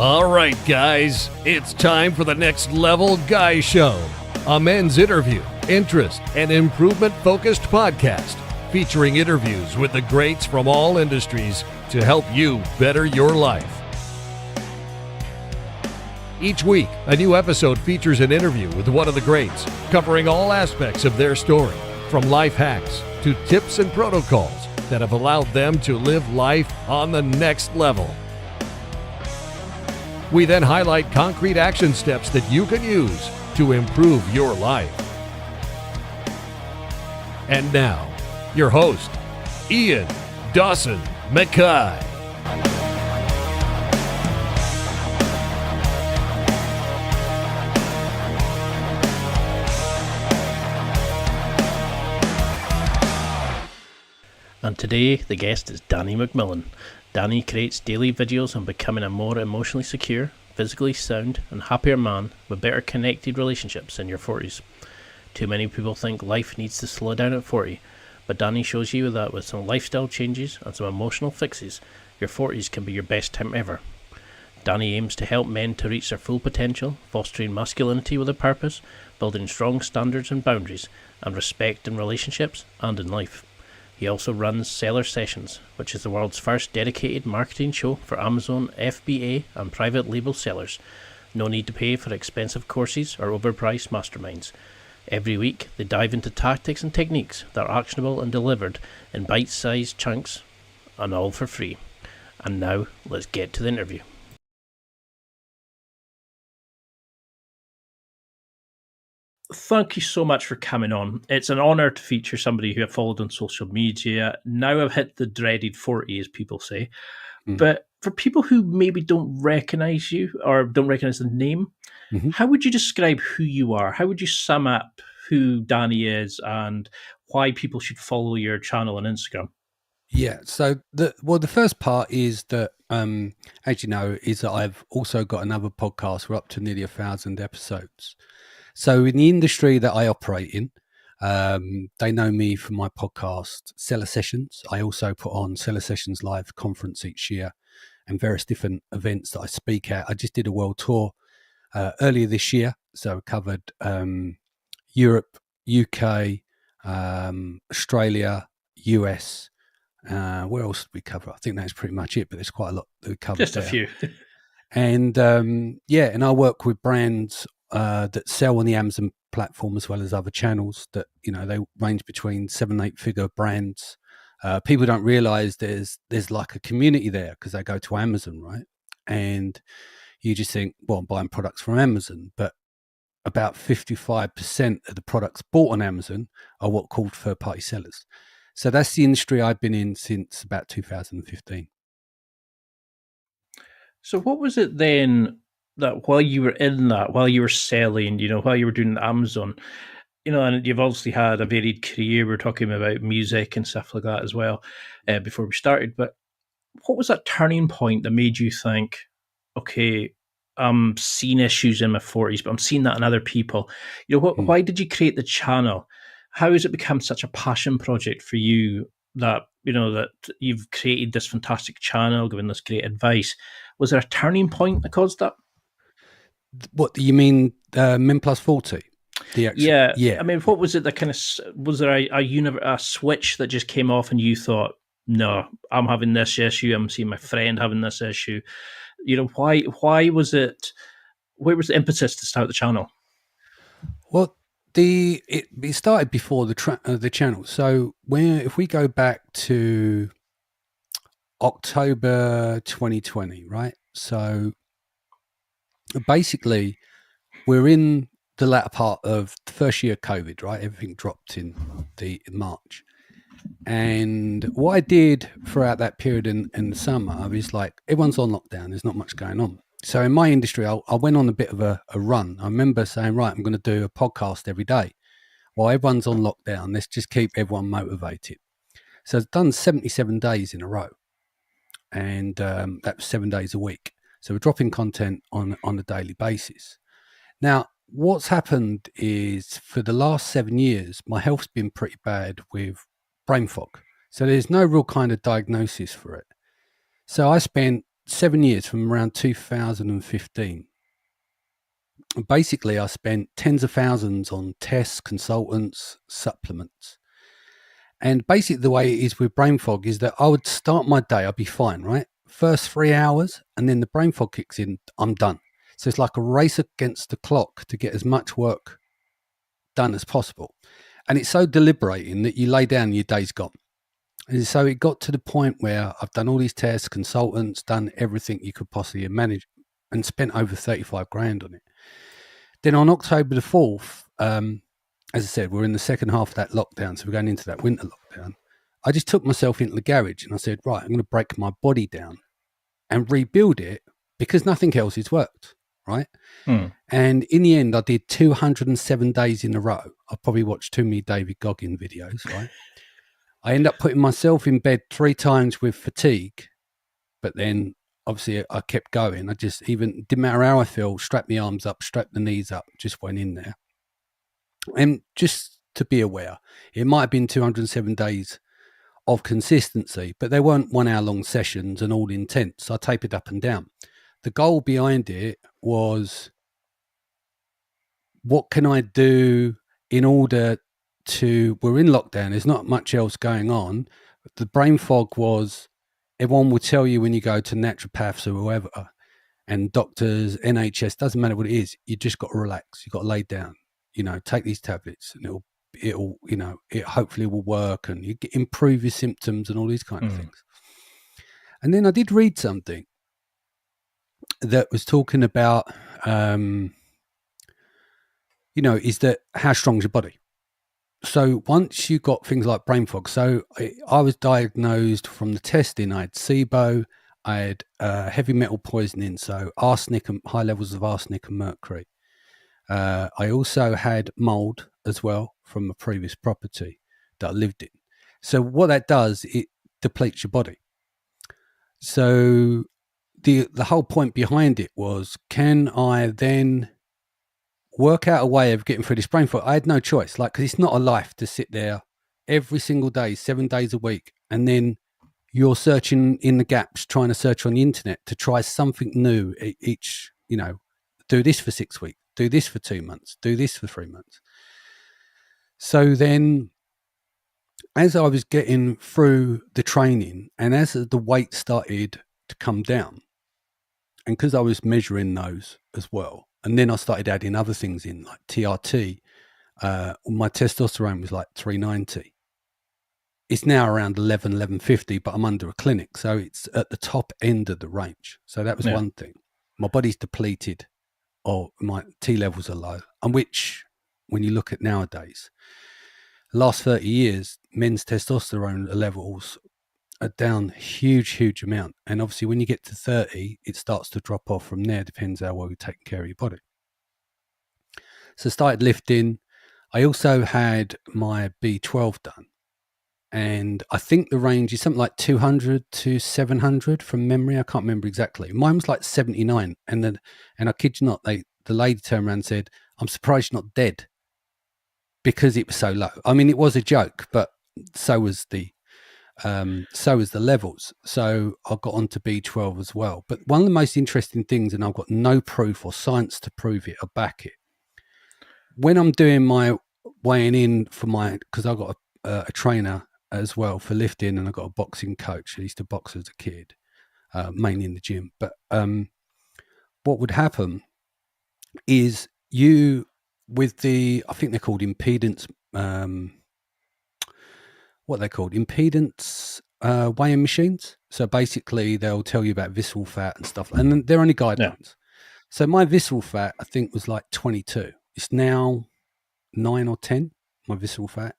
All right, guys, it's time for the Next Level Guy Show, a men's interview, interest, and improvement-focused podcast featuring interviews with the greats from all industries to help you better your life. Each week, a new episode features an interview with one of the greats, covering all aspects of their story, from life hacks to tips and protocols that have allowed them to live life on the next level. We then highlight concrete action steps that you can use to improve your life. And now, your host, Ian Dawson Mackay. And today, the guest is Danny McMillan. Danny creates daily videos on becoming a more emotionally secure, physically sound, and happier man with better connected relationships in your 40s. Too many people think life needs to slow down at 40, but Danny shows you that with some lifestyle changes and some emotional fixes, your 40s can be your best time ever. Danny aims to help men to reach their full potential, fostering masculinity with a purpose, building strong standards and boundaries, and respect in relationships and in life. He also runs Seller Sessions, which is the world's first dedicated marketing show for Amazon, FBA, and private label sellers. No need to pay for expensive courses or overpriced masterminds. Every week, they dive into tactics and techniques that are actionable and delivered in bite-sized chunks, and all for free. And now, let's get to the interview. Thank you so much for coming on. It's an honour to feature somebody who I've followed on social media. Now I've hit the dreaded 40, as people say. But for people who maybe don't recognise you or don't recognise the name, how would you describe who you are? How would you sum up who Danny is and why people should follow your channel on Instagram? Yeah, so the first part is that, as you know, is that I've also got another podcast. We're up to nearly 1,000 episodes. So in the industry that I operate in, they know me from my podcast, Seller Sessions. I also put on Seller Sessions Live conference each year and various different events that I speak at. I just did a world tour earlier this year. So I covered Europe, UK, Australia, US. Where else did we cover? I think that's pretty much it, but there's quite a lot that we covered. Just a there. few. And and I work with brands that sell on the Amazon platform as well as other channels that, you know, they range between 7-8 figure brands. People don't realize there's like a community there because they go to Amazon, right? And you just think, well, I'm buying products from Amazon, but about 55% of the products bought on Amazon are what called third party sellers. So that's the industry I've been in since about 2015. So what was it then that while you were in that, while you were selling, you know, while you were doing Amazon, you know, and you've obviously had a varied career. We're talking about music and stuff like that as well before we started. But what was that turning point that made you think, okay, I'm seeing issues in my 40s, but I'm seeing that in other people? You know, why did you create the channel? How has it become such a passion project for you that, you know, that you've created this fantastic channel, giving this great advice? Was there a turning point that caused that? What do you mean, Men Plus 40? Yeah. I mean, what was it that kind of, was there a switch that just came off and you thought, no, I'm having this issue, I'm seeing my friend having this issue? You know, why was it, where was the impetus to start the channel? Well, it started before the channel. So if we go back to October 2020, right? So basically, we're in the latter part of the first year of COVID, right? Everything dropped in March. And what I did throughout that period in the summer is, like, everyone's on lockdown. There's not much going on. So in my industry, I went on a bit of a run. I remember saying, right, I'm going to do a podcast every day. While everyone's on lockdown, let's just keep everyone motivated. So I've done 77 days in a row. And that was 7 days a week. So we're dropping content on a daily basis. Now, what's happened is for the last 7 years, my health's been pretty bad with brain fog. So there's no real kind of diagnosis for it. So I spent 7 years, from around 2015. Basically, I spent tens of thousands on tests, consultants, supplements. And basically the way it is with brain fog is that I would start my day, I'd be fine, right? First 3 hours, and then the brain fog kicks in, I'm done. So it's like a race against the clock to get as much work done as possible. And it's so deliberating that you lay down and your day's gone. And so it got to the point where I've done all these tests, consultants, done everything you could possibly manage, and spent over 35 grand on it. Then on October the 4th, as I said, we're in the second half of that lockdown, so we're going into that winter lockdown. I just took myself into the garage and I said, right, I'm going to break my body down and rebuild it because nothing else has worked, right? And in the end, I did 207 days in a row. I probably watched too many David Goggin videos, right? I ended up putting myself in bed 3 times with fatigue, but then obviously I kept going. I just, even didn't matter how I feel, strapped my arms up, strapped the knees up, just went in there. And just to be aware, it might have been 207 days of consistency, but they weren't 1 hour long sessions and all intense. I tapered up and down. The goal behind it was, what can I do in order to, we're in lockdown, there's not much else going on. The brain fog was, everyone will tell you when you go to naturopaths or whoever, and doctors, NHS, doesn't matter what it is, you just got to relax, you got to lay down. Take these tablets and it hopefully will work, and you improve your symptoms and all these kind of things. And then I did read something that was talking about, is that how strong is your body? So once you got things like brain fog, so I was diagnosed from the testing, I had SIBO, I had heavy metal poisoning, so arsenic and high levels of arsenic and mercury. I also had mold as well from a previous property that I lived in. So what that does, it depletes your body. So the whole point behind it was, can I then work out a way of getting through this brain fog? I had no choice, because it's not a life to sit there every single day, 7 days a week, and then you're searching in the gaps, trying to search on the internet to try something new each, do this for 6 weeks. Do this for 2 months, do this for 3 months. So then as I was getting through the training and as the weight started to come down, and because I was measuring those as well, and then I started adding other things in like TRT, my testosterone was like 390. It's now around 1150, but I'm under a clinic. So it's at the top end of the range. So that was one thing. My body's depleted, or my T levels are low, and which, when you look at nowadays, the last 30 years, men's testosterone levels are down huge amount. And obviously when you get to 30, it starts to drop off from there, depends how well you're taking care of your body. So I started lifting. I also had my B12 done. And I think the range is something like 200 to 700 from memory. I can't remember exactly. Mine was like 79. And I kid you not, the lady turned around and said, "I'm surprised you're not dead," because it was so low. I mean, it was a joke, but so was the levels. So I got onto B12 as well. But one of the most interesting things, and I've got no proof or science to prove it or back it, when I'm doing my weighing in for because I've got a trainer as well for lifting, and I've got a boxing coach. I used to box as a kid, mainly in the gym. But what would happen is with I think they're called impedance, impedance weighing machines. So basically they'll tell you about visceral fat and stuff, and they're only guidelines. Yeah. So my visceral fat, I think, was like 22. It's now 9 or 10, my visceral fat.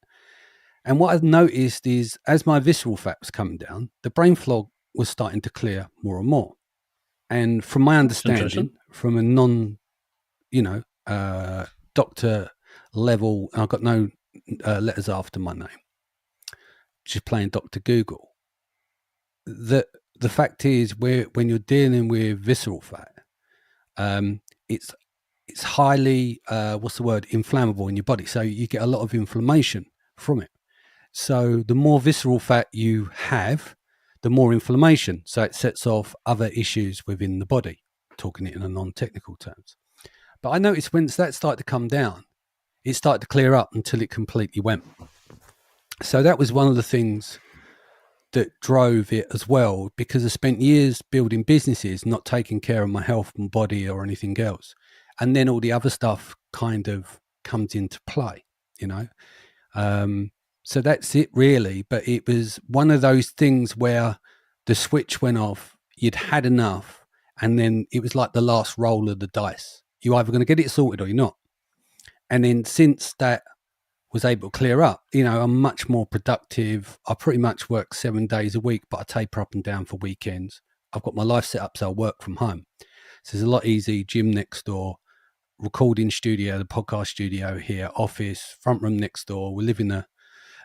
And what I've noticed is, as my visceral fat was coming down, the brain fog was starting to clear more and more. And from my understanding, from a doctor level, I've got no letters after my name, just plain Dr. Google. The fact is, when you're dealing with visceral fat, it's highly inflammable in your body. So you get a lot of inflammation from it. So the more visceral fat you have, the more inflammation. So it sets off other issues within the body, talking it in a non-technical terms. But I noticed once that started to come down, it started to clear up until it completely went. So that was one of the things that drove it as well, because I spent years building businesses, not taking care of my health and body or anything else. And then all the other stuff kind of comes into play, you know. So that's it really. But it was one of those things where the switch went off, you'd had enough, and then it was like the last roll of the dice. You're either going to get it sorted or you're not. And then since that was able to clear up, you know, I'm much more productive. I pretty much work 7 days a week, but I taper up and down for weekends. I've got my life set up so I work from home. So it's a lot easy. Gym next door, recording studio, the podcast studio here, office, front room next door. We live in a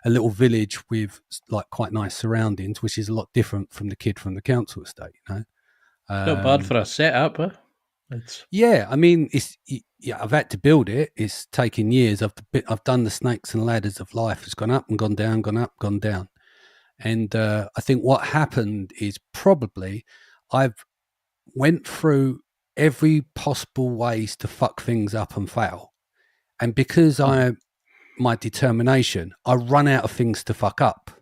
little village with like quite nice surroundings, which is a lot different from the kid from the council estate, you know. Not bad for a setup, huh? Yeah, I mean, I've had to build it. It's taken years. I've done the snakes and ladders of life. It's gone up and gone down, gone up, gone down. And I think what happened is probably I've went through every possible ways to fuck things up and fail. And because my determination, I run out of things to fuck up.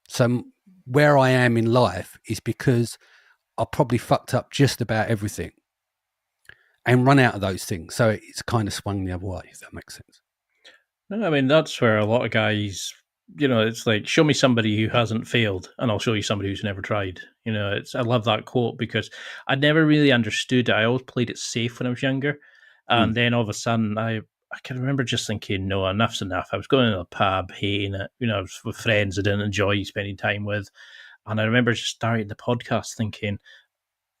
So where I am in life is because I probably fucked up just about everything and run out of those things. So it's kind of swung the other way, if that makes sense. No, I mean, that's where a lot of guys, you know, it's like, show me somebody who hasn't failed and I'll show you somebody who's never tried. You know, I love that quote because I never really understood it. I always played it safe when I was younger. And then all of a sudden I can remember just thinking, no, enough's enough. I was going to a pub, hating it. You know, I was with friends I didn't enjoy spending time with. And I remember just starting the podcast thinking,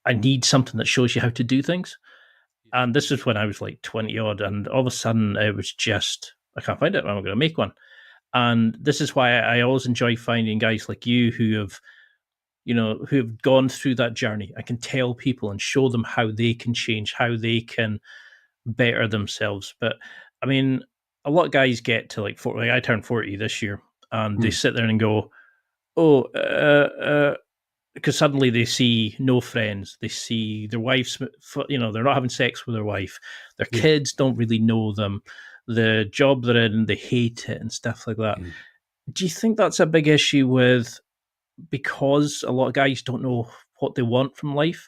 I need something that shows you how to do things. And this is when I was like 20 odd. And all of a sudden it was just, I can't find it. I'm going to make one. And this is why I always enjoy finding guys like you who have gone through that journey. I can tell people and show them how they can change, how they can better themselves. But I mean, a lot of guys get to like 40, like I turned 40 this year, and they sit there and go, because suddenly they see no friends, they see their wives, you know, they're not having sex with their wife, their kids don't really know them, the job they're in, they hate it and stuff like that. Do you think that's a big issue because a lot of guys don't know what they want from life,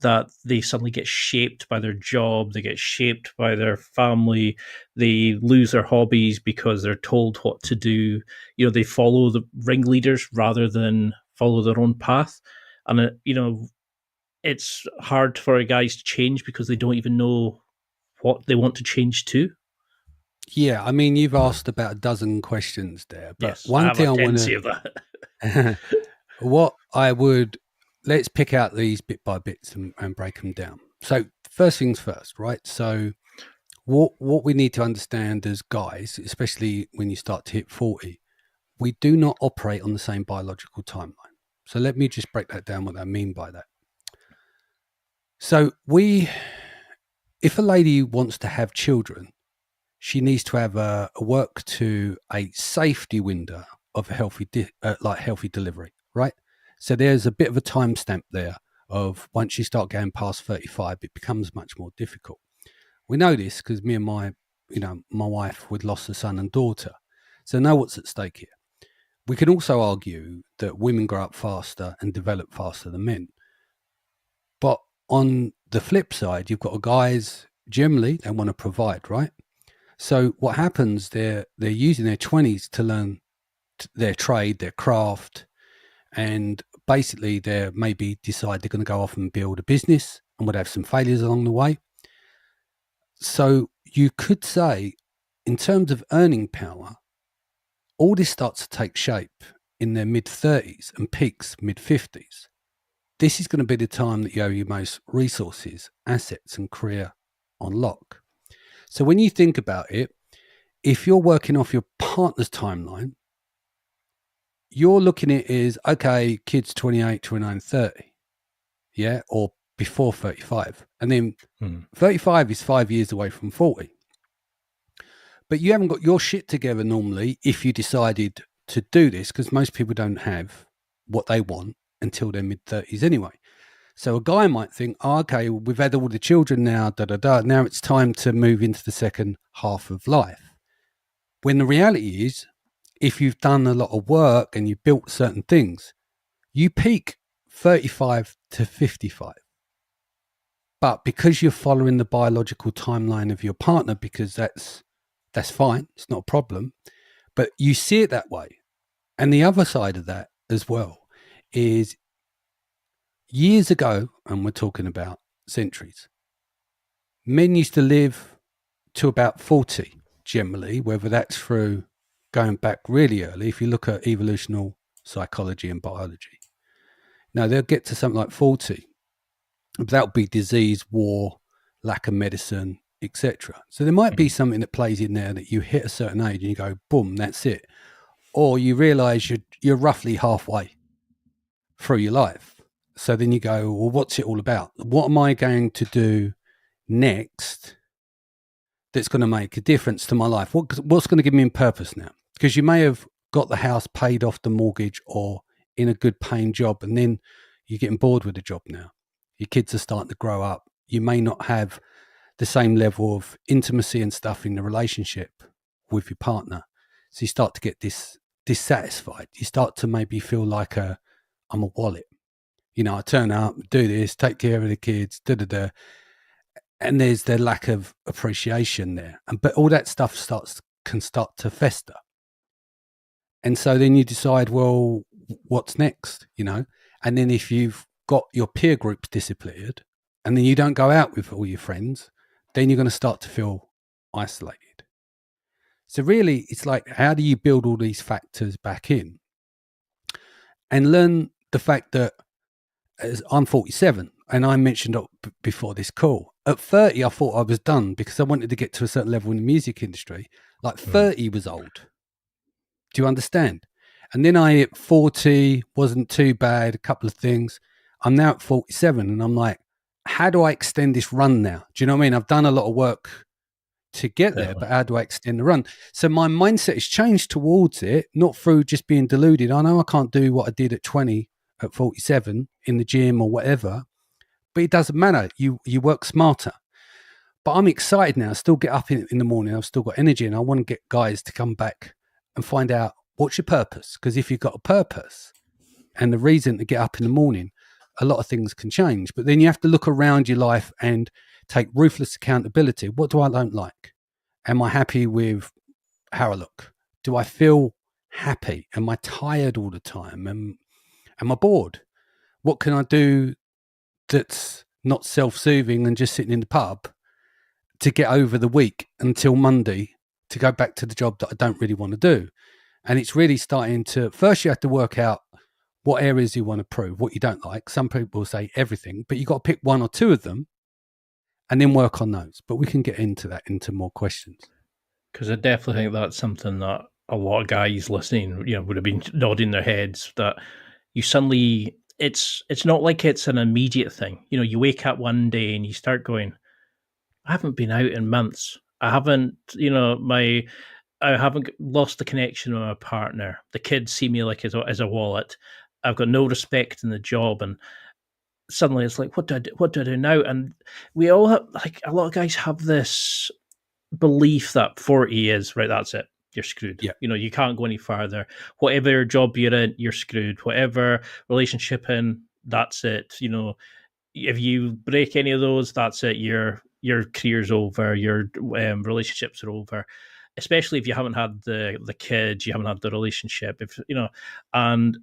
that they suddenly get shaped by their job, they get shaped by their family, they lose their hobbies because they're told what to do, you know, they follow the ringleaders rather than follow their own path? And, you know, it's hard for guys to change because they don't even know what they want to change to. Yeah, I mean, you've asked about a dozen questions there, but yes, one thing I want to... let's pick out these bit by bits and break them down. So first things first, right? So what we need to understand as guys, especially when you start to hit 40, we do not operate on the same biological timeline. So let me just break that down, what I mean by that. So if a lady wants to have children, she needs to have a work to a safety window of a healthy delivery, right? So there's a bit of a timestamp there of once you start going past 35, it becomes much more difficult. We know this because me and my wife, we'd lost a son and daughter. So know what's at stake here. We can also argue that women grow up faster and develop faster than men. But on the flip side, you've got guys, generally, they want to provide, right? So what happens, they're using their 20s to learn their trade, their craft, and basically they maybe decide they're going to go off and build a business and would have some failures along the way. So you could say, in terms of earning power, all this starts to take shape in their mid-30s and peaks mid-50s. This is going to be the time that you have your most resources, assets, and career on lock. So when you think about it, if you're working off your partner's timeline, you're looking at it as, okay, kids 28, 29, 30, yeah, or before 35. And then 35 is 5 years away from 40. But you haven't got your shit together normally if you decided to do this, because most people don't have what they want until their mid-30s anyway. So a guy might think, oh, okay, we've had all the children now, now it's time to move into the second half of life. When the reality is, if you've done a lot of work and you've built certain things, you peak 35 to 55. But because you're following the biological timeline of your partner, because that's fine, it's not a problem, but you see it that way. And the other side of that as well is years ago, and we're talking about centuries, men used to live to about 40 generally, whether that's through going back really early. If you look at evolutional psychology and biology, now they'll get to something like 40. But that'll be disease, war, lack of medicine, etc. So there might be something that plays in there that you hit a certain age and you go, boom, that's it. Or you realize you're roughly halfway through your life. So then you go, well, what's it all about? What am I going to do next that's going to make a difference to my life? What's going to give me purpose now? Because you may have got the house, paid off the mortgage, or in a good paying job, and then you're getting bored with the job now. Your kids are starting to grow up. You may not have the same level of intimacy and stuff in the relationship with your partner. So you start to get dissatisfied. You start to maybe feel like I'm a wallet. You know, I turn up, do this, take care of the kids, and there's the lack of appreciation there. But all that stuff can start to fester. And so then you decide, well, what's next? You know, and then if you've got your peer groups disappeared and then you don't go out with all your friends, then you're going to start to feel isolated. So really, it's like, how do you build all these factors back in and learn the fact that I'm 47, and I mentioned before this call, at 30, I thought I was done because I wanted to get to a certain level in the music industry. Like 30 was old. Do you understand? And then I hit 40, wasn't too bad, a couple of things. I'm now at 47 and I'm like, how do I extend this run now? Do you know what I mean? I've done a lot of work to get there, but how do I extend the run? So my mindset has changed towards it, not through just being deluded. I know I can't do what I did at 20, at 47 in the gym or whatever, but it doesn't matter. You work smarter. But I'm excited now. I still get up in the morning. I've still got energy and I want to get guys to come back and find out what's your purpose. Because if you've got a purpose and the reason to get up in the morning, a lot of things can change. But then you have to look around your life and take ruthless accountability. What do I don't like? Am I happy with how I look? Do I feel happy? Am I tired all the time? Am I bored? What can I do that's not self-soothing and just sitting in the pub to get over the week until Monday to go back to the job that I don't really want to do? And it's really starting to, first you have to work out what areas you want to prove, what you don't like. Some people say everything, but you've got to pick one or two of them and then work on those. But we can get into more questions. Because I definitely think that's something that a lot of guys listening, would have been nodding their heads, that you suddenly, it's not like it's an immediate thing. You wake up one day and you start going, I haven't been out in months. I haven't, I haven't lost the connection with my partner. The kids see me like as a wallet. I've got no respect in the job, and suddenly it's like, what do I do now? And we all have, like, a lot of guys have this belief that 40 is right. That's it. You're screwed. Yeah. You can't go any farther. Whatever job you're in, you're screwed. Whatever relationship in, that's it. If you break any of those, that's it. Your career's over. Your relationships are over. Especially if you haven't had the kids, you haven't had the relationship. And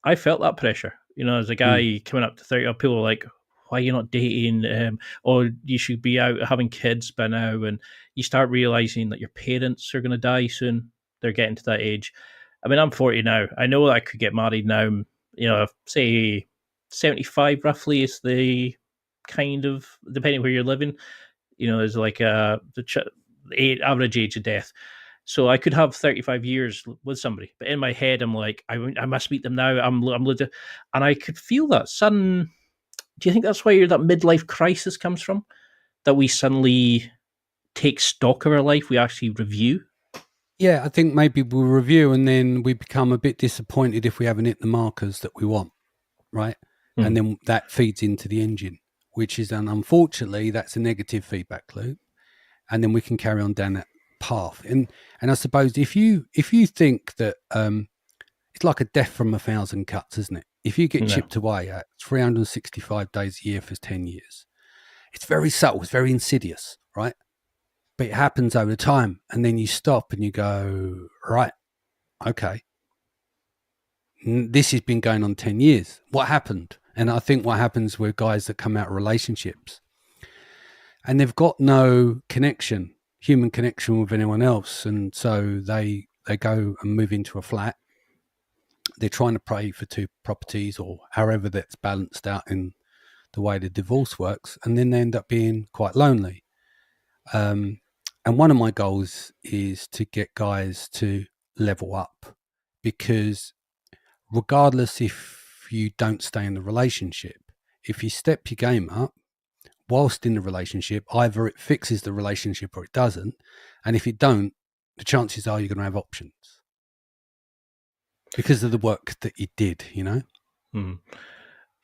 I felt that pressure. As a guy coming up to 30, people are like, why are you not dating? Or you should be out having kids by now. And you start realizing that your parents are going to die soon. They're getting to that age. I mean, I'm 40 now. I know that I could get married now. Say 75 roughly is the kind of, depending where you're living, is like the average age of death. So I could have 35 years with somebody, but in my head, I'm like, I must meet them now. And I could feel that sudden. Do you think that's where that midlife crisis comes from? That we suddenly take stock of our life, we actually review? Yeah, I think maybe we'll review and then we become a bit disappointed if we haven't hit the markers that we want. right? And then that feeds into the engine, which is, unfortunately, that's a negative feedback loop. And then we can carry on down that path. And I suppose if you think that it's like a death from 1,000 cuts, isn't it? If you get chipped away at 365 days a year for 10 years, it's very subtle, it's very insidious, right? But it happens over time. And then you stop and you go, right, okay, this has been going on 10 years. What happened? And I think what happens with guys that come out of relationships and they've got no connection, human connection with anyone else. And so they go and move into a flat. They're trying to pay for 2 properties or however that's balanced out in the way the divorce works. And then they end up being quite lonely. And one of my goals is to get guys to level up, because regardless if you don't stay in the relationship, if you step your game up whilst in the relationship, either it fixes the relationship or it doesn't. And if it don't, the chances are you're going to have options because of the work that you did, you know? I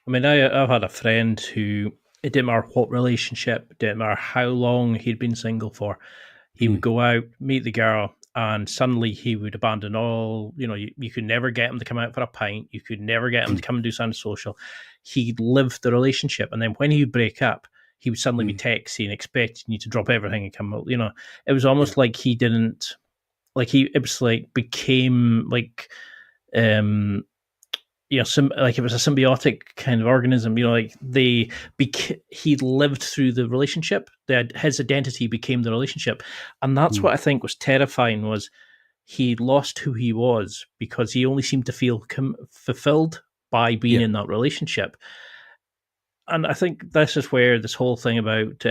mean, I've had a friend who, it didn't matter what relationship, it didn't matter how long he'd been single for, he would go out, meet the girl, and suddenly he would abandon all, you could never get him to come out for a pint. You could never get him to come and do something social. He lived the relationship. And then when he would break up, he would suddenly be texting, expecting you to drop everything and come out. It was almost like he didn't, it was like became like, like it was a symbiotic kind of organism, he lived through the relationship. His identity became the relationship. And that's what I think was terrifying, was he lost who he was because he only seemed to feel fulfilled by being in that relationship. And I think this is where this whole thing about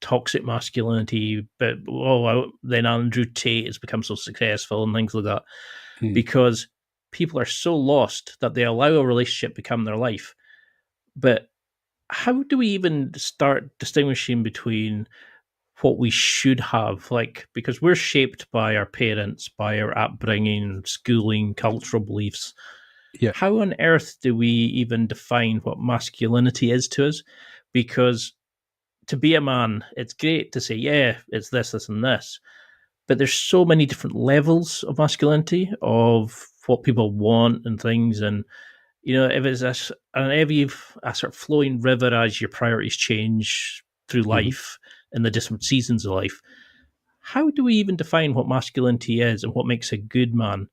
toxic masculinity, but then Andrew Tate has become so successful and things like that, because people are so lost that they allow a relationship become their life. But how do we even start distinguishing between what we should have? Because we're shaped by our parents, by our upbringing, schooling, cultural beliefs. Yeah. How on earth do we even define what masculinity is to us? Because to be a man, it's great to say, yeah, it's this, this, and this. But there's so many different levels of masculinity, of what people want and things. And, if it's a sort of flowing river as your priorities change through life and the different seasons of life, how do we even define what masculinity is and what makes a good man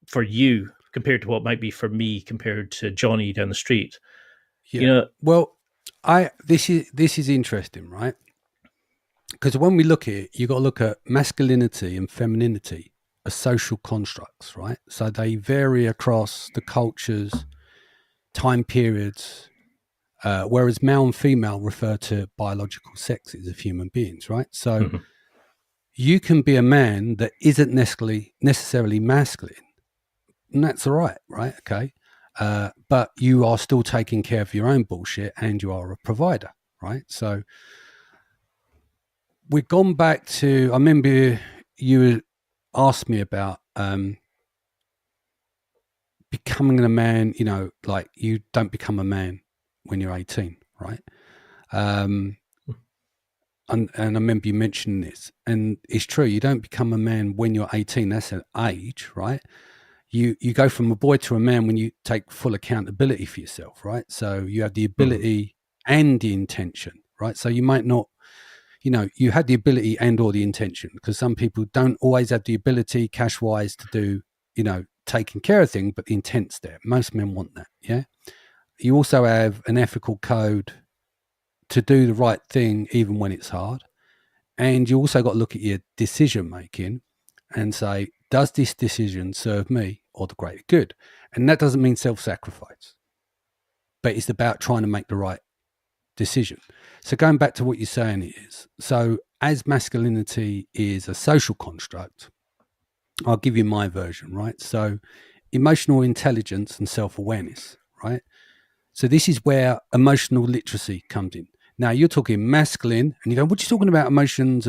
for you compared to what might be for me compared to Johnny down the street? Well, this is interesting, right? Because when we look at it, you got to look at masculinity and femininity as social constructs, right? So they vary across the cultures, time periods, whereas male and female refer to biological sexes of human beings, right? So you can be a man that isn't necessarily masculine, and that's all right, right? Okay. But you are still taking care of your own bullshit and you are a provider, right? So we've gone back to, I remember you asked me about becoming a man, you don't become a man when you're 18, right? And I remember you mentioning this, and it's true, you don't become a man when you're 18. That's an age, right? You go from a boy to a man when you take full accountability for yourself, right? So you have the ability and the intention, right? So you might not, you had the ability and or the intention, because some people don't always have the ability cash-wise to do, taking care of things, but the intent's there. Most men want that, yeah? You also have an ethical code to do the right thing even when it's hard. And you also got to look at your decision-making and say, does this decision serve me or the greater good? And that doesn't mean self-sacrifice, but it's about trying to make the right decision. So going back to what you're saying is, so as masculinity is a social construct, I'll give you my version, right? So emotional intelligence and self-awareness, right? So this is where emotional literacy comes in. Now you're talking masculine and you go, what are you talking about? Emotions,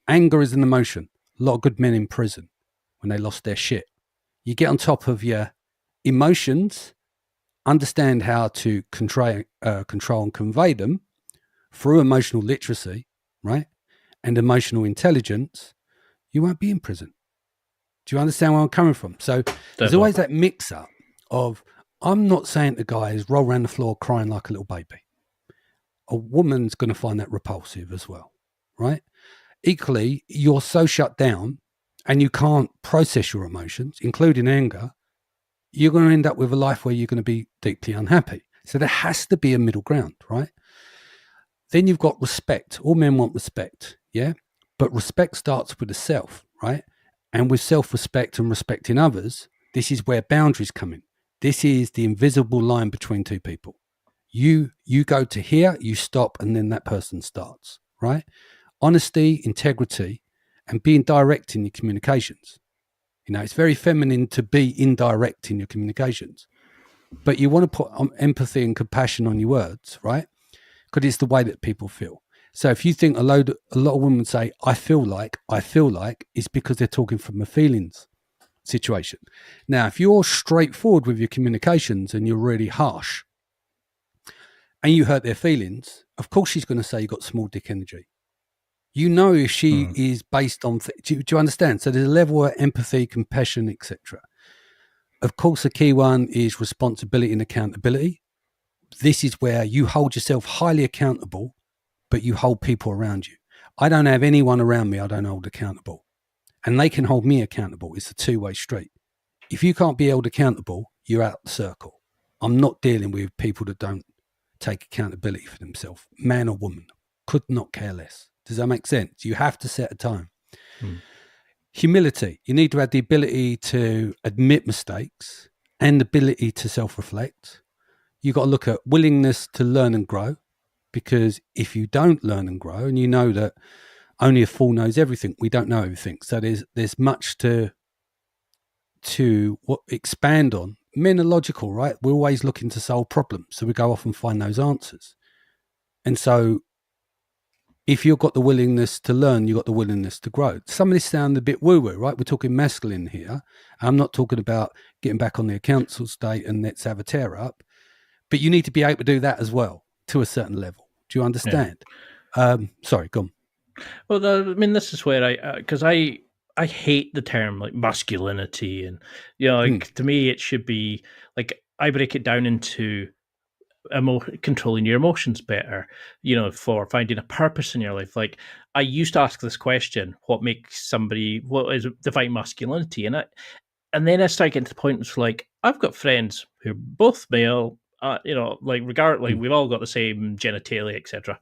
Anger is an emotion. A lot of good men in prison when they lost their shit. You get on top of your emotions understand how to control and convey them through emotional literacy, right, and emotional intelligence, you won't be in prison. Do you understand where I'm coming from? So there's always that mix-up of, I'm not saying to guys, roll around the floor crying like a little baby. A woman's going to find that repulsive as well, right? Equally, you're so shut down and you can't process your emotions, including anger, you're going to end up with a life where you're going to be deeply unhappy. So there has to be a middle ground, right? Then you've got respect. All men want respect, yeah? But respect starts with the self, right? And with self-respect and respecting others, this is where boundaries come in. This is the invisible line between two people. You go to here, you stop, and then that person starts, right? Honesty, integrity, and being direct in your communications. You know, it's very feminine to be indirect in your communications, but you want to put empathy and compassion on your words, right? Because it's the way that people feel. So if you think a lot of women say, I feel like, it's because they're talking from a feelings situation. Now, if you're straightforward with your communications and you're really harsh and you hurt their feelings, of course she's going to say you got small dick energy. You know, if she is based on, do you understand? So there's a level of empathy, compassion, etc. Of course, the key one is responsibility and accountability. This is where you hold yourself highly accountable, but you hold people around you. I don't have anyone around me I don't hold accountable. And they can hold me accountable. It's a two-way street. If you can't be held accountable, you're out the circle. I'm not dealing with people that don't take accountability for themselves, man or woman. Could not care less. Does that make sense? You have to set a time. Humility. You need to have the ability to admit mistakes and the ability to self-reflect. You've got to look at willingness to learn and grow, because if you don't learn and grow, and you know that only a fool knows everything, we don't know everything. So there's much to expand on. Men are logical, right? We're always looking to solve problems. So we go off and find those answers. And so if you've got the willingness to learn, you've got the willingness to grow. Some of this sound a bit woo-woo, right? We're talking masculine here. I'm not talking about getting back on the council state and let's have a tear up. But you need to be able to do that as well to a certain level. Do you understand? Yeah. Sorry, go on. Well, I mean, this is where because I hate the term like masculinity, and like to me it should be like, I break it down into controlling your emotions better, for finding a purpose in your life. Like, I used to ask this question: what is define masculinity? And then I started getting to the point, it's like, I've got friends who are both male, regardless, we've all got the same genitalia, etc.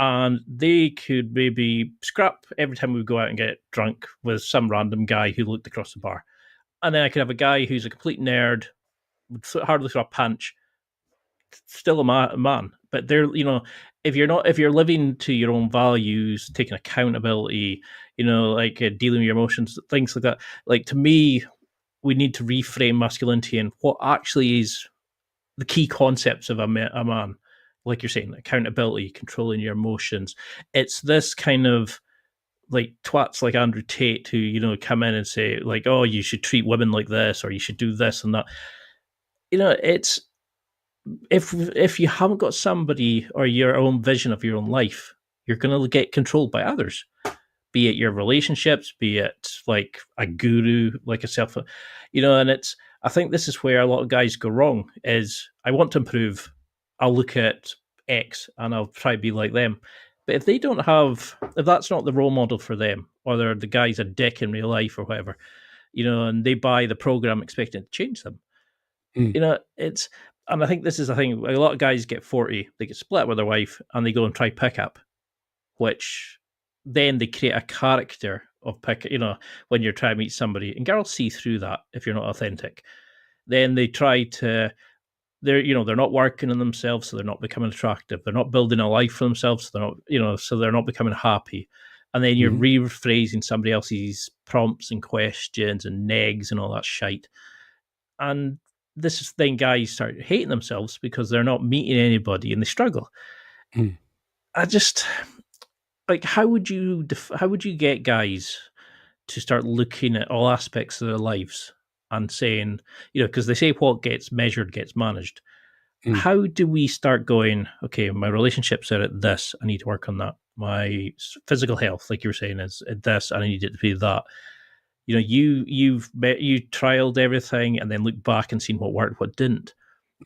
And they could maybe scrap every time we go out and get drunk with some random guy who looked across the bar. And then I could have a guy who's a complete nerd, would hardly throw a punch, still a man. But they're, if you're living to your own values, taking accountability, dealing with your emotions, things like that. Like, to me, we need to reframe masculinity and what actually is the key concepts of a man. Like you're saying, accountability, controlling your emotions. It's this kind of like twats like Andrew Tate who, come in and say like, oh, you should treat women like this, or you should do this and that. It's, if you haven't got somebody or your own vision of your own life, you're going to get controlled by others, be it your relationships, be it like a guru, like a self, and it's, I think this is where a lot of guys go wrong is, I want to improve. I'll look at X and I'll try to be like them. But if that's not the role model for them, or they're the guy's a dick in real life or whatever, and they buy the program expecting to change them, it's, and I think this is the thing, a lot of guys get 40, they get split with their wife and they go and try pickup, which then they create a character of when you're trying to meet somebody, and girls see through that if you're not authentic. Then they try to, they're not working on themselves, so they're not becoming attractive. They're not building a life for themselves, so they're not becoming happy. And then you're rephrasing somebody else's prompts and questions and negs and all that shite. And this is then guys start hating themselves because they're not meeting anybody and they struggle. I just, like, how would you get guys to start looking at all aspects of their lives and saying, because they say what gets measured gets managed. Mm. How do we start going, okay, my relationships are at this, I need to work on that. My physical health, like you were saying, is at this, and I need it to be that. You trialed everything and then looked back and seen what worked, what didn't.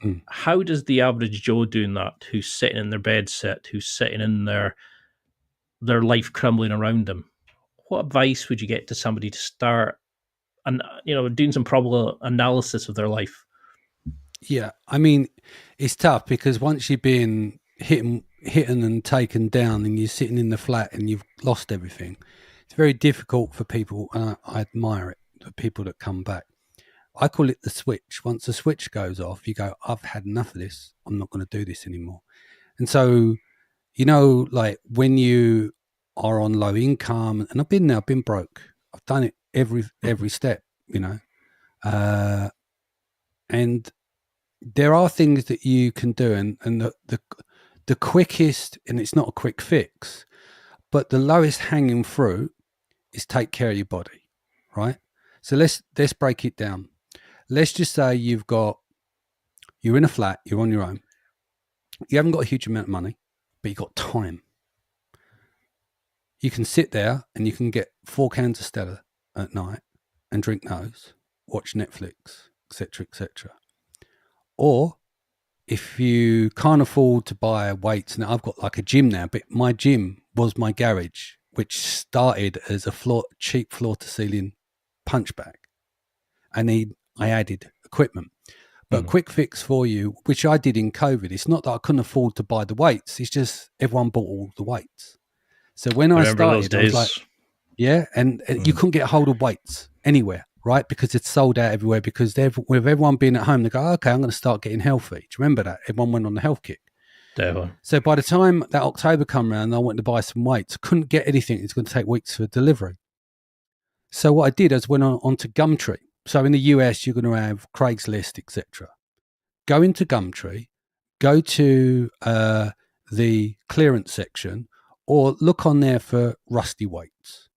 Mm. How does the average Joe doing that, who's sitting in their bed sit, who's sitting in their life crumbling around them, what advice would you get to somebody to start and doing some probable analysis of their life? Yeah, I mean, it's tough because once you've been hit and taken down and you're sitting in the flat and you've lost everything, it's very difficult for people, and I admire it, the people that come back. I call it the switch. Once the switch goes off, you go, I've had enough of this. I'm not going to do this anymore. And so, like when you are on low income, and I've been there, I've been broke. I've done it every step, and there are things that you can do, and the quickest, and it's not a quick fix, but the lowest hanging fruit is take care of your body, right? So let's break it down. Let's just say you're in a flat, you're on your own. You haven't got a huge amount of money, but you've got time. You can sit there and you can get 4 cans of Stella at night and drink those, watch Netflix, etc., etc. Or if you can't afford to buy weights, and I've got like a gym now, but my gym was my garage, which started as a cheap floor-to-ceiling punch bag. I added equipment. But a quick fix for you, which I did in COVID, it's not that I couldn't afford to buy the weights. It's just everyone bought all the weights. So when I started, I was like, yeah, and you couldn't get a hold of weights anywhere, right? Because it's sold out everywhere because with everyone being at home, they go, okay, I'm going to start getting healthy. Do you remember that? Everyone went on the health kick. Definitely. So by the time that October come around, I went to buy some weights. Couldn't get anything. It's going to take weeks for delivery. So what I did is went on to Gumtree. So in the US, you're going to have Craigslist, etc. Go into Gumtree, go to the clearance section, or look on there for rusty weights,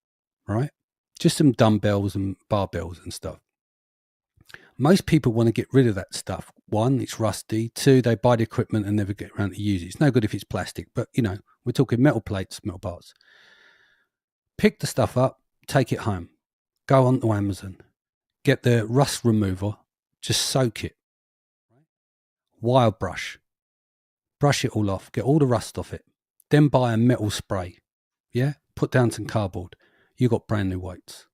right? Just some dumbbells and barbells and stuff. Most people want to get rid of that stuff. 1, it's rusty. 2, they buy the equipment and never get around to use it. It's no good if it's plastic, but we're talking metal plates, metal bars. Pick the stuff up, take it home. Go on to Amazon. Get the rust remover, just soak it. Wild brush it all off, get all the rust off it, then buy a metal spray, put down some cardboard, you got brand new weights.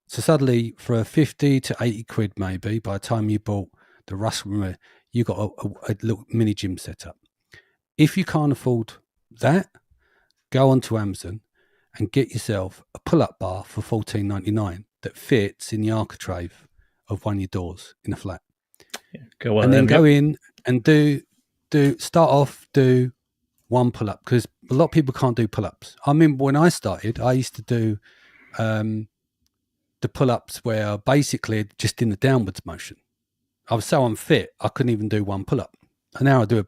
So suddenly for 50 to 80 quid maybe, by the time you bought the rust remover, you got a little mini gym set up. If you can't afford that, go onto Amazon and get yourself a pull-up bar for $14.99 that fits in the architrave of one of your doors in a flat. Go on, and then go in and do 1 pull-up, because a lot of people can't do pull-ups. I remember when I started, I used to do the pull-ups where basically just in the downwards motion. I was so unfit, I couldn't even do 1 pull-up. And now I do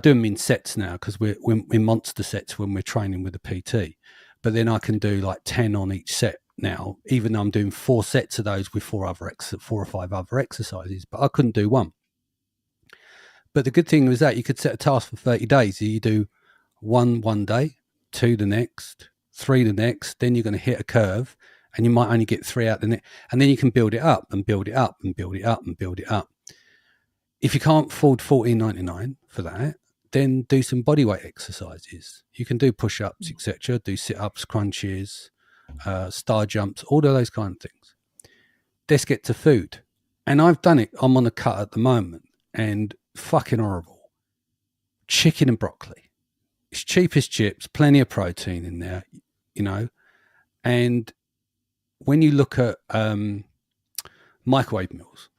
them in sets now, because we're in monster sets when we're training with the PT. But then I can do like 10 on each set now, even though I'm doing 4 sets of those with 4 or 5 other exercises, but I couldn't do 1. But the good thing was that you could set a task for 30 days. You do 1 day, 2 the next, 3 the next, then you're going to hit a curve and you might only get 3 out the next. And then you can build it up and build it up and build it up and build it up. If you can't afford $14.99 for that, then do some bodyweight exercises. You can do push-ups, etc., do sit-ups, crunches, star jumps, all of those kind of things. Let's get to food. And I've done it. I'm on a cut at the moment, and fucking horrible. Chicken and broccoli. It's cheap as chips, plenty of protein in there, and when you look at microwave meals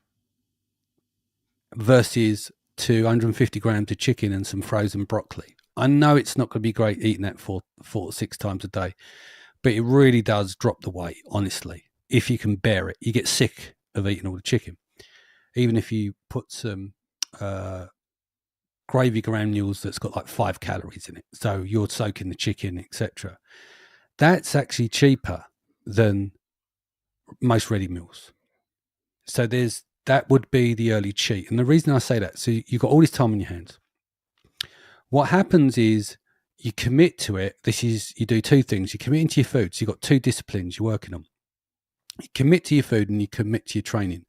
versus 250 grams of chicken and some frozen broccoli, I know it's not going to be great eating that 4 or 6 times a day, but it really does drop the weight, honestly, if you can bear it. You get sick of eating all the chicken. Even if you put some gravy granules that's got like 5 calories in it, so you're soaking the chicken, etc., that's actually cheaper than most ready meals. So that would be the early cheat. And the reason I say that, so you've got all this time on your hands. What happens is you commit to it. You do two things. You commit into your food. So you've got two disciplines you're working on. You commit to your food and you commit to your training.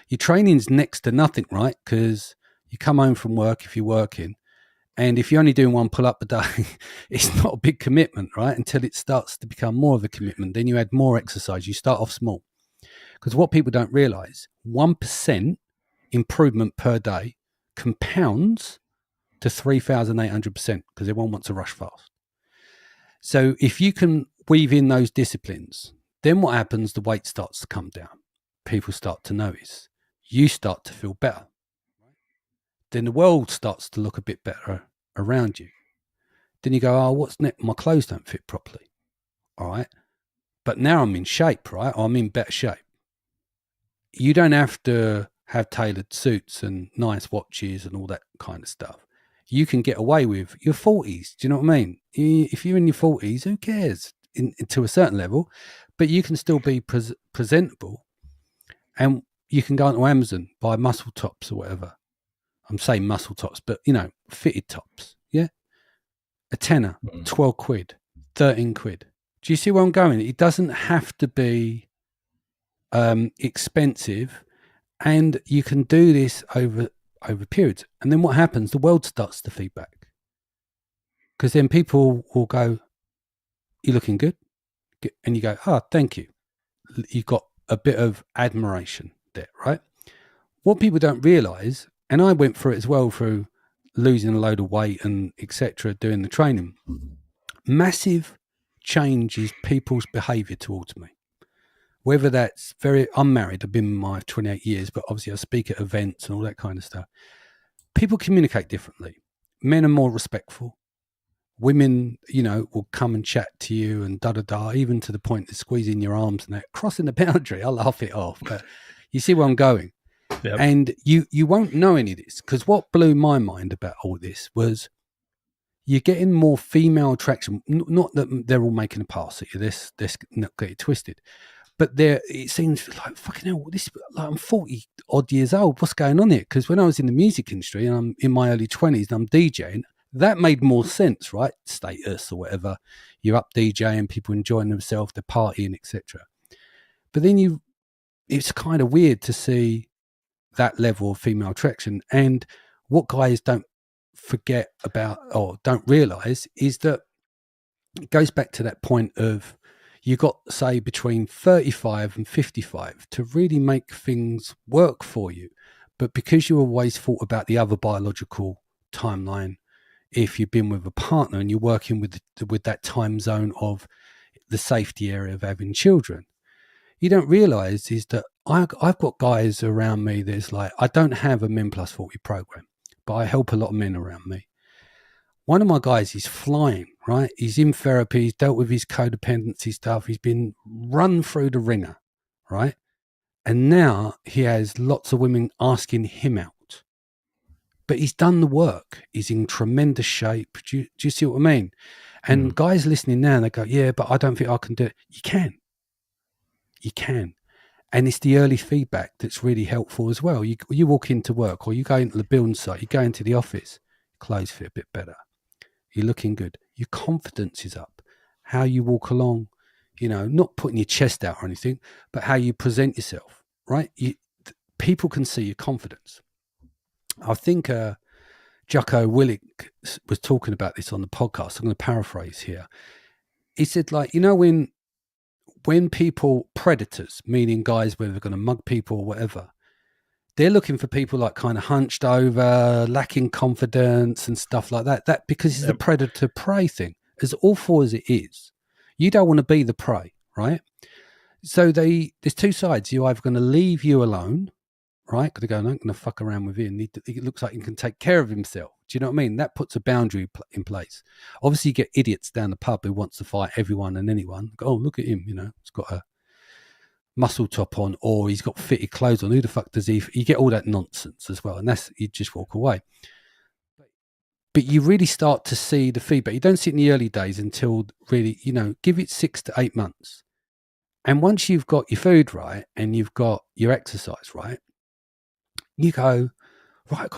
Your training's next to nothing, right? Because you come home from work if you're working, and if you're only doing one pull-up a day, it's not a big commitment, right? Until it starts to become more of a commitment. Then you add more exercise. You start off small. Because what people don't realize, 1% improvement per day compounds to 3,800% because everyone wants to rush fast. So if you can weave in those disciplines, then what happens? The weight starts to come down. People start to notice. You start to feel better. Then the world starts to look a bit better around you. Then you go, oh, what's next? My clothes don't fit properly. All right. But now I'm in shape, right? Or I'm in better shape. You don't have to have tailored suits and nice watches and all that kind of stuff. You can get away with your 40s. Do you know what I mean? If you're in your 40s, who cares to a certain level? But you can still be presentable, and you can go onto Amazon, buy muscle tops or whatever. I'm saying muscle tops, but, fitted tops. Yeah. A tenner, 12 quid, 13 quid. Do you see where I'm going? It doesn't have to be expensive, and you can do this over periods. And then what happens? The world starts to feedback, because then people will go, you're looking good. And you go, oh, thank you. You've got a bit of admiration there, right? What people don't realize, and I went through it as well, through losing a load of weight and etc., doing the training, massive changes people's behavior towards me. Whether that's I'm married, I've been married 28 years, but obviously I speak at events and all that kind of stuff. People communicate differently. Men are more respectful. Women, will come and chat to you and da-da-da, even to the point of squeezing your arms and that, crossing the boundary. I laugh it off, but you see where I'm going. Yep. And you won't know any of this, because what blew my mind about all this was you're getting more female attraction. Not that they're all making a pass at you. This not get it twisted. But it seems like, fucking hell, I'm 40 odd years old. What's going on here? Because when I was in the music industry and I'm in my early 20s and I'm DJing, that made more sense, right? Status or whatever. You're up DJing, people enjoying themselves, they're partying, etc. But then it's kind of weird to see that level of female attraction. And what guys don't forget about or don't realize is that it goes back to that point of, you got, say, between 35 and 55 to really make things work for you. But because you always thought about the other biological timeline, if you've been with a partner and you're working with that time zone of the safety area of having children, you don't realize is that I've got guys around me that's like, I don't have a Men Plus 40 program, but I help a lot of men around me. One of my guys is flying, right? He's in therapy. He's dealt with his codependency stuff. He's been run through the ringer, right? And now he has lots of women asking him out. But he's done the work. He's in tremendous shape. Do you see what I mean? And guys listening now, they go, yeah, but I don't think I can do it. You can. You can. And it's the early feedback that's really helpful as well. You walk into work, or you go into the building site, you go into the office, clothes fit a bit better. You're looking good. Your confidence is up. How you walk along, not putting your chest out or anything, but how you present yourself, right? People can see your confidence. I think Jocko Willink was talking about this on the podcast. I'm going to paraphrase here. He said, when people, predators, meaning guys where they're going to mug people or whatever, they're looking for people like kind of hunched over, lacking confidence and stuff like that. That because it's the predator-prey thing. As awful as it is, you don't want to be the prey, right? So there's two sides. You're either going to leave you alone, right? Because they go, I'm not going to fuck around with him. He looks like he can take care of himself. Do you know what I mean? That puts a boundary in place. Obviously, you get idiots down the pub who wants to fight everyone and anyone. Go, oh, look at him, he's got a muscle top on, or he's got fitted clothes on. Who the fuck does he? You get all that nonsense as well, and you just walk away. But you really start to see the feedback. You don't see it in the early days until really, give it 6 to 8 months, And once you've got your food right and you've got your exercise right, you go, right,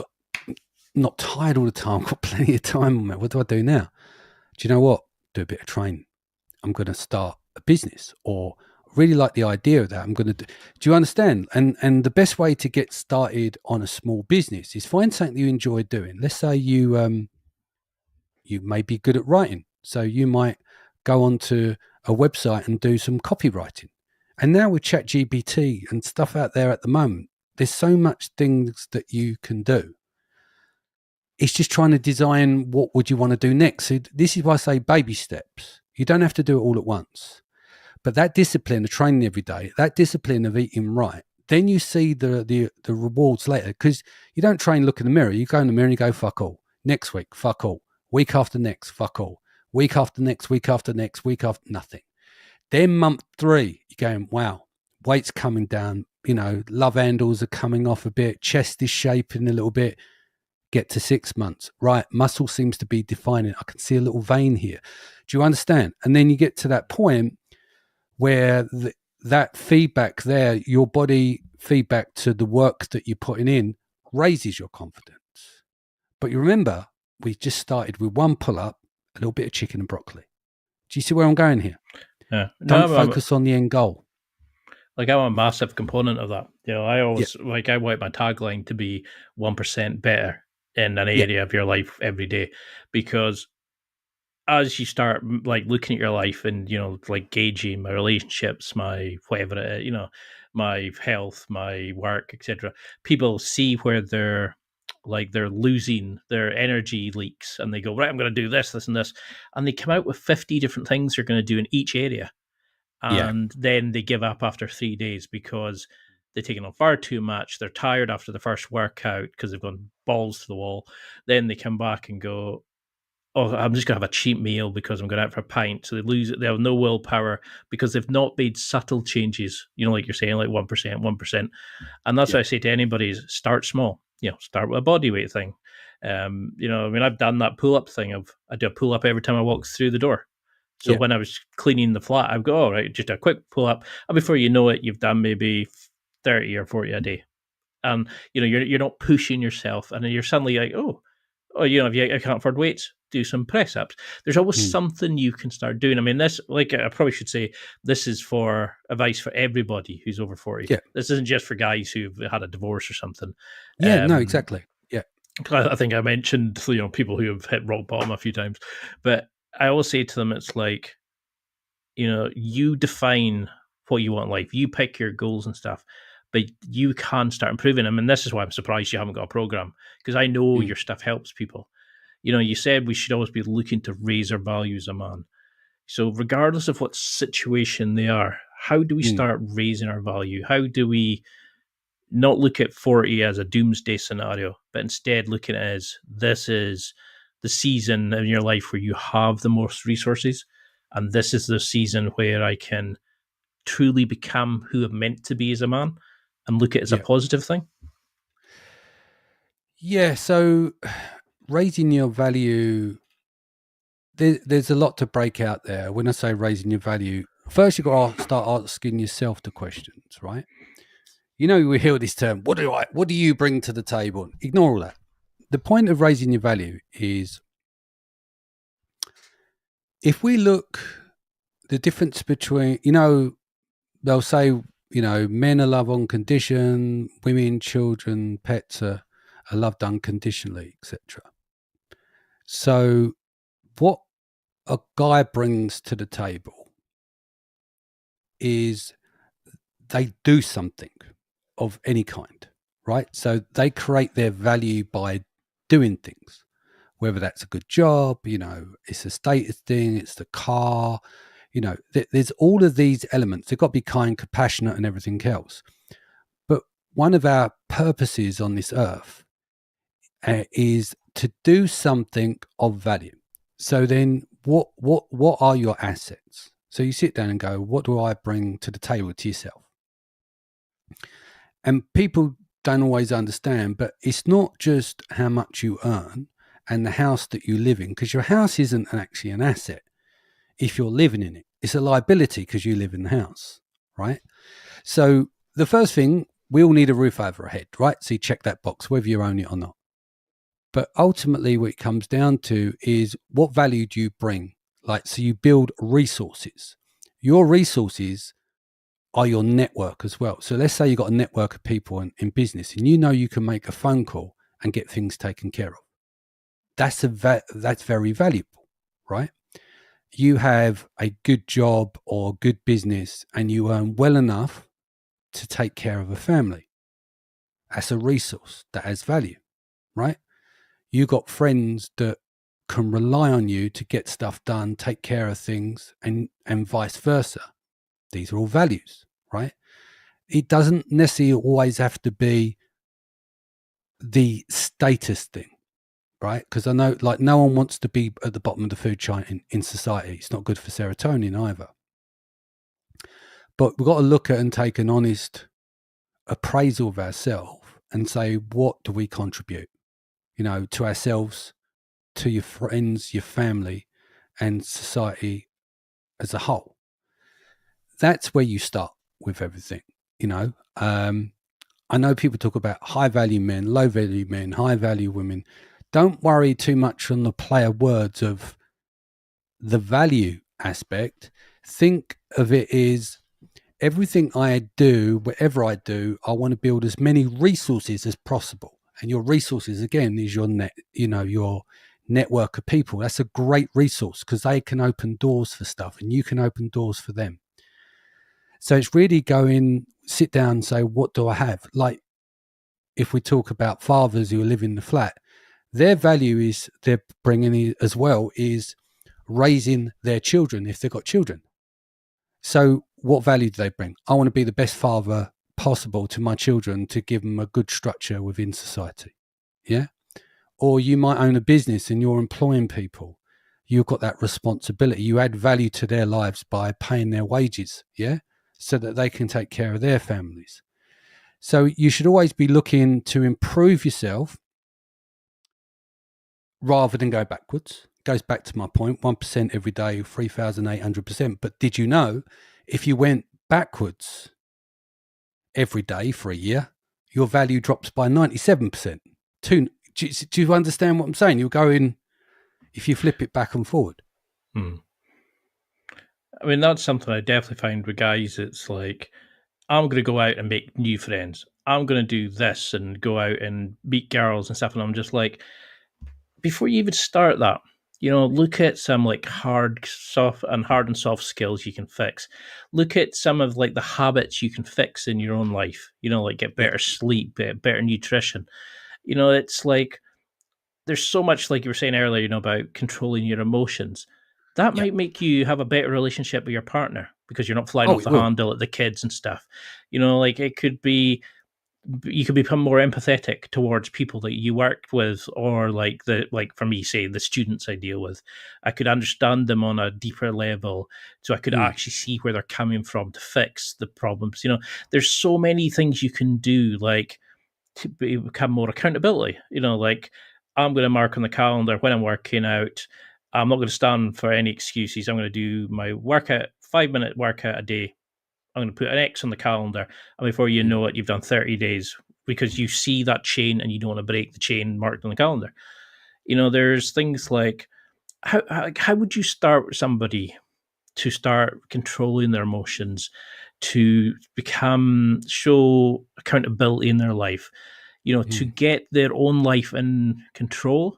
I'm not tired all the time. I've got plenty of time on me. What do I do now? Do you know what? Do a bit of training. I'm going to start a business, or really like the idea of that. I'm going to do you understand? And the best way to get started on a small business is find something you enjoy doing. Let's say you may be good at writing. So you might go onto a website and do some copywriting. And now with ChatGPT and stuff out there at the moment, there's so much things that you can do. It's just trying to design what would you want to do next. So this is why I say baby steps. You don't have to do it all at once. But that discipline of training every day, that discipline of eating right, then you see the rewards later. Because you don't train, look in the mirror. You go in the mirror and you go, fuck all. Next week, fuck all. Week after next, fuck all. Week after next, week after next, week after nothing. Then month 3, you're going, wow, weight's coming down. You know, love handles are coming off a bit. Chest is shaping a little bit. Get to 6 months. Right, muscle seems to be defining. I can see a little vein here. Do you understand? And then you get to that point where that feedback there, your body feedback to the work that you're putting in, raises your confidence. But you remember, we just started with 1 pull-up, a little bit of chicken and broccoli. Do you see where I'm going here? Yeah. Don't focus on the end goal. Like, I'm a massive component of that. You know, I always, like, I want my tagline to be 1% better in an area of your life every day, because as you start like looking at your life and, you know, like gauging my relationships, my whatever it is, you know, my health, my work, etc., people see where they're losing their energy leaks, and they go, right, I'm going to do this, this, and this, and they come out with 50 different things they're going to do in each area, and then they give up after 3 days because they're taking on far too much. They're tired after the first workout because they've gone balls to the wall. Then they come back and go, oh, I'm just going to have a cheap meal because I'm going out for a pint. So they lose it. They have no willpower because they've not made subtle changes, you know, like you're saying, like 1%. And that's what I say to anybody is start small, you know, start with a body weight thing. You know, I mean, I've done that pull-up thing of I do a pull-up every time I walk through the door. So when I was cleaning the flat, I'd go, all right, just a quick pull-up. And before you know it, you've done maybe 30 or 40 a day. And, you know, you're not pushing yourself. And then you're suddenly like, oh, you know, if you can't afford weights, do some press ups. There's always something you can start doing. I mean, this, like, I probably should say, this is for advice for everybody who's over 40. Yeah. This isn't just for guys who've had a divorce or something. Yeah, no, exactly. Yeah. I think I mentioned, you know, people who have hit rock bottom a few times, but I always say to them, it's like, you know, you define what you want in life. You pick your goals and stuff, but you can start improving them. And this is why I'm surprised you haven't got a program, because I know your stuff helps people. You know, you said we should always be looking to raise our value as a man. So regardless of what situation they are, how do we start raising our value? How do we not look at 40 as a doomsday scenario, but instead look at it as this is the season in your life where you have the most resources, and this is the season where I can truly become who I'm meant to be as a man, and look at it as a positive thing? Yeah, so raising your value, there's a lot to break out there. When I say raising your value, first you've got to start asking yourself the questions, right? You know, we hear this term, what do you bring to the table? Ignore all that. The point of raising your value is, if we look, the difference between, you know, they'll say, you know, men are loved on condition, women, children, pets are loved unconditionally, etc. So what a guy brings to the table is they do something of any kind, right? So they create their value by doing things, whether that's a good job, you know, it's a status thing, it's the car, you know, there's all of these elements. They've got to be kind, compassionate, and everything else. But one of our purposes on this earth is to do something of value. So then what are your assets? So you sit down and go, what do I bring to the table to yourself? And people don't always understand, but it's not just how much you earn and the house that you live in, because your house isn't actually an asset if you're living in it. It's a liability because you live in the house, right? So the first thing, we all need a roof over our head, right? So you check that box, whether you own it or not. But ultimately what it comes down to is what value do you bring? Like, so you build resources. Your resources are your network as well. So let's say you've got a network of people in business and you know you can make a phone call and get things taken care of. That's very valuable, right? You have a good job or good business and you earn well enough to take care of a family. That's a resource that has value, right? You got friends that can rely on you to get stuff done, take care of things, and vice versa. These are all values, right? It doesn't necessarily always have to be the status thing, right? Because I know, like, no one wants to be at the bottom of the food chain in society. It's not good for serotonin either. But we've got to look at and take an honest appraisal of ourselves and say, what do we contribute, to ourselves, to your friends, your family, and society as a whole. That's where you start with everything. I know people talk about high value men, low value men, high value women. Don't worry too much on the play of words of the value aspect. Think of it as everything I do, whatever I do, I want to build as many resources as possible. And your resources, again, is your your network of people. That's a great resource because they can open doors for stuff and you can open doors for them. So it's really sit down and say, what do I have? Like, if we talk about fathers who live in the flat, their value is they're bringing as well is raising their children if they've got children. So what value do they bring? I want to be the best father possible to my children to give them a good structure within society. Yeah. Or you might own a business and you're employing people. You've got that responsibility. You add value to their lives by paying their wages. Yeah. So that they can take care of their families. So you should always be looking to improve yourself rather than go backwards. Goes back to my point, 1% every day, 3,800%. But did you know if you went backwards every day for a year, your value drops by 97%? Do you understand what I'm saying? You're going, if you flip it back and forward. I mean, that's something I definitely find with guys. It's like, I'm going to go out and make new friends. I'm going to do this and go out and meet girls and stuff. And I'm just like, before you even start that, look at some like hard and soft skills you can fix. Look at some of like the habits you can fix in your own life, like get better sleep, better nutrition. It's like, there's so much, like you were saying earlier, about controlling your emotions. That might make you have a better relationship with your partner because you're not flying off the handle at the kids and stuff. Like it could be, you could become more empathetic towards people that you work with, or like for me, say the students I deal with, I could understand them on a deeper level. So I could actually see where they're coming from to fix the problems. There's so many things you can do, like to become more accountability, like I'm going to mark on the calendar when I'm working out. I'm not going to stand for any excuses. I'm going to do my workout, 5-minute workout a day. I'm going to put an X on the calendar. And before you know it, you've done 30 days because you see that chain and you don't want to break the chain marked on the calendar. There's things like, how would you start with somebody to start controlling their emotions, to show accountability in their life, to get their own life in control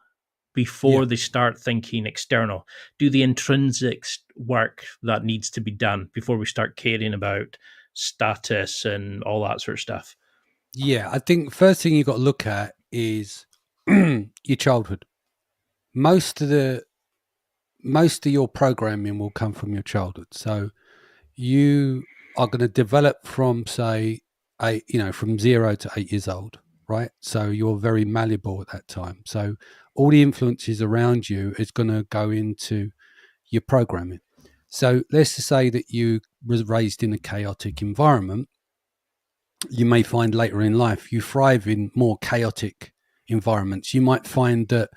before they start thinking external, do the intrinsic work that needs to be done before we start caring about status and all that sort of stuff. Yeah, I think first thing you've got to look at is your childhood. Most of your programming will come from your childhood. So you are going to develop from, say, from 0 to 8 years old, right? So you're very malleable at that time. So all the influences around you is going to go into your programming. So let's just say that you was raised in a chaotic environment. You may find later in life you thrive in more chaotic environments. You might find that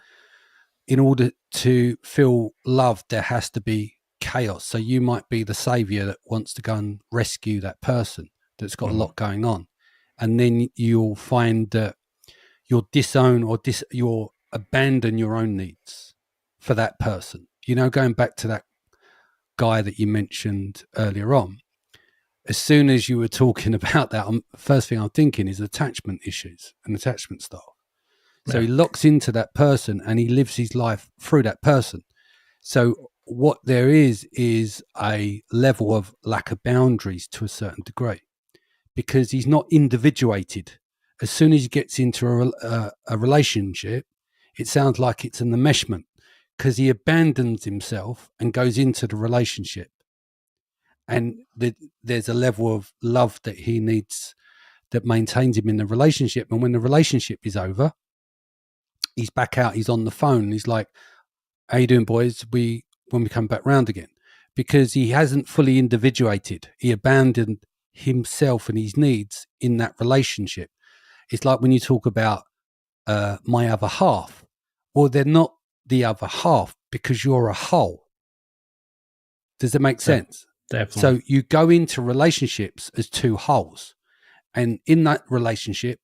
in order to feel loved, there has to be chaos. So you might be the savior that wants to go and rescue that person that's got a lot going on. And then you'll find that you'll disown or you'll abandon your own needs for that person. You know, going back to that guy that you mentioned earlier on, as soon as you were talking about that, first thing I'm thinking is attachment issues and attachment style. So he locks into that person and he lives his life through that person. So what there is a level of lack of boundaries to a certain degree, because he's not individuated. As soon as he gets into a relationship, it sounds like it's an enmeshment, because he abandons himself and goes into the relationship. And there's a level of love that he needs that maintains him in the relationship. And when the relationship is over, he's back out, he's on the phone. He's like, how you doing, boys? When we come back round again, because he hasn't fully individuated. He abandoned himself and his needs in that relationship. It's like when you talk about my other half. Well, they're not the other half because you're a whole. Does that make sense? Definitely. So you go into relationships as two wholes, and in that relationship,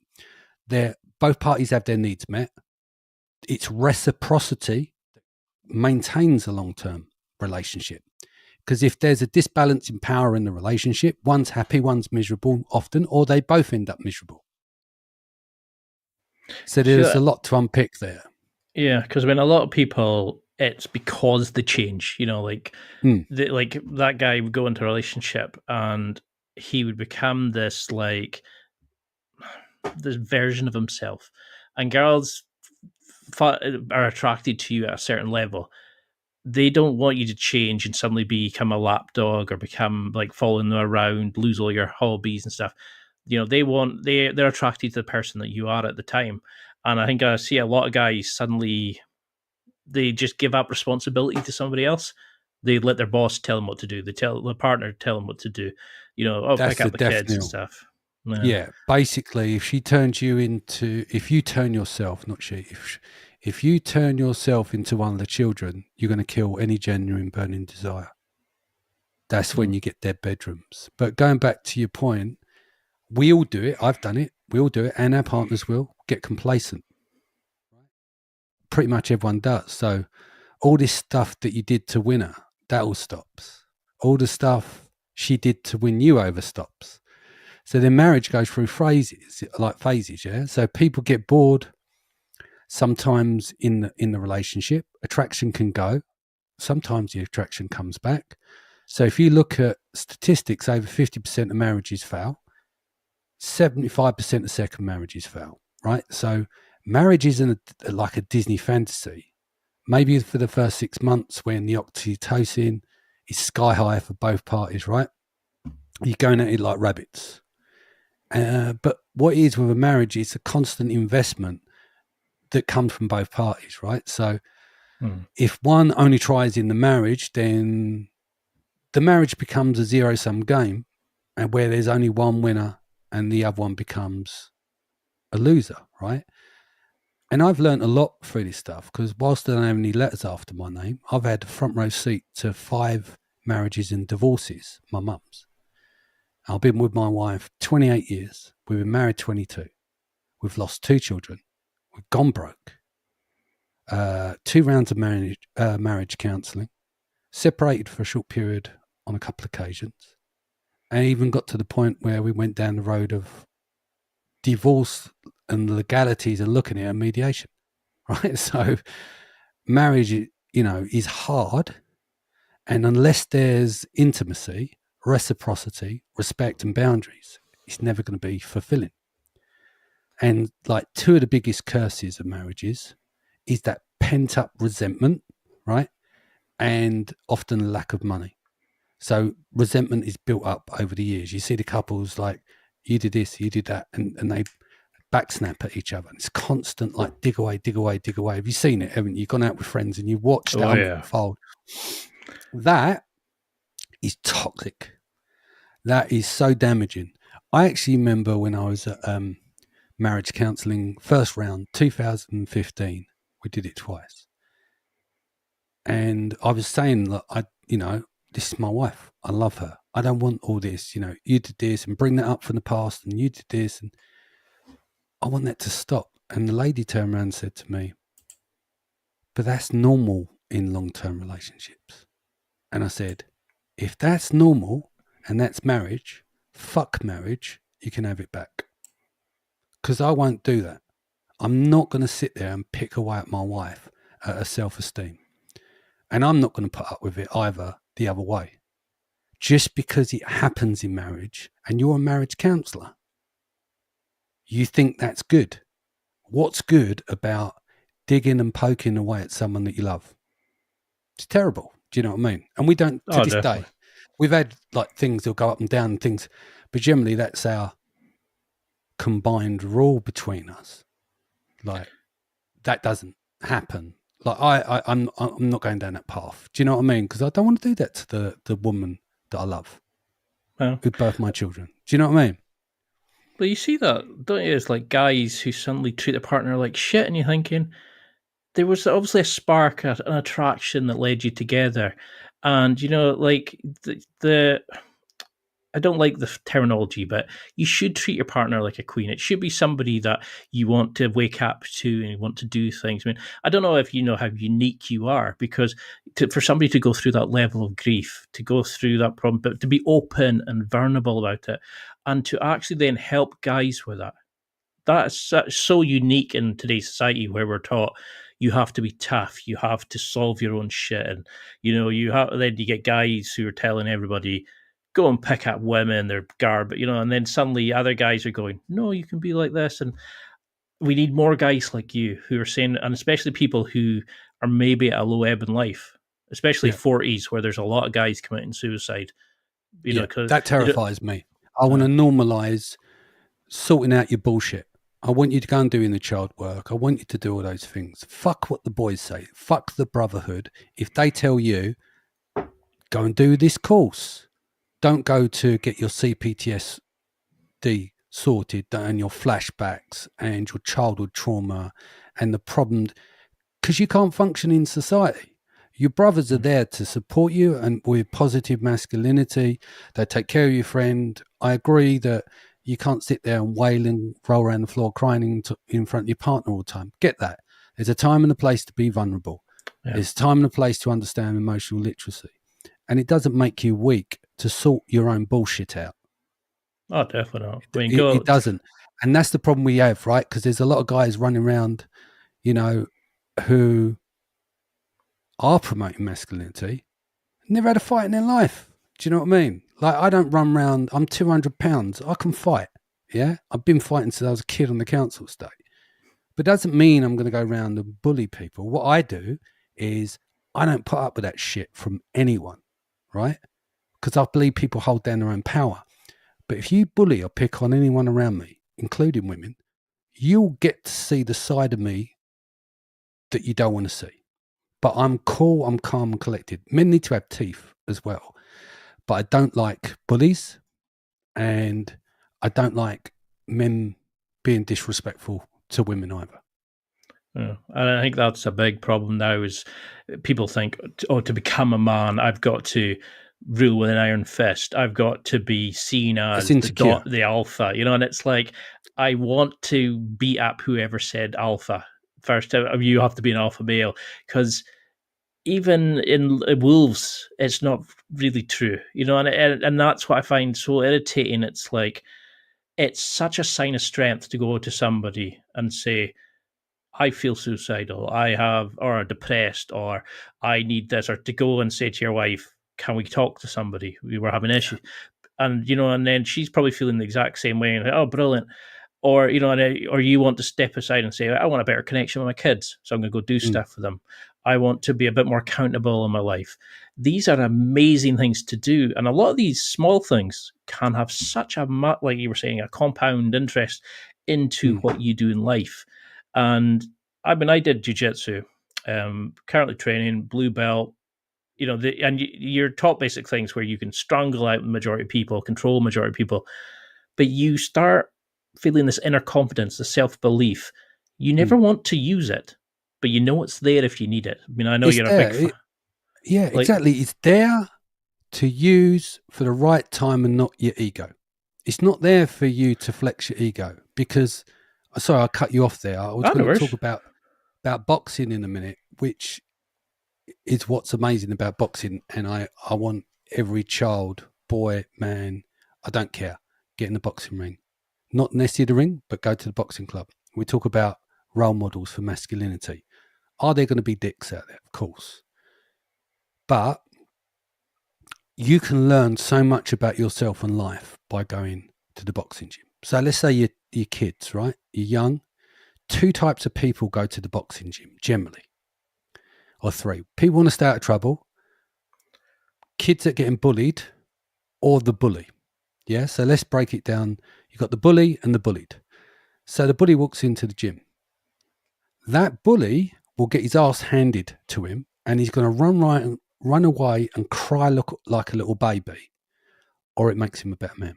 both parties have their needs met. It's reciprocity that maintains a long-term relationship. Because if there's a disbalance in power in the relationship, one's happy, one's miserable often, or they both end up miserable. So there's a lot to unpick there. Yeah, because when a lot of people, it's because they change, you know, like like that guy would go into a relationship and he would become this version of himself, and girls are attracted to you at a certain level. They don't want you to change and suddenly become a lapdog or become like following them around, lose all your hobbies and stuff. You know, they're attracted to the person that you are at the time. And I think I see a lot of guys suddenly, they just give up responsibility to somebody else. They let their boss tell them what to do. They tell the partner tell them what to do. You know, pick up the kids and stuff. Yeah, basically, if you turn yourself, not she, if you turn yourself into one of the children, you're going to kill any genuine burning desire. That's when you get dead bedrooms. But going back to your point, we all do it. I've done it. We all do it, and our partners will get complacent. Pretty much everyone does. So all this stuff that you did to win her, that all stops. All the stuff she did to win you over stops. So then marriage goes through phases, yeah? So people get bored sometimes in the relationship. Attraction can go. Sometimes the attraction comes back. So if you look at statistics, over 50% of marriages fail. 75% of second marriages fail, right? So marriage isn't like a Disney fantasy. Maybe for the first 6 months when the oxytocin is sky high for both parties, right? You're going at it like rabbits. But what it is with a marriage is a constant investment that comes from both parties, right? So if one only tries in the marriage, then the marriage becomes a zero-sum game, and where there's only one winner and the other one becomes a loser, right? And I've learned a lot through this stuff, because whilst I don't have any letters after my name, I've had a front row seat to 5 marriages and divorces, my mum's. I've been with my wife 28 years. We've been married 22. We've lost 2 children. We've gone broke. 2 rounds of marriage counselling. Separated for a short period on a couple of occasions. And even got to the point where we went down the road of divorce and the legalities and looking at mediation, right? So marriage, you know, is hard. And unless there's intimacy, reciprocity, respect and boundaries, it's never going to be fulfilling. And like 2 of the biggest curses of marriages is that pent up resentment, right? And often lack of money. So resentment is built up over the years. You see the couples like, you did this, you did that, and they backsnap at each other. And it's constant like dig away, dig away, dig away. Have you seen it? Haven't you? Gone out with friends and you watched that unfold. That is toxic. That is so damaging. I actually remember when I was at marriage counselling, first round, 2015. We did it twice. And I was saying that this is my wife. I love her. I don't want all this, you did this and bring that up from the past and you did this. And I want that to stop. And the lady turned around and said to me, but that's normal in long-term relationships. And I said, if that's normal and that's marriage, fuck marriage, you can have it back. Because I won't do that. I'm not going to sit there and pick away at my wife at her self-esteem. And I'm not going to put up with it either the other way. Just because it happens in marriage and you're a marriage counsellor, you think that's good. What's good about digging and poking away at someone that you love? It's terrible. Do you know what I mean? And we don't, to this day, we've had like things that'll go up and down and things, but generally that's our combined rule between us. Like that doesn't happen. Like I'm not going down that path. Do you know what I mean? Because I don't want to do that to the woman that I love, who birthed my children. Do you know what I mean? But you see that, don't you? It's like guys who suddenly treat their partner like shit, and you're thinking there was obviously a spark, an attraction that led you together, and like the I don't like the terminology, but you should treat your partner like a queen. It should be somebody that you want to wake up to and you want to do things. I mean, I don't know if you know how unique you are, because for somebody to go through that level of grief, to go through that problem, but to be open and vulnerable about it, and to actually then help guys with that, that's so unique in today's society where we're taught you have to be tough, you have to solve your own shit, and then you get guys who are telling everybody, go and pick up women, they're garbage, and then suddenly other guys are going, no, you can be like this. And we need more guys like you who are saying, and especially people who are maybe at a low ebb in life, especially 40s, where there's a lot of guys committing suicide. Cause that terrifies me. I want to normalize sorting out your bullshit. I want you to go and do the child work. I want you to do all those things. Fuck what the boys say. Fuck the brotherhood. If they tell you, go and do this course. Don't go to get your CPTSD sorted and your flashbacks and your childhood trauma and the problem, because you can't function in society. Your brothers are there to support you and with positive masculinity. They take care of your friend. I agree that you can't sit there and wail and roll around the floor crying in front of your partner all the time. Get that. There's a time and a place to be vulnerable. Yeah. There's a time and a place to understand emotional literacy. And it doesn't make you weak to sort your own bullshit out. Oh, definitely not. It doesn't. And that's the problem we have, right? Because there's a lot of guys running around, who are promoting masculinity, never had a fight in their life. Do you know what I mean? Like, I don't run around, I'm 200 pounds, I can fight. Yeah? I've been fighting since I was a kid on the council estate. But it doesn't mean I'm going to go around and bully people. What I do is I don't put up with that shit from anyone, right? Because I believe people hold down their own power. But if you bully or pick on anyone around me, including women, you'll get to see the side of me that you don't want to see. But I'm cool, I'm calm and collected. Men need to have teeth as well. But I don't like bullies, and I don't like men being disrespectful to women either. Yeah. And I think that's a big problem now, is people think, to become a man, I've got to rule with an iron fist. I've got to be seen as the alpha, and it's like, I want to beat up whoever said alpha first. You have to be an alpha male, because even in wolves, it's not really true, and that's what I find so irritating. It's like, it's such a sign of strength to go to somebody and say, I feel suicidal, or depressed, or I need this, or to go and say to your wife, can we talk to somebody? We were having issues. And, and then she's probably feeling the exact same way. And, oh, brilliant. Or, or you want to step aside and say, I want a better connection with my kids, so I'm going to go do stuff for them. I want to be a bit more accountable in my life. These are amazing things to do. And a lot of these small things can have such a, like you were saying, a compound interest into what you do in life. And I mean, I did jiu-jitsu, currently training, blue belt, and you're taught basic things where you can strangle out the majority of people, control majority of people, but you start feeling this inner confidence, the self-belief. You never want to use it, but it's there if you need it. I mean, I know you're a big fan. Yeah, Like, exactly. It's there to use for the right time and not your ego. It's not there for you to flex your ego because, sorry, I cut you off there. I was I going know, to talk about boxing in a minute, which is what's amazing about boxing. And I want every child, boy, man, I don't care, get in the boxing ring. Not necessarily the ring, but go to the boxing club. We talk about role models for masculinity. Are there going to be dicks out there? Of course. But you can learn so much about yourself and life by going to the boxing gym. So let's say you're kids, right? You're young. 2 types of people go to the boxing gym generally, or 3. People want to stay out of trouble, kids that are getting bullied, or the bully. Yeah, so let's break it down. You've got the bully and the bullied. So the bully walks into the gym. That bully will get his ass handed to him, and he's going to run away and cry like a little baby, or it makes him a better man.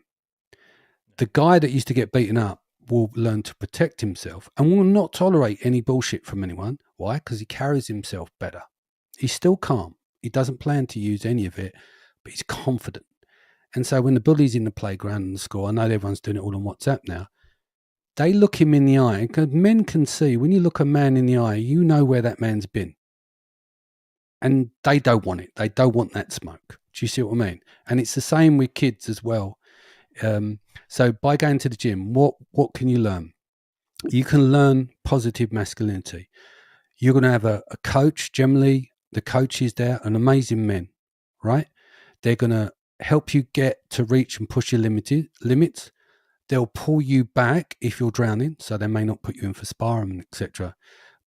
The guy that used to get beaten up will learn to protect himself and will not tolerate any bullshit from anyone. Why? Because he carries himself better. He's still calm. He doesn't plan to use any of it, but he's confident. And so when the bully's in the playground and the school, I know everyone's doing it all on WhatsApp now, they look him in the eye. Because men can see, when you look a man in the eye, you know where that man's been. And they don't want it. They don't want that smoke. Do you see what I mean? And it's the same with kids as well. So by going to the gym, what can you learn? You can learn positive masculinity. You're going to have a coach. Generally, the coach is there, an amazing men, right? They're going to help you get to reach and push your limits. They'll pull you back if you're drowning, so they may not put you in for sparring, etc.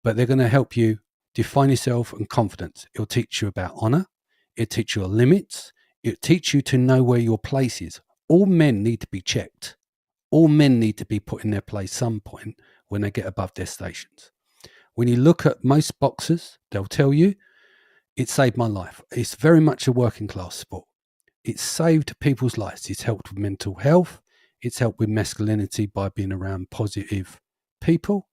But they're going to help you define yourself and confidence. It'll teach you about honor. It'll teach you your limits. It'll teach you to know where your place is. All men need to be checked. All men need to be put in their place some point when they get above their stations. When you look at most boxers, they'll tell you, it saved my life. It's very much a working class sport. It's saved people's lives. It's helped with mental health. It's helped with masculinity by being around positive people.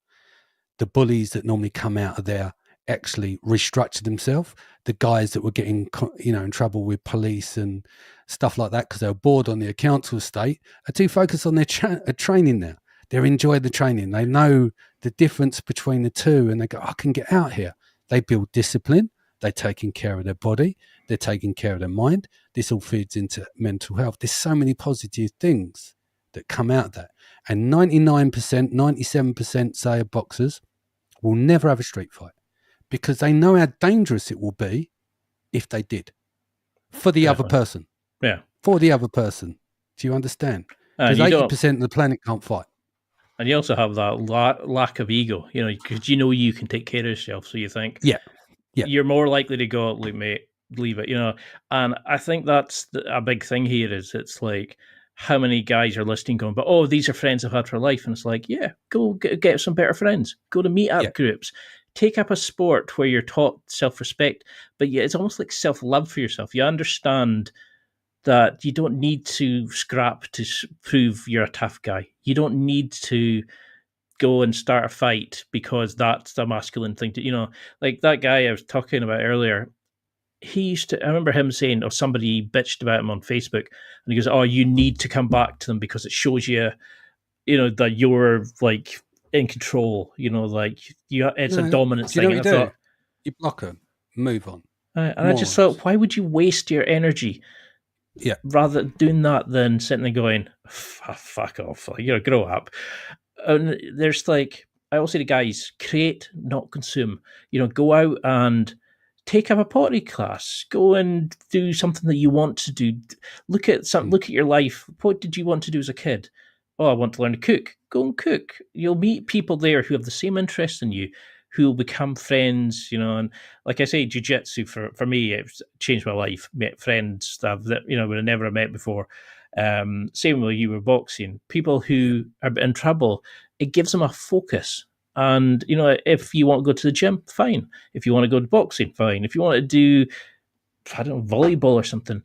The bullies that normally come out of there actually restructured themselves. The guys that were getting, in trouble with police and stuff like that because they were bored on their council estate are too focused on their training now. They're enjoying the training. They know the difference between the two, and they go, I can get out here. They build discipline. They're taking care of their body. They're taking care of their mind. This all feeds into mental health. There's so many positive things that come out of that. And 99%, 97% say of boxers will never have a street fight because they know how dangerous it will be if they did for the other person. Yeah. For the other person. Do you understand? Because 80% of the planet can't fight. And you also have that lack of ego, because you can take care of yourself. So you think, you're more likely to go, look, mate, leave it, And I think that's a big thing here is it's like how many guys are listening going, but, oh, these are friends I've had for life. And it's like, yeah, go get some better friends. Go to meet-up groups. Take up a sport where you're taught self-respect, but it's almost like self-love for yourself. You understand that you don't need to scrap to prove you're a tough guy. You don't need to go and start a fight because that's the masculine thing to, like that guy I was talking about earlier. I remember him saying, or somebody bitched about him on Facebook, and he goes, oh, you need to come back to them because it shows you, that you're like in control, it's a dominant thing. You know what you block them, move on. And I just thought, why would you waste your energy? Yeah. Rather doing that than sitting there going, fuck off, grow up. And there's like, I always say to guys, create, not consume. Go out and take up a pottery class. Go and do something that you want to do. Look at your life. What did you want to do as a kid? Oh, I want to learn to cook. Go and cook. You'll meet people there who have the same interests in you, who will become friends, and like I say, jiu-jitsu for me, it's changed my life. Met friends that would have never met before. Same with you were boxing. People who are in trouble, it gives them a focus. And, if you want to go to the gym, fine. If you want to go to boxing, fine. If you want to do, I don't know, volleyball or something,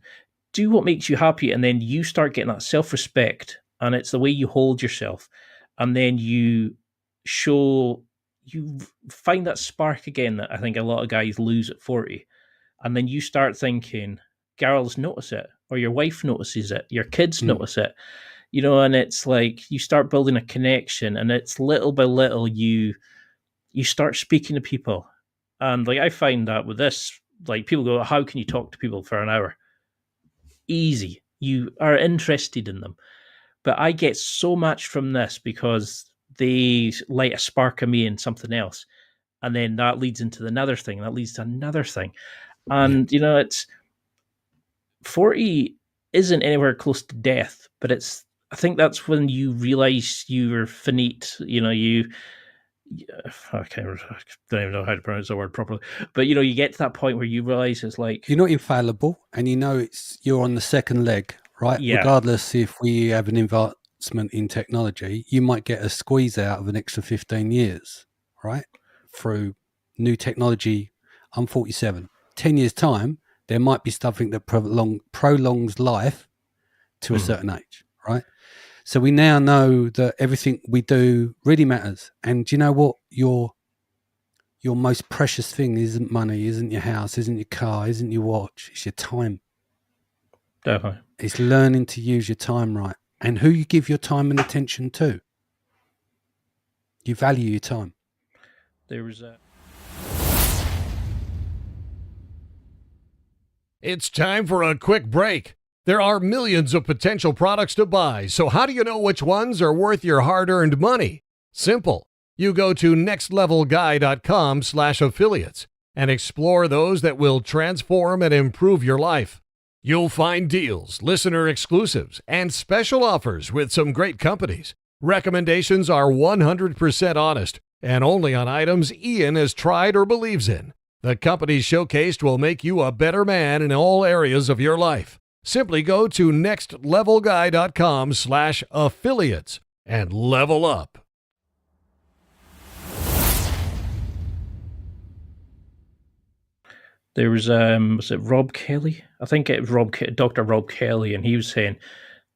do what makes you happy. And then you start getting that self-respect. And it's the way you hold yourself. And then you find that spark again that I think a lot of guys lose at 40. And then you start thinking, girls notice it, or your wife notices it, your kids notice it, and it's like you start building a connection, and it's little by little you start speaking to people. And like I find that with this, like people go, how can you talk to people for an hour? Easy. You are interested in them. But I get so much from this because they light a spark of me in something else. And then that leads into another thing. That leads to another thing. And, it's 40 isn't anywhere close to death, but I think that's when you realize you're finite. I don't even know how to pronounce the word properly, but you get to that point where you realize it's like you're not infallible, and you're on the second leg, right? Yeah. Regardless if we have an advancement in technology, you might get a squeeze out of an extra 15 years, right? Through new technology. I'm 47. 10 years time, there might be something that prolongs life to a certain age, right? So we now know that everything we do really matters. And do you know what? Your most precious thing isn't money, isn't your house, isn't your car, isn't your watch. It's your time. Definitely. It's learning to use your time right. And who you give your time and attention to. You value your time. There was a... It's time for a quick break. There are millions of potential products to buy, so how do you know which ones are worth your hard-earned money? Simple. You go to nextlevelguy.com/affiliates and explore those that will transform and improve your life. You'll find deals, listener exclusives, and special offers with some great companies. Recommendations are 100% honest and only on items Ian has tried or believes in. The companies showcased will make you a better man in all areas of your life. Simply go to nextlevelguy.com/affiliates and level up. There was it Rob Kelly? I think it was Dr. Rob Kelly, and he was saying,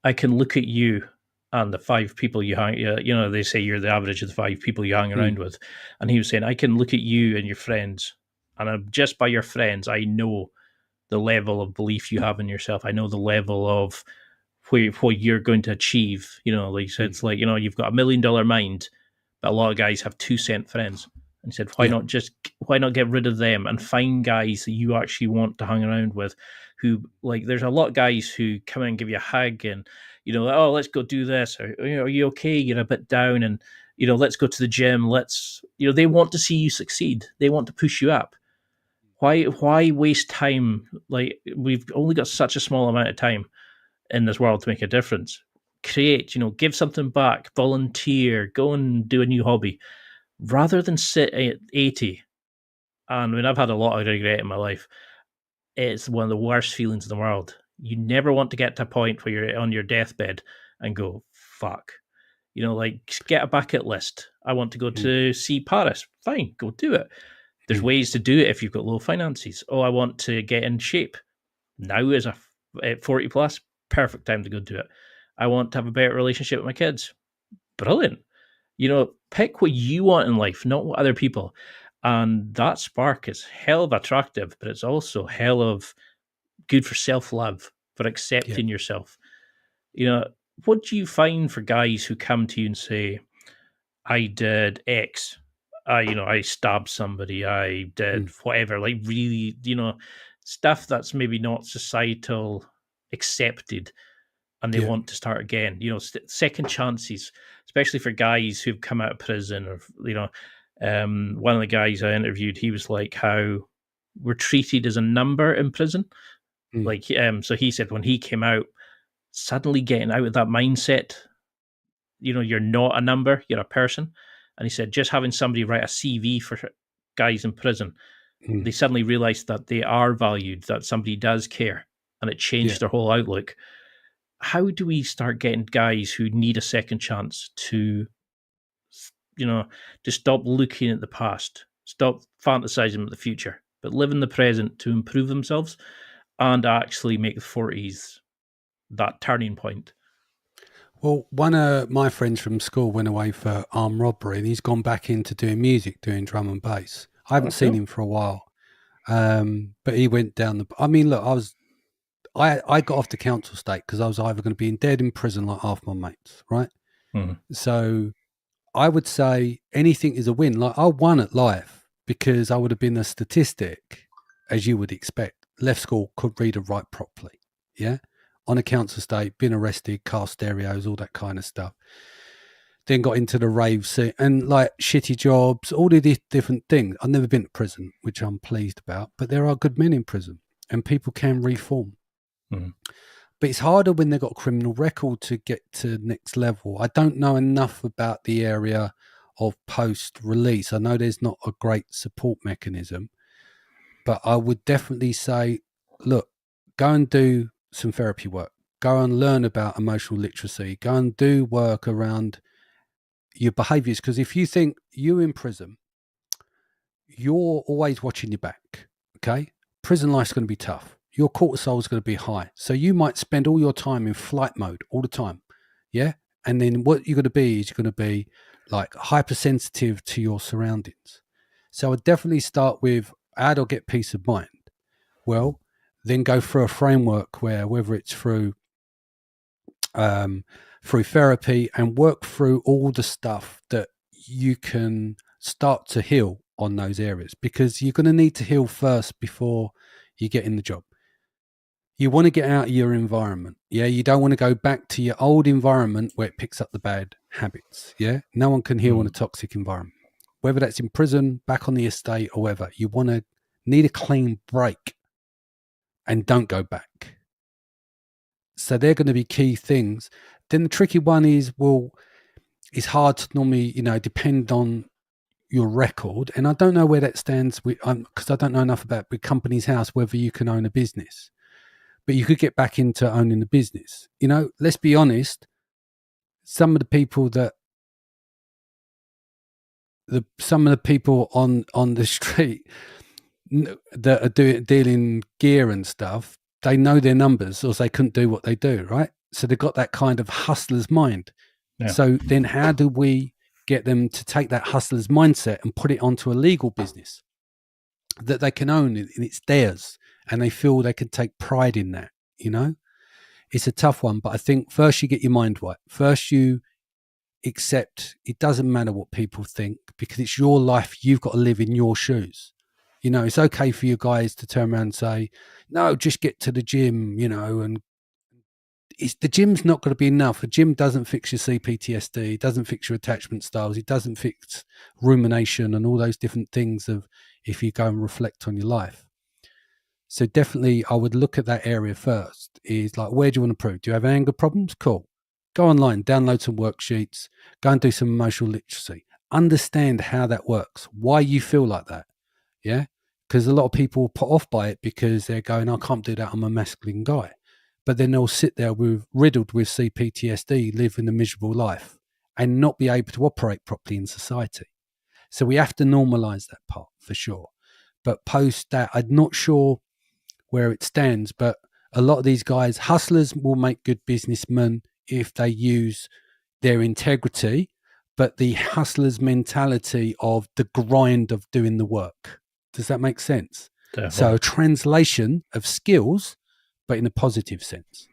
I can look at you and the 5 people you hang, they say you're the average of the 5 people you hang around with. And he was saying, I can look at you and your friends, and just by your friends, I know the level of belief you have in yourself. I know the level of what you're going to achieve. So it's like, you've got $1 million mind, but a lot of guys have 2-cent friends. And he said, why not get rid of them and find guys that you actually want to hang around with, who, like, there's a lot of guys who come in and give you a hug and, oh, let's go do this. Or, are you okay? You're a bit down, and, let's go to the gym. They want to see you succeed. They want to push you up. Why waste time? Like, we've only got such a small amount of time in this world to make a difference. Create, give something back, volunteer, go and do a new hobby, rather than sit at 80. And I've had a lot of regret in my life. It's one of the worst feelings in the world. You never want to get to a point where you're on your deathbed and go, fuck. Get a bucket list. I want to go to see Paris. Fine, go do it. There's ways to do it if you've got low finances. Oh, I want to get in shape. Now is at 40 plus, perfect time to go do it. I want to have a better relationship with my kids. Brilliant. Pick what you want in life, not what other people. And that spark is hell of attractive, but it's also hell of good for self-love, for accepting yourself. What do you find for guys who come to you and say, I did X, I stabbed somebody, I did whatever, like really, stuff that's maybe not societal accepted, and they want to start again, second chances, especially for guys who've come out of prison, or, one of the guys I interviewed, he was like, how we're treated as a number in prison. So he said when he came out, suddenly getting out of that mindset, you're not a number, you're a person. And he said, just having somebody write a CV for guys in prison, they suddenly realized that they are valued, that somebody does care, and it changed their whole outlook. How do we start getting guys who need a second chance to stop looking at the past, stop fantasizing about the future, but live in the present to improve themselves and actually make the 40s that turning point? Well, one of my friends from school went away for armed robbery, and he's gone back into doing music, doing drum and bass. I haven't seen him for a while. But he went down the. I mean, look, I got off the council estate because I was either going to be dead in prison like half my mates, right? So I would say anything is a win. Like, I won at life because I would have been a statistic, as you would expect. Left school, could read and write properly. Yeah. On a council estate, been arrested, car stereos, all that kind of stuff. Then got into the rave scene and like shitty jobs, all of these different things. I've never been to prison, which I'm pleased about, but there are good men in prison and people can reform. But it's harder when they've got a criminal record to get to next level. I don't know enough about the area of post-release. I know there's not a great support mechanism, but I would definitely say, look, go and do some therapy work. Go and learn about emotional literacy. Go and do work around your behaviors. Because if you think you're in prison, you're always watching your back, okay? Prison life's going to be tough. Your cortisol is going to be high. So you might spend all your time in flight mode all the time, yeah? And then what you're going to be is you're going to be like hypersensitive to your surroundings. So I'd definitely start with, how do I get peace of mind? Well, then go through a framework where, whether it's through therapy, and work through all the stuff that you can start to heal on those areas, because you're going to need to heal first before you get in the job. You want to get out of your environment. Yeah. You don't want to go back to your old environment where it picks up the bad habits. Yeah. No one can heal in a toxic environment, whether that's in prison, back on the estate, or whatever. You want to need a clean break and don't go back. So they're going to be key things. Then the tricky one is, well, it's hard to normally, depend on your record. And I don't know where that stands with, because I don't know enough about with Companies House, whether you can own a business, but you could get back into owning the business. Let's be honest. Some of the people on the street that are dealing gear and stuff, they know their numbers, or they couldn't do what they do, right? So they've got that kind of hustler's mind. Yeah. So then how do we get them to take that hustler's mindset and put it onto a legal business that they can own, and it's theirs, and they feel they can take pride in that? It's a tough one, but I think first you get your mind right. First you accept it doesn't matter what people think, because it's your life. You've got to live in your shoes. It's okay for you guys to turn around and say, no, just get to the gym, and the gym's not going to be enough. A gym doesn't fix your CPTSD, it doesn't fix your attachment styles, it doesn't fix rumination and all those different things of if you go and reflect on your life. So definitely I would look at that area first, is like, where do you want to improve? Do you have anger problems? Cool. Go online, download some worksheets, go and do some emotional literacy. Understand how that works, why you feel like that. Yeah. Because a lot of people put off by it because they're going, I can't do that, I'm a masculine guy. But then they'll sit there riddled with CPTSD, living a miserable life, and not be able to operate properly in society. So we have to normalize that part for sure. But post that, I'm not sure where it stands, but a lot of these guys, hustlers, will make good businessmen if they use their integrity, but the hustler's mentality of the grind of doing the work. Does that make sense? Definitely. So a translation of skills, but in a positive sense.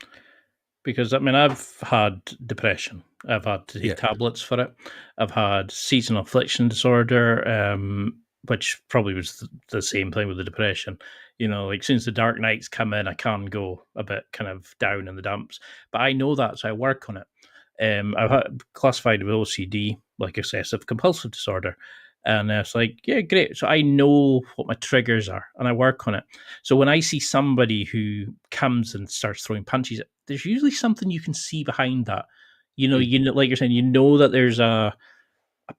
Because, I've had depression. I've had to take tablets for it. I've had seasonal affliction disorder, which probably was the same thing with the depression. Since the dark nights come in, I can go a bit kind of down in the dumps. But I know that, so I work on it. I've had classified with OCD, like obsessive compulsive disorder. And it's like, yeah, great. So I know what my triggers are and I work on it. So when I see somebody who comes and starts throwing punches, there's usually something you can see behind that. Like you're saying, that there's a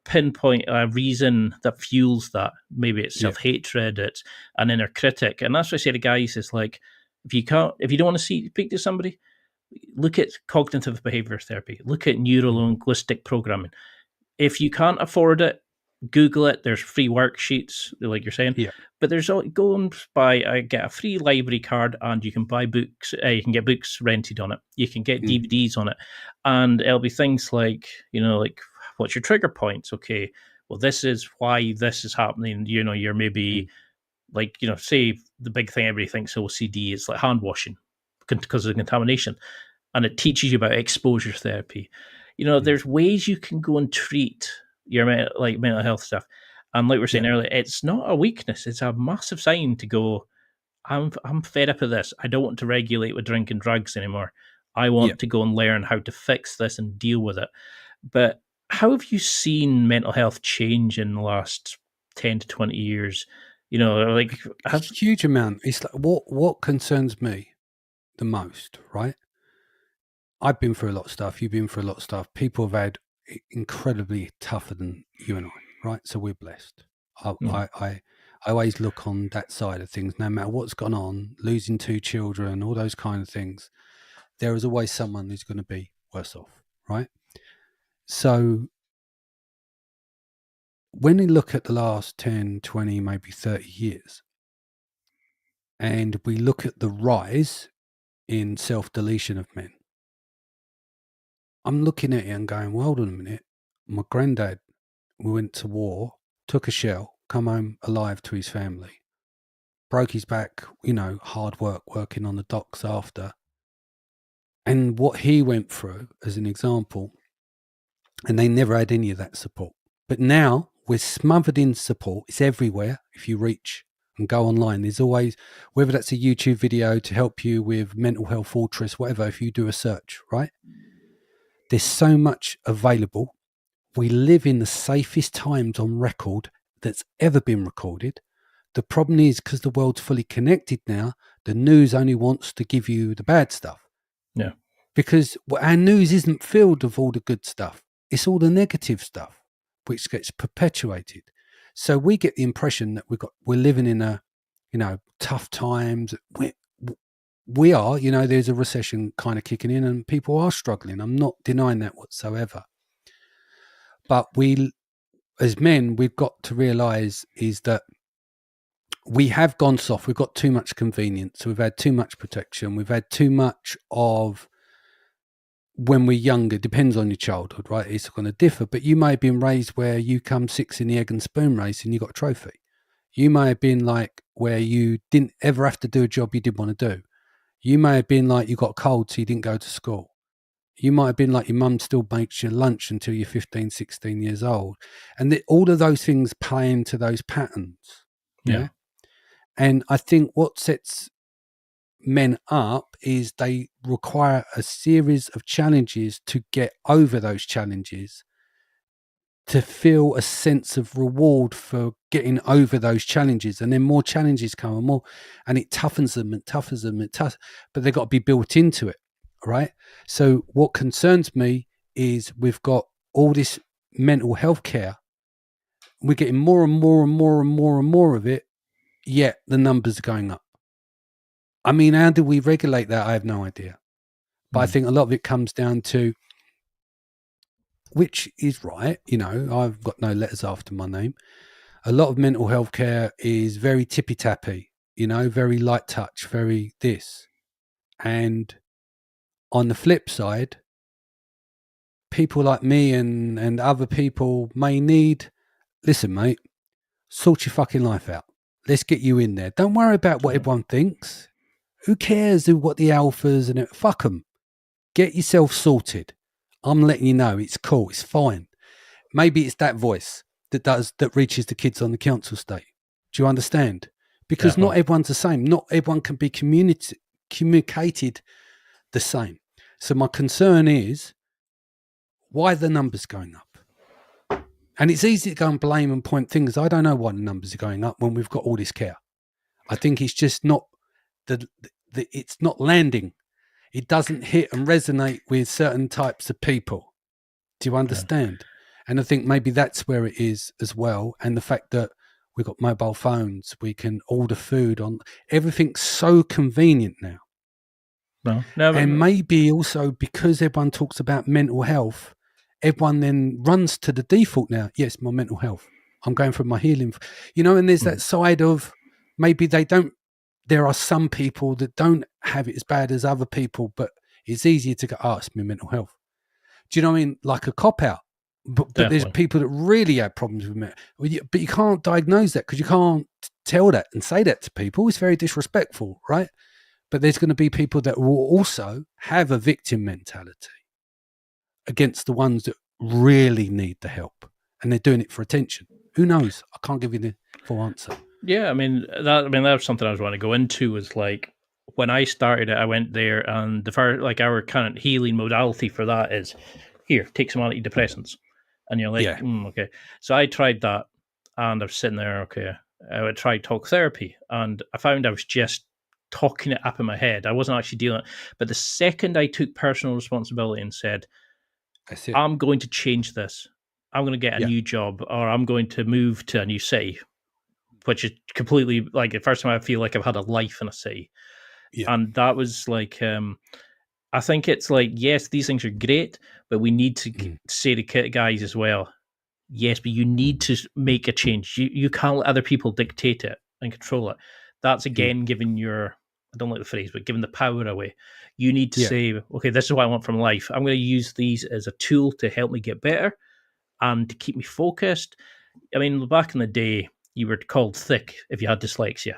pinpoint, a reason that fuels that. Maybe it's self-hatred, it's an inner critic. And that's what I say to guys, is like, if you don't want to speak to somebody, look at cognitive behavior therapy, look at neuro-linguistic programming. If you can't afford it, Google it. There's free worksheets, like you're saying. Yeah. But there's go and get a free library card, and you can buy books. You can get books rented on it. You can get DVDs on it, and it'll be things like, like, what's your trigger points? Okay, well, this is why this is happening. You're maybe like, say the big thing everybody thinks OCD is like hand washing because of the contamination, and it teaches you about exposure therapy. There's ways you can go and treat your mental health stuff, and like we were saying earlier, it's not a weakness; it's a massive sign to go, I'm fed up of this. I don't want to regulate with drink and drugs anymore. I want to go and learn how to fix this and deal with it. But how have you seen mental health change in the last 10 to 20 years? A huge amount. It's like what concerns me the most, right? I've been through a lot of stuff. You've been through a lot of stuff. People have had incredibly tougher than you and I, right? So we're blessed. I always look on that side of things, no matter what's gone on, losing 2 children, all those kind of things. There is always someone who's going to be worse off, right? So when you look at the last 10, 20, maybe 30 years, and we look at the rise in self-deletion of men, I'm looking at it and going, well, hold on a minute. My granddad, we went to war, took a shell, come home alive to his family, broke his back, hard work, working on the docks after. And what he went through, as an example, and they never had any of that support. But now we're smothered in support. It's everywhere. If you reach and go online, there's always, whether that's a YouTube video to help you with mental health fortress, whatever, if you do a search, right? There's so much available. We live in the safest times on record that's ever been recorded. The problem is, because the world's fully connected now, the news only wants to give you the bad stuff. Yeah. Because our news isn't filled with all the good stuff. It's all the negative stuff, which gets perpetuated. So we get the impression that we're living in a, tough times. We are, there's a recession kind of kicking in and people are struggling. I'm not denying that whatsoever. But we, as men, we've got to realize is that we have gone soft. We've got too much convenience. We've had too much protection. We've had too much of, when we're younger, depends on your childhood, right? It's going to differ. But you may have been raised where you come 6 in the egg and spoon race and you got a trophy. You may have been like where you didn't ever have to do a job you didn't want to do. You may have been like you got a cold so you didn't go to school. You might have been like your mum still makes you lunch until you're 15, 16 years old. And all of those things play into those patterns. Yeah. And I think what sets men up is they require a series of challenges to get over those challenges, to feel a sense of reward for getting over those challenges. And then more challenges come and more, and it toughens them and toughens them and but they've got to be built into it, right? So what concerns me is we've got all this mental health care. We're getting more and more and more and more and more of it, yet the numbers are going up. I mean, how do we regulate that? I have no idea. But I think a lot of it comes down to, which is right, I've got no letters after my name. A lot of mental health care is very tippy-tappy, very light touch, very this. And on the flip side, people like me and other people may need, listen, mate, sort your fucking life out. Let's get you in there. Don't worry about what everyone thinks. Who cares what the alphas and it? Fuck them. Get yourself sorted. I'm letting you know it's cool. It's fine. Maybe it's that voice that reaches the kids on the council estate. Do you understand? Because not everyone's the same. Not everyone can be communicated the same. So my concern is, why are the numbers going up? And it's easy to go and blame and point fingers. I don't know why the numbers are going up when we've got all this care. I think it's just not it's not landing. It doesn't hit and resonate with certain types of people. Do you understand? Yeah. And I think maybe that's where it is as well. And the fact that we've got mobile phones, we can order food on, everything's so convenient now. And maybe also because everyone talks about mental health, everyone then runs to the default now. Yes, my mental health. I'm going for my healing. And there's that side of maybe they don't. There are some people that don't have it as bad as other people, but it's easier to go, it's my mental health. Do you know what I mean? Like a cop-out. But there's people that really have problems with it. But you can't diagnose that because you can't tell that and say that to people. It's very disrespectful, right? But there's going to be people that will also have a victim mentality against the ones that really need the help, and they're doing it for attention. Who knows? I can't give you the full answer. Yeah, that was something I was wanting to go into. Was like when I started it, I went there, and the first, like, our kind of healing modality for that is here, take some antidepressants, and you're like, okay. So I tried that, and I was sitting there. Okay, I would try talk therapy, and I found I was just talking it up in my head. I wasn't actually dealing it. But the second I took personal responsibility and said, I'm going to change this. I'm going to get a new job, or I'm going to move to a new city, which is completely, like, the first time I feel like I've had a life in a city. Yeah. And that was like, I think it's like, yes, these things are great, but we need to say to guys as well, yes, but you need to make a change. You can't let other people dictate it and control it. That's, again, giving your, I don't like the phrase, but giving the power away. You need to say, okay, this is what I want from life. I'm going to use these as a tool to help me get better and to keep me focused. I mean, back in the day, you were called thick if you had dyslexia.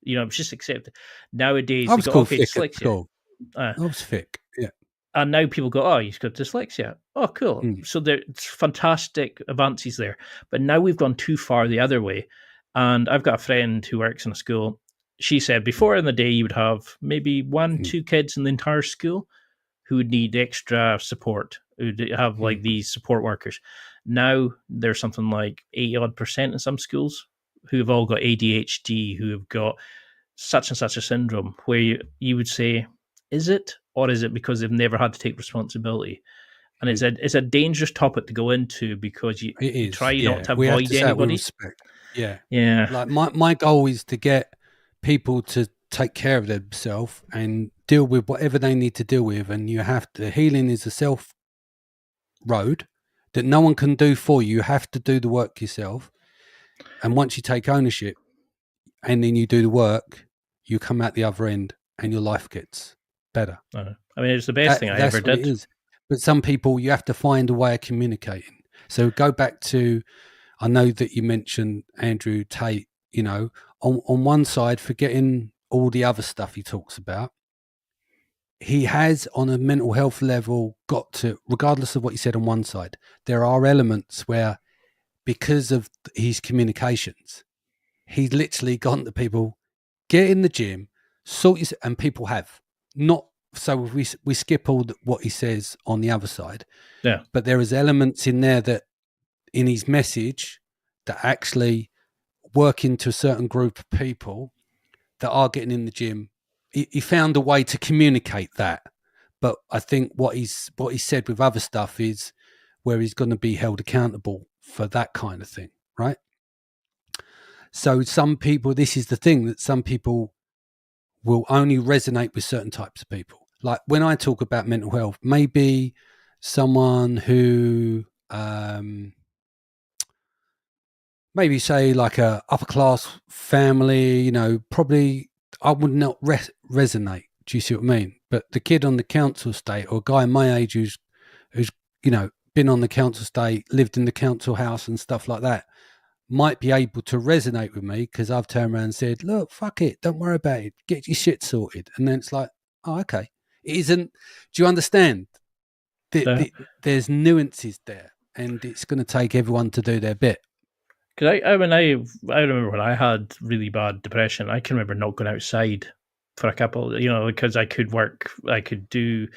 You know, it was just accepted. Nowadays, I was called thick dyslexia. I was thick, yeah. And now people go, oh, you've got dyslexia. Oh, cool. So there's fantastic advances there. But now we've gone too far the other way. And I've got a friend who works in a school. She said before in the day, you would have maybe 1-2 kids in the entire school who would need extra support, who would have like these support workers. Now there's something like 80% in some schools who have all got ADHD, who have got such and such a syndrome, where you would say, is it, or is it because they've never had to take responsibility? And it's a dangerous topic to go into, because you try not to avoid anybody. Yeah. Like my goal is to get people to take care of themselves and deal with whatever they need to deal with. And healing is a self road that no one can do for you. You have to do the work yourself. And once you take ownership and then you do the work, you come out the other end and your life gets better. I mean, it's the best thing I ever did. It is. But some people, you have to find a way of communicating. So go back to, I know that you mentioned Andrew Tate, you know, on one side, forgetting all the other stuff he talks about, he has, on a mental health level, got to, regardless of what he said on one side, there are elements where, because of his communications, he's literally gone to people, get in the gym, and people have. Not so we skip all what he says on the other side. Yeah. But there is elements in there that, in his message, that actually work into a certain group of people that are getting in the gym. He found a way to communicate that. But I think what he said with other stuff is where he's going to be held accountable for that kind of thing, right? So some people, this is the thing, that some people will only resonate with certain types of people. Like when I talk about mental health, maybe someone who, maybe say like a upper class family, you know, probably I would not resonate. Do you see what I mean? But the kid on the council estate, or a guy my age who's you know, been on the council estate, lived in the council house and stuff like that, might be able to resonate with me, because I've turned around and said, look, fuck it, don't worry about it, get your shit sorted. And then it's like, oh, okay. It isn't, do you understand? There's nuances there, and it's going to take everyone to do their bit. Because I remember when I had really bad depression, I can remember not going outside for a couple, you know, because I could work, I could do,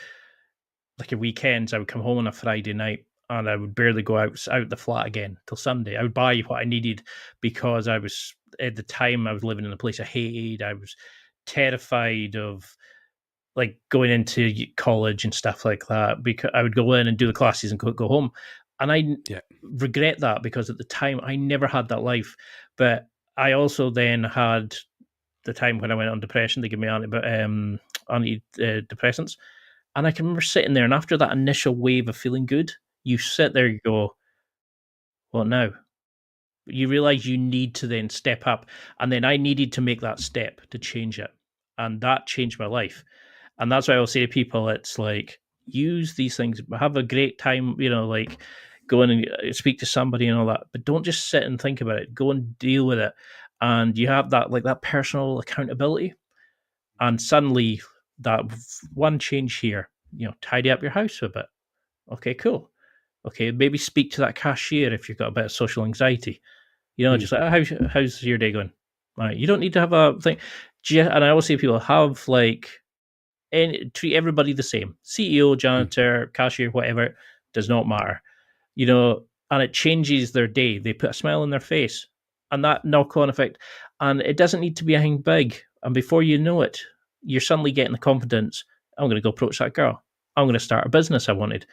like, a weekends, I would come home on a Friday night and I would barely go out the flat again till Sunday. I would buy what I needed, because I was, at the time, I was living in a place I hated. I was terrified of, like, going into college and stuff like that, because I would go in and do the classes and go home. And I regret that, because at the time I never had that life. But I also then had the time when I went on depression. They gave me antidepressants. And I can remember sitting there, and after that initial wave of feeling good, you sit there and go, well, now? You realize you need to then step up. And then I needed to make that step to change it. And that changed my life. And that's why I'll say to people, it's like, use these things, have a great time, you know, like, go in and speak to somebody and all that, but don't just sit and think about it. Go and deal with it. and you have that personal accountability, and suddenly that one change here, tidy up your house a bit. Okay, cool. Okay, maybe speak to that cashier if you've got a bit of social anxiety. Just like, how's your day going? Right, you don't need to have a thing. And I always say people have treat everybody the same. CEO, janitor, cashier, whatever, does not matter. And it changes their day. They put a smile on their face, and that knock-on effect. And it doesn't need to be anything big. And before you know it, you're suddenly getting the confidence. I'm going to go approach that girl. I'm going to start a business I wanted.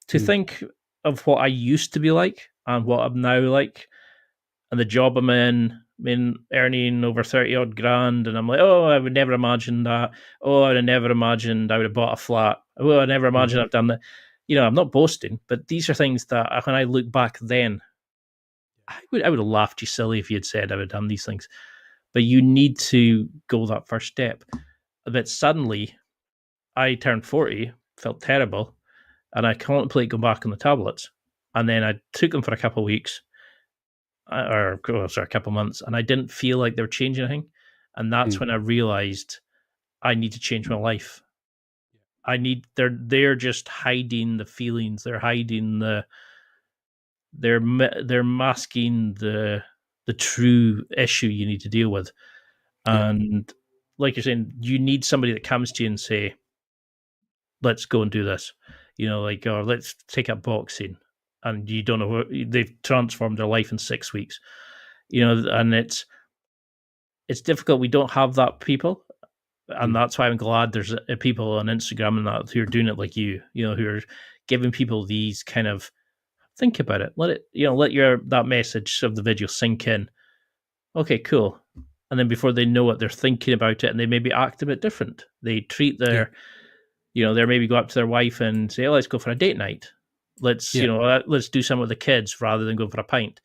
To think of what I used to be like and what I'm now like, and the job I'm in, earning over 30 odd grand, and I'm like, oh, I would never imagine that. Oh, I'd have never imagined I would have bought a flat. Oh, I never imagined I've done that. I'm not boasting, but these are things that when I look back then, I would have laughed you silly if you had said I would have done these things. But you need to go that first step. But suddenly, I turned 40, felt terrible, and I contemplated going back on the tablets. And then I took them for a couple of weeks, a couple of months, and I didn't feel like they were changing anything. And that's when I realized I need to change my life. They're just hiding the feelings. They're hiding they're masking the true issue you need to deal with. And like you're saying, you need somebody that comes to you and say, let's go and do this, or let's take up boxing. And you don't know, they've transformed their life in 6 weeks, and it's difficult. We don't have that people. And that's why I'm glad there's people on Instagram and that who are doing it like you, who are giving people these kind of, think about it. Let that message of the video sink in. Okay, cool. And then before they know it, they're thinking about it, and they maybe act a bit different. They treat their, they maybe go up to their wife and say, oh, let's go for a date night. Let's, let's do some with the kids rather than go for a pint.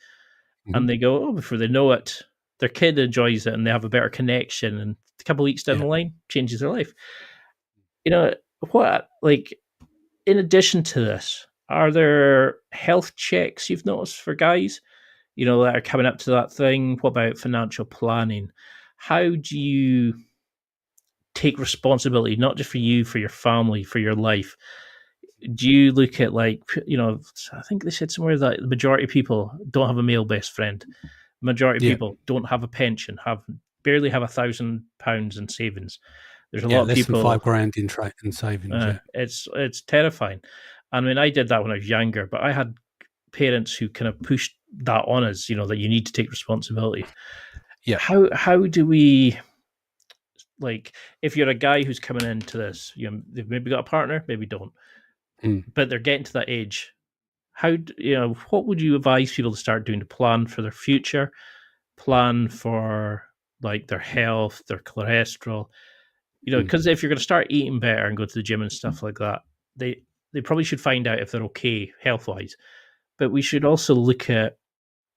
And they go, before they know it, their kid enjoys it and they have a better connection. And a couple of weeks down the line, changes their life. In addition to this, are there health checks you've noticed for guys, that are coming up to that thing? What about financial planning? How do you take responsibility, not just for you, for your family, for your life? Do you look at I think they said somewhere that the majority of people don't have a male best friend. Majority of people don't have a pension, barely have £1,000 in savings. There's a lot of people less than £5,000 in savings. It's terrifying. I mean, I did that when I was younger, but I had parents who kind of pushed that on us, that you need to take responsibility. Yeah. How do we, if you're a guy who's coming into this, they've maybe got a partner, maybe don't, but they're getting to that age. What would you advise people to start doing to plan for their future, plan for their health, their cholesterol? Because if you're going to start eating better and go to the gym and stuff like that, they probably should find out if they're okay health-wise. But we should also look at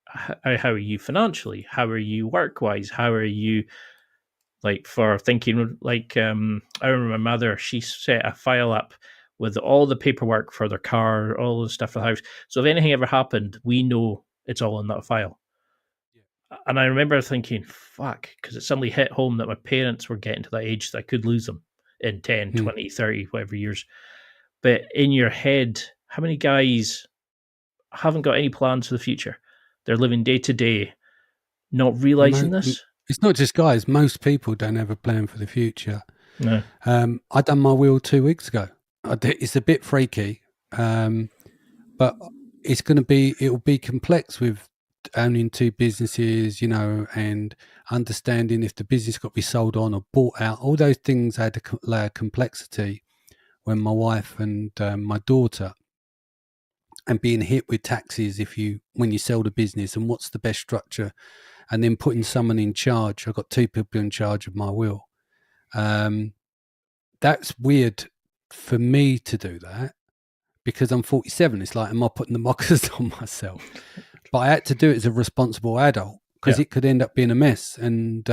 how are you financially? How are you work-wise? How are you, for thinking, I remember my mother, she set a file up with all the paperwork for their car, all the stuff for the house. So if anything ever happened, we know it's all in that file. And I remember thinking, fuck, because it suddenly hit home that my parents were getting to that age that I could lose them in 10, 20, 30, whatever years. But in your head, how many guys haven't got any plans for the future? They're living day to day, not realizing this. It's not just guys. Most people don't have a plan for the future. No. I done my will 2 weeks ago. It's a bit freaky, but it'll be complex with owning two businesses, and understanding if the business got to be sold on or bought out. All those things had a layer of complexity when my wife and my daughter, and being hit with taxes when you sell the business, and what's the best structure, and then putting someone in charge. I've got two people in charge of my will. That's weird for me to do that because I'm 47. It's like, am I putting the mockers on myself? But I had to do it as a responsible adult because it could end up being a mess. And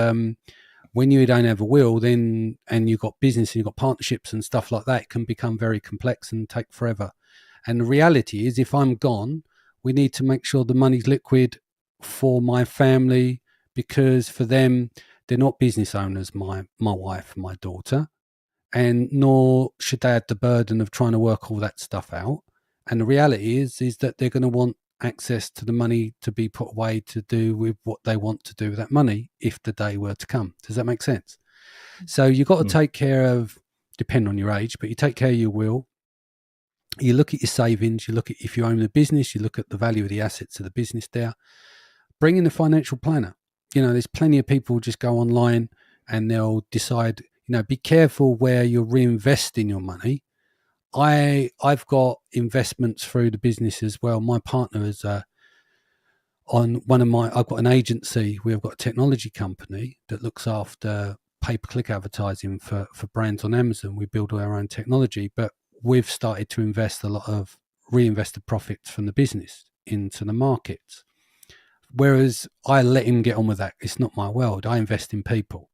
when you don't have a will, and you've got business and you've got partnerships and stuff like that, it can become very complex and take forever. And the reality is, if I'm gone, we need to make sure the money's liquid for my family, because for them, they're not business owners, my wife and my daughter, and nor should they have the burden of trying to work all that stuff out. And the reality is that they're going to want access to the money to be put away to do with what they want to do with that money if the day were to come. Does that make sense? So you've got to take care of, depending on your age, but you take care of your will. You look at your savings, you look at, if you own a business, you look at the value of the assets of the business there. Bring in a financial planner. You know, there's plenty of people just go online and they'll decide, you know, be careful where you're reinvesting your money. I've got investments through the business as well. My partner is on one of my, I've got an agency. We've got a technology company that looks after pay-per-click advertising for brands on Amazon. We build all our own technology, but we've started to reinvest the profits from the business into the markets. Whereas I let him get on with that. It's not my world. I invest in people.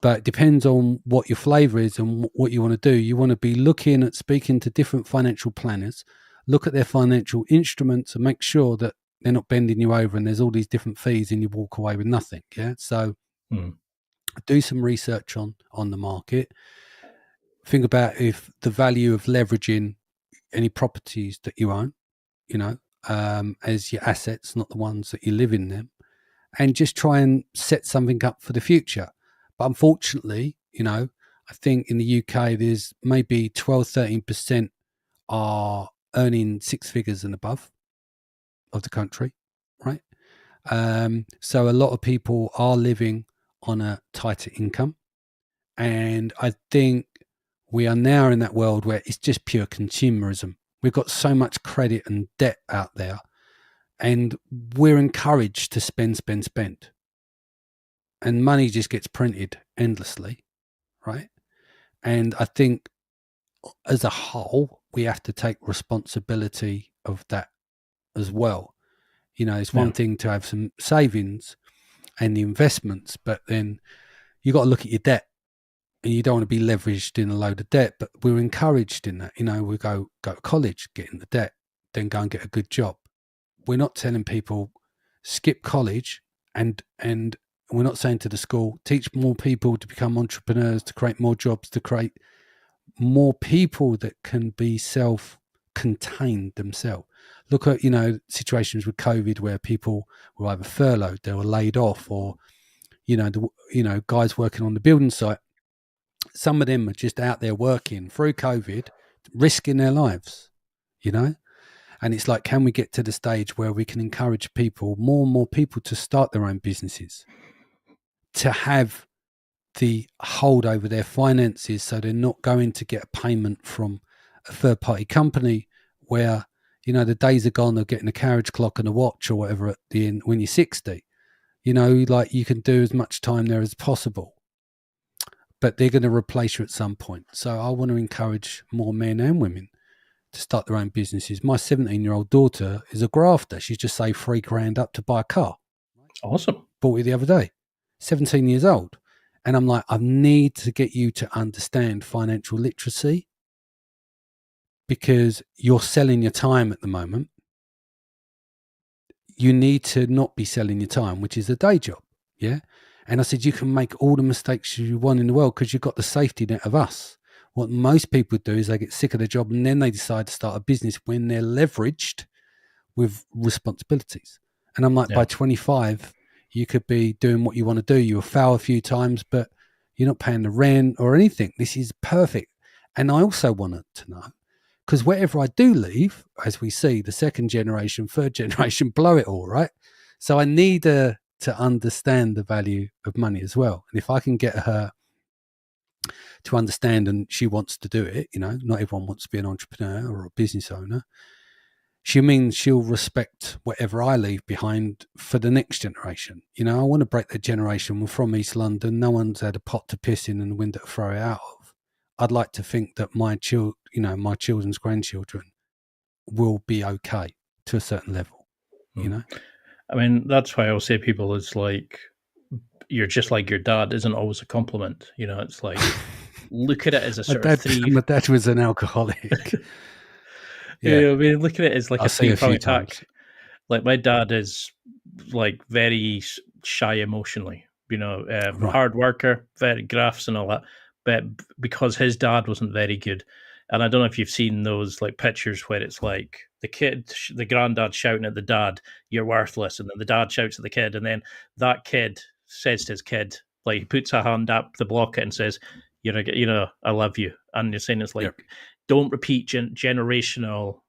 But it depends on what your flavor is and what you want to do. You want to be looking at speaking to different financial planners, look at their financial instruments and make sure that they're not bending you over and there's all these different fees and you walk away with nothing. Yeah. So do some research on the market. Think about if the value of leveraging any properties that you own, you know, as your assets, not the ones that you live in them, and just try and set something up for the future. But unfortunately, you know, I think in the UK, there's maybe 12, 13% are earning six figures and above of the country, right? So a lot of people are living on a tighter income. And I think we are now in that world where it's just pure consumerism. We've got so much credit and debt out there, and we're encouraged to spend. And money just gets printed endlessly, right? And I think as a whole, we have to take responsibility of that as well. You know, it's one thing to have some savings and the investments, but then you got to look at your debt, and you don't want to be leveraged in a load of debt. But we're encouraged in that. You know, we go to college, get in the debt, then go and get a good job. We're not telling people skip college and we're not saying to the school, teach more people to become entrepreneurs, to create more jobs, to create more people that can be self-contained themselves. Look at, you know, situations with COVID where people were either furloughed, they were laid off, or, guys working on the building site. Some of them are just out there working through COVID, risking their lives, you know? And it's like, can we get to the stage where we can encourage people, more and more people, to start their own businesses, to have the hold over their finances so they're not going to get a payment from a third-party company where, you know, the days are gone of getting a carriage clock and a watch or whatever at the end when you're 60. You know, like, you can do as much time there as possible, but they're going to replace you at some point. So I want to encourage more men and women to start their own businesses. My 17-year-old daughter is a grafter. She's just saved $3,000 up to buy a car. Awesome. Bought it the other day. 17 years old. And I'm like, I need to get you to understand financial literacy, because you're selling your time at the moment. You need to not be selling your time, which is a day job. Yeah. And I said, you can make all the mistakes you want in the world because you've got the safety net of us. What most people do is they get sick of their job and then they decide to start a business when they're leveraged with responsibilities. And I'm like, by 25, you could be doing what you want to do. You'll fail a few times, but you're not paying the rent or anything. This is perfect. And I also wanted to know, because wherever I do leave, as we see, the second generation, third generation blow it all, right? So I need to understand the value of money as well. And if I can get her to understand, and she wants to do it, you know, not everyone wants to be an entrepreneur or a business owner. She'll respect whatever I leave behind for the next generation. You know, I want to break that generation. We're from East London. No one's had a pot to piss in and a window to throw it out of. I'd like to think that my children's grandchildren will be okay to a certain level, you know? I mean, that's why I'll say people is like, you're just like your dad isn't always a compliment. You know, it's like, look at it as a sort of three. My dad was an alcoholic. Yeah, I mean, look at it as like a three-pronged attack. Like, my dad is like very shy emotionally. Right. Hard worker, very graphs and all that, but because his dad wasn't very good. And I don't know if you've seen those like pictures where it's like the granddad shouting at the dad, "You're worthless," and then the dad shouts at the kid, and then that kid says to his kid, like he puts a hand up to block it and says, I love you," and you're saying it's like, don't repeat generational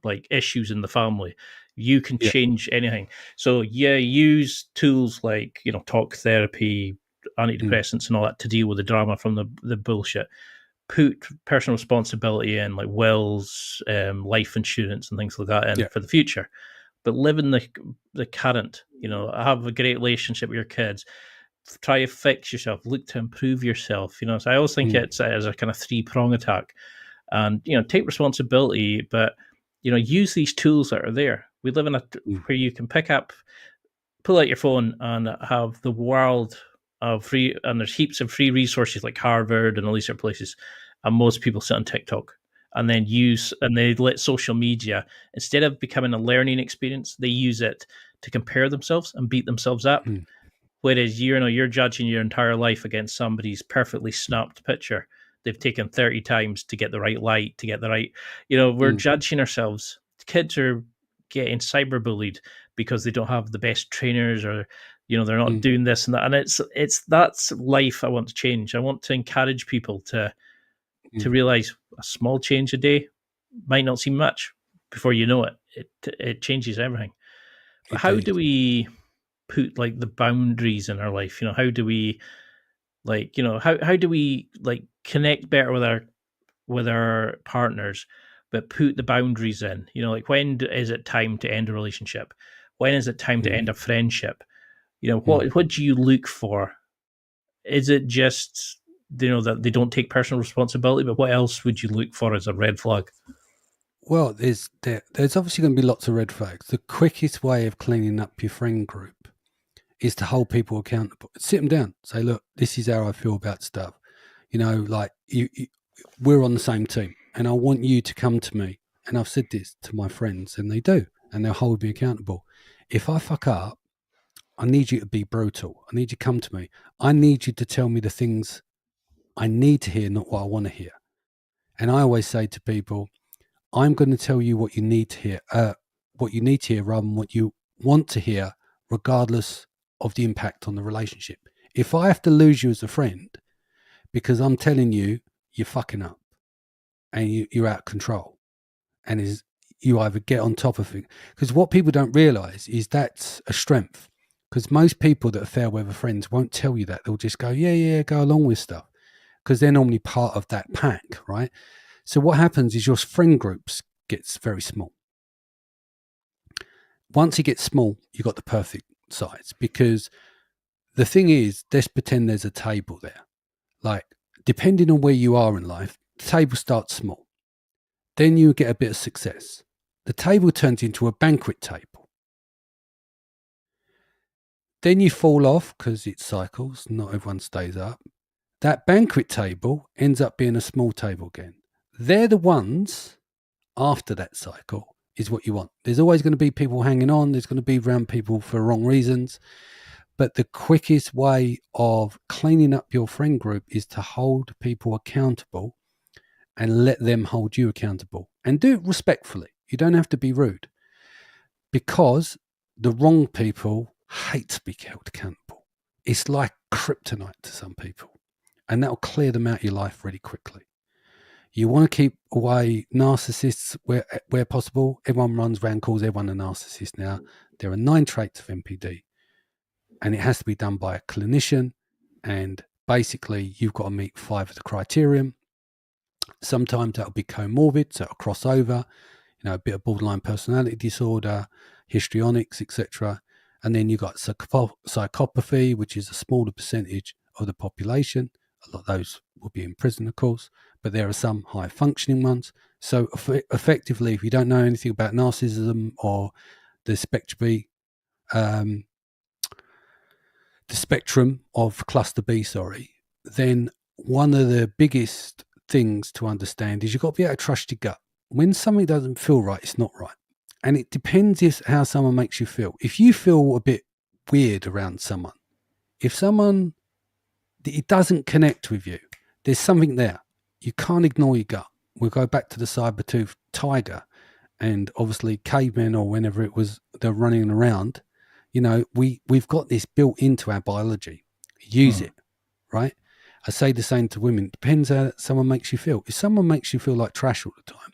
like issues in the family. You can change anything. So use tools like talk therapy, antidepressants, and all that to deal with the drama from the bullshit. Put personal responsibility in, like wills, life insurance, and things like that in for the future. But live in the current. Have a great relationship with your kids. Try to fix yourself. Look to improve yourself. So I always think it's as a kind of 3-prong attack, and take responsibility, but use these tools that are there. We live in where you can pull out your phone and have the world of free, and there's heaps of free resources like Harvard and all these other places, and most people sit on TikTok and then they let social media, instead of becoming a learning experience, they use it to compare themselves and beat themselves up. Whereas you're judging your entire life against somebody's perfectly snapped picture they've taken 30 times to get the right light, to get the right, we're judging ourselves. Kids are getting cyberbullied because they don't have the best trainers, or they're not doing this and that, and that's life I want to change. I want to encourage people to realize a small change a day might not seem much. Before you know it changes everything. But how do we put like the boundaries in our life? How do we how do we like connect better with our partners, but put the boundaries in? Like, when is it time to end a relationship? When is it time to end a friendship? What do you look for? Is it just that they don't take personal responsibility, but what else would you look for as a red flag? Well, there's obviously going to be lots of red flags. The quickest way of cleaning up your friend group is to hold people accountable. Sit them down, say, look, this is how I feel about stuff. Like we're on the same team, and I want you to come to me. And I've said this to my friends, and they do, and they'll hold me accountable. If I fuck up, I need you to be brutal. I need you to come to me. I need you to tell me the things I need to hear, not what I want to hear. And I always say to people, I'm going to tell you what you need to hear, rather than what you want to hear, regardless of the impact on the relationship. If I have to lose you as a friend because I'm telling you you're fucking up and you're out of control, and you either get on top of it, because what people don't realize is that's a strength, because most people that are fair weather friends won't tell you that. They'll just go, go along with stuff, because they're normally part of that pack, right? So what happens is your friend groups gets very small. Once it gets small, you got the perfect size, because the thing is, let's pretend there's a table there. Like, depending on where you are in life, the table starts small. Then you get a bit of success. The table turns into a banquet table. Then you fall off because it cycles. Not everyone stays up. That banquet table ends up being a small table again. They're the ones after that cycle is what you want. There's always going to be people hanging on. There's going to be around people for wrong reasons. But the quickest way of cleaning up your friend group is to hold people accountable and let them hold you accountable, and do it respectfully. You don't have to be rude, because the wrong people hate to be held accountable. It's like kryptonite to some people, and that'll clear them out of your life really quickly. You want to keep away narcissists where possible. Everyone runs around, calls everyone a narcissist now. There are 9 traits of NPD, and it has to be done by a clinician. And basically, you've got to meet 5 of the criterion. Sometimes that'll be comorbid, so it'll cross over, a bit of borderline personality disorder, histrionics, etc. And then you've got psychopathy, which is a smaller percentage of the population. A lot of those will be in prison, of course, but there are some high functioning ones. So effectively, if you don't know anything about narcissism or the spectrum of cluster B, then one of the biggest things to understand is you've got to be able to trust your gut. When something doesn't feel right, it's not right. And it depends how someone makes you feel. If you feel a bit weird around someone. If someone, it doesn't connect with you, there's something there. You can't ignore your gut. We'll go back to the saber-toothed tiger and obviously cavemen, or whenever it was they're running around. You know, we've got this built into our biology. Use it, right? I say the same to women. It depends how someone makes you feel. If someone makes you feel like trash all the time,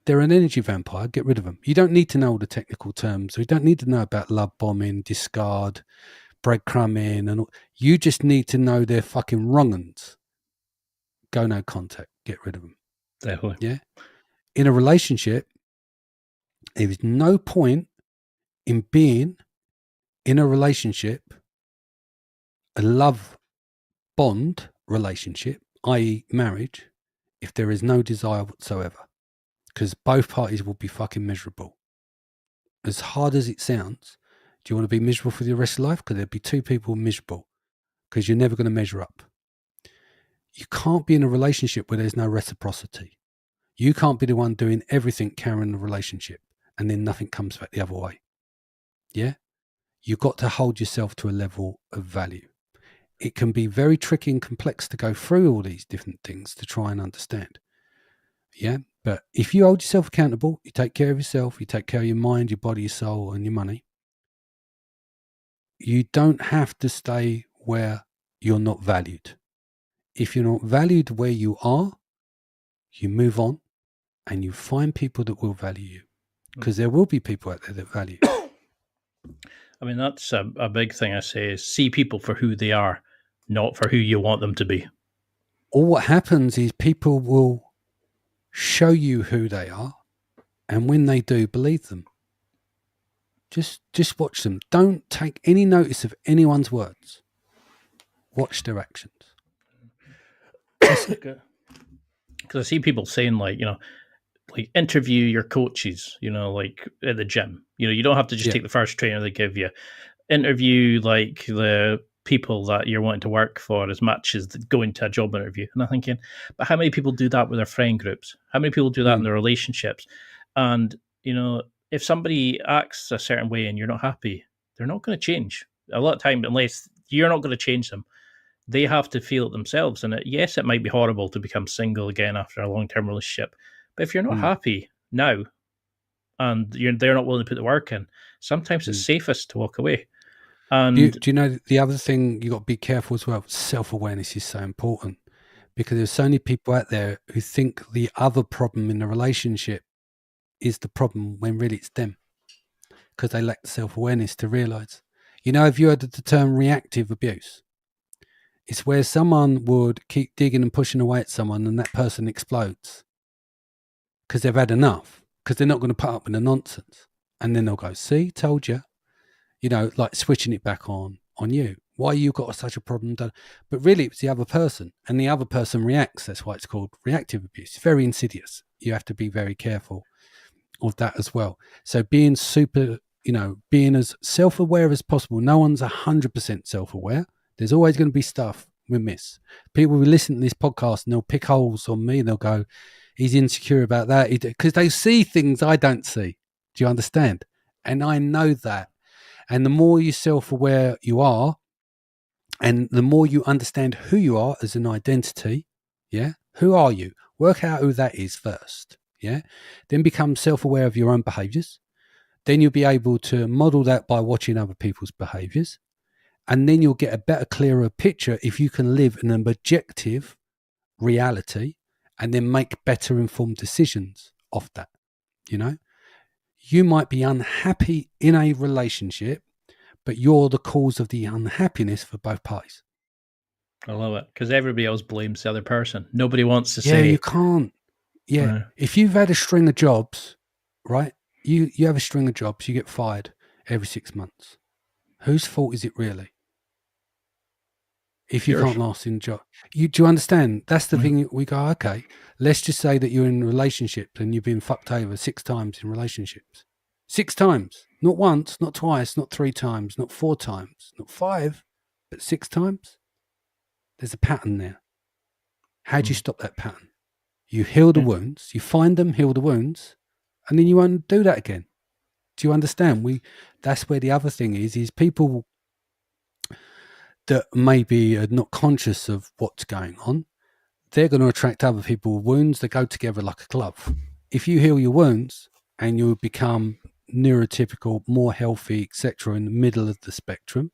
they're an energy vampire. Get rid of them. You don't need to know all the technical terms. You don't need to know about love bombing, discard, breadcrumbing, and all. You just need to know they're fucking wrong uns. Go no contact. Get rid of them. Definitely. Yeah. In a relationship, there is no point in being in a relationship, a love bond relationship, i.e. marriage, if there is no desire whatsoever, because both parties will be fucking miserable. As hard as it sounds, do you want to be miserable for the rest of life? Because there'll be two people miserable, because you're never going to measure up. You can't be in a relationship where there's no reciprocity. You can't be the one doing everything carrying the relationship and then nothing comes back the other way. Yeah? You've got to hold yourself to a level of value. It can be very tricky and complex to go through all these different things to try and understand. Yeah? But if you hold yourself accountable, you take care of yourself, you take care of your mind, your body, your soul, and your money, you don't have to stay where you're not valued. If you're not valued where you are, you move on and you find people that will value you, because there will be people out there that value you. I mean, that's a big thing I say is see people for who they are, not for who you want them to be. Or what happens is people will show you who they are, and when they do, believe them. Just watch them. Don't take any notice of anyone's words. Watch their actions. Because I see people saying, like, you know, like interview your coaches, you know, like at the gym. You know, you don't have to just take the first trainer they give you. Interview like the people that you're wanting to work for as much as going to a job interview. And I'm thinking, but how many people do that with their friend groups? How many people do that in their relationships? And, you know, if somebody acts a certain way and you're not happy, they're not going to change. A lot of time, unless you're not going to change them, they have to feel it themselves. And yes, it might be horrible to become single again after a long-term relationship. But if you're not happy now and they're not willing to put the work in, sometimes it's safest to walk away. And do you know the other thing you got to be careful as well? Self-awareness is so important, because there's so many people out there who think the other problem in the relationship is the problem when really it's them, because they lack the self-awareness to realize. You know, have you heard of the term reactive abuse? It's where someone would keep digging and pushing away at someone and that person explodes because they've had enough, because they're not going to put up with the nonsense. And then they'll go, see, told you. You know, like switching it back on you. Why you got such a problem done? But really, it's the other person, and the other person reacts. That's why it's called reactive abuse. It's very insidious. You have to be very careful of that as well. So being being as self-aware as possible. No one's 100% self-aware. There's always going to be stuff we miss. People will listen to this podcast and they'll pick holes on me and they'll go, he's insecure about that. Because they see things I don't see. Do you understand? And I know that. And the more you self-aware you are, and the more you understand who you are as an identity, yeah, who are you? Work out who that is first, yeah? Then become self-aware of your own behaviors. Then you'll be able to model that by watching other people's behaviors. And then you'll get a better, clearer picture if you can live in an objective reality and then make better informed decisions off that, you know? You might be unhappy in a relationship, but you're the cause of the unhappiness for both parties. I love it, because everybody else blames the other person. Nobody wants to say... Yeah, you can't. Yeah. Right. If you've had a string of jobs, right? You have a string of jobs, you get fired every 6 months. Whose fault is it really? If you can't last in a job. Do you understand? That's the thing. We go, okay, let's just say that you're in a relationship and you've been fucked over 6 times in relationships. 6 times. Not once, not twice, not 3 times, not 4 times, not 5, but 6 times. There's a pattern there. How do you stop that pattern? You heal the wounds, you find them, heal the wounds, and then you won't do that again. Do you understand? That's where the other thing is people that maybe are not conscious of what's going on, they're going to attract other people with wounds. They go together like a glove. If you heal your wounds and you become neurotypical, more healthy, etc., in the middle of the spectrum,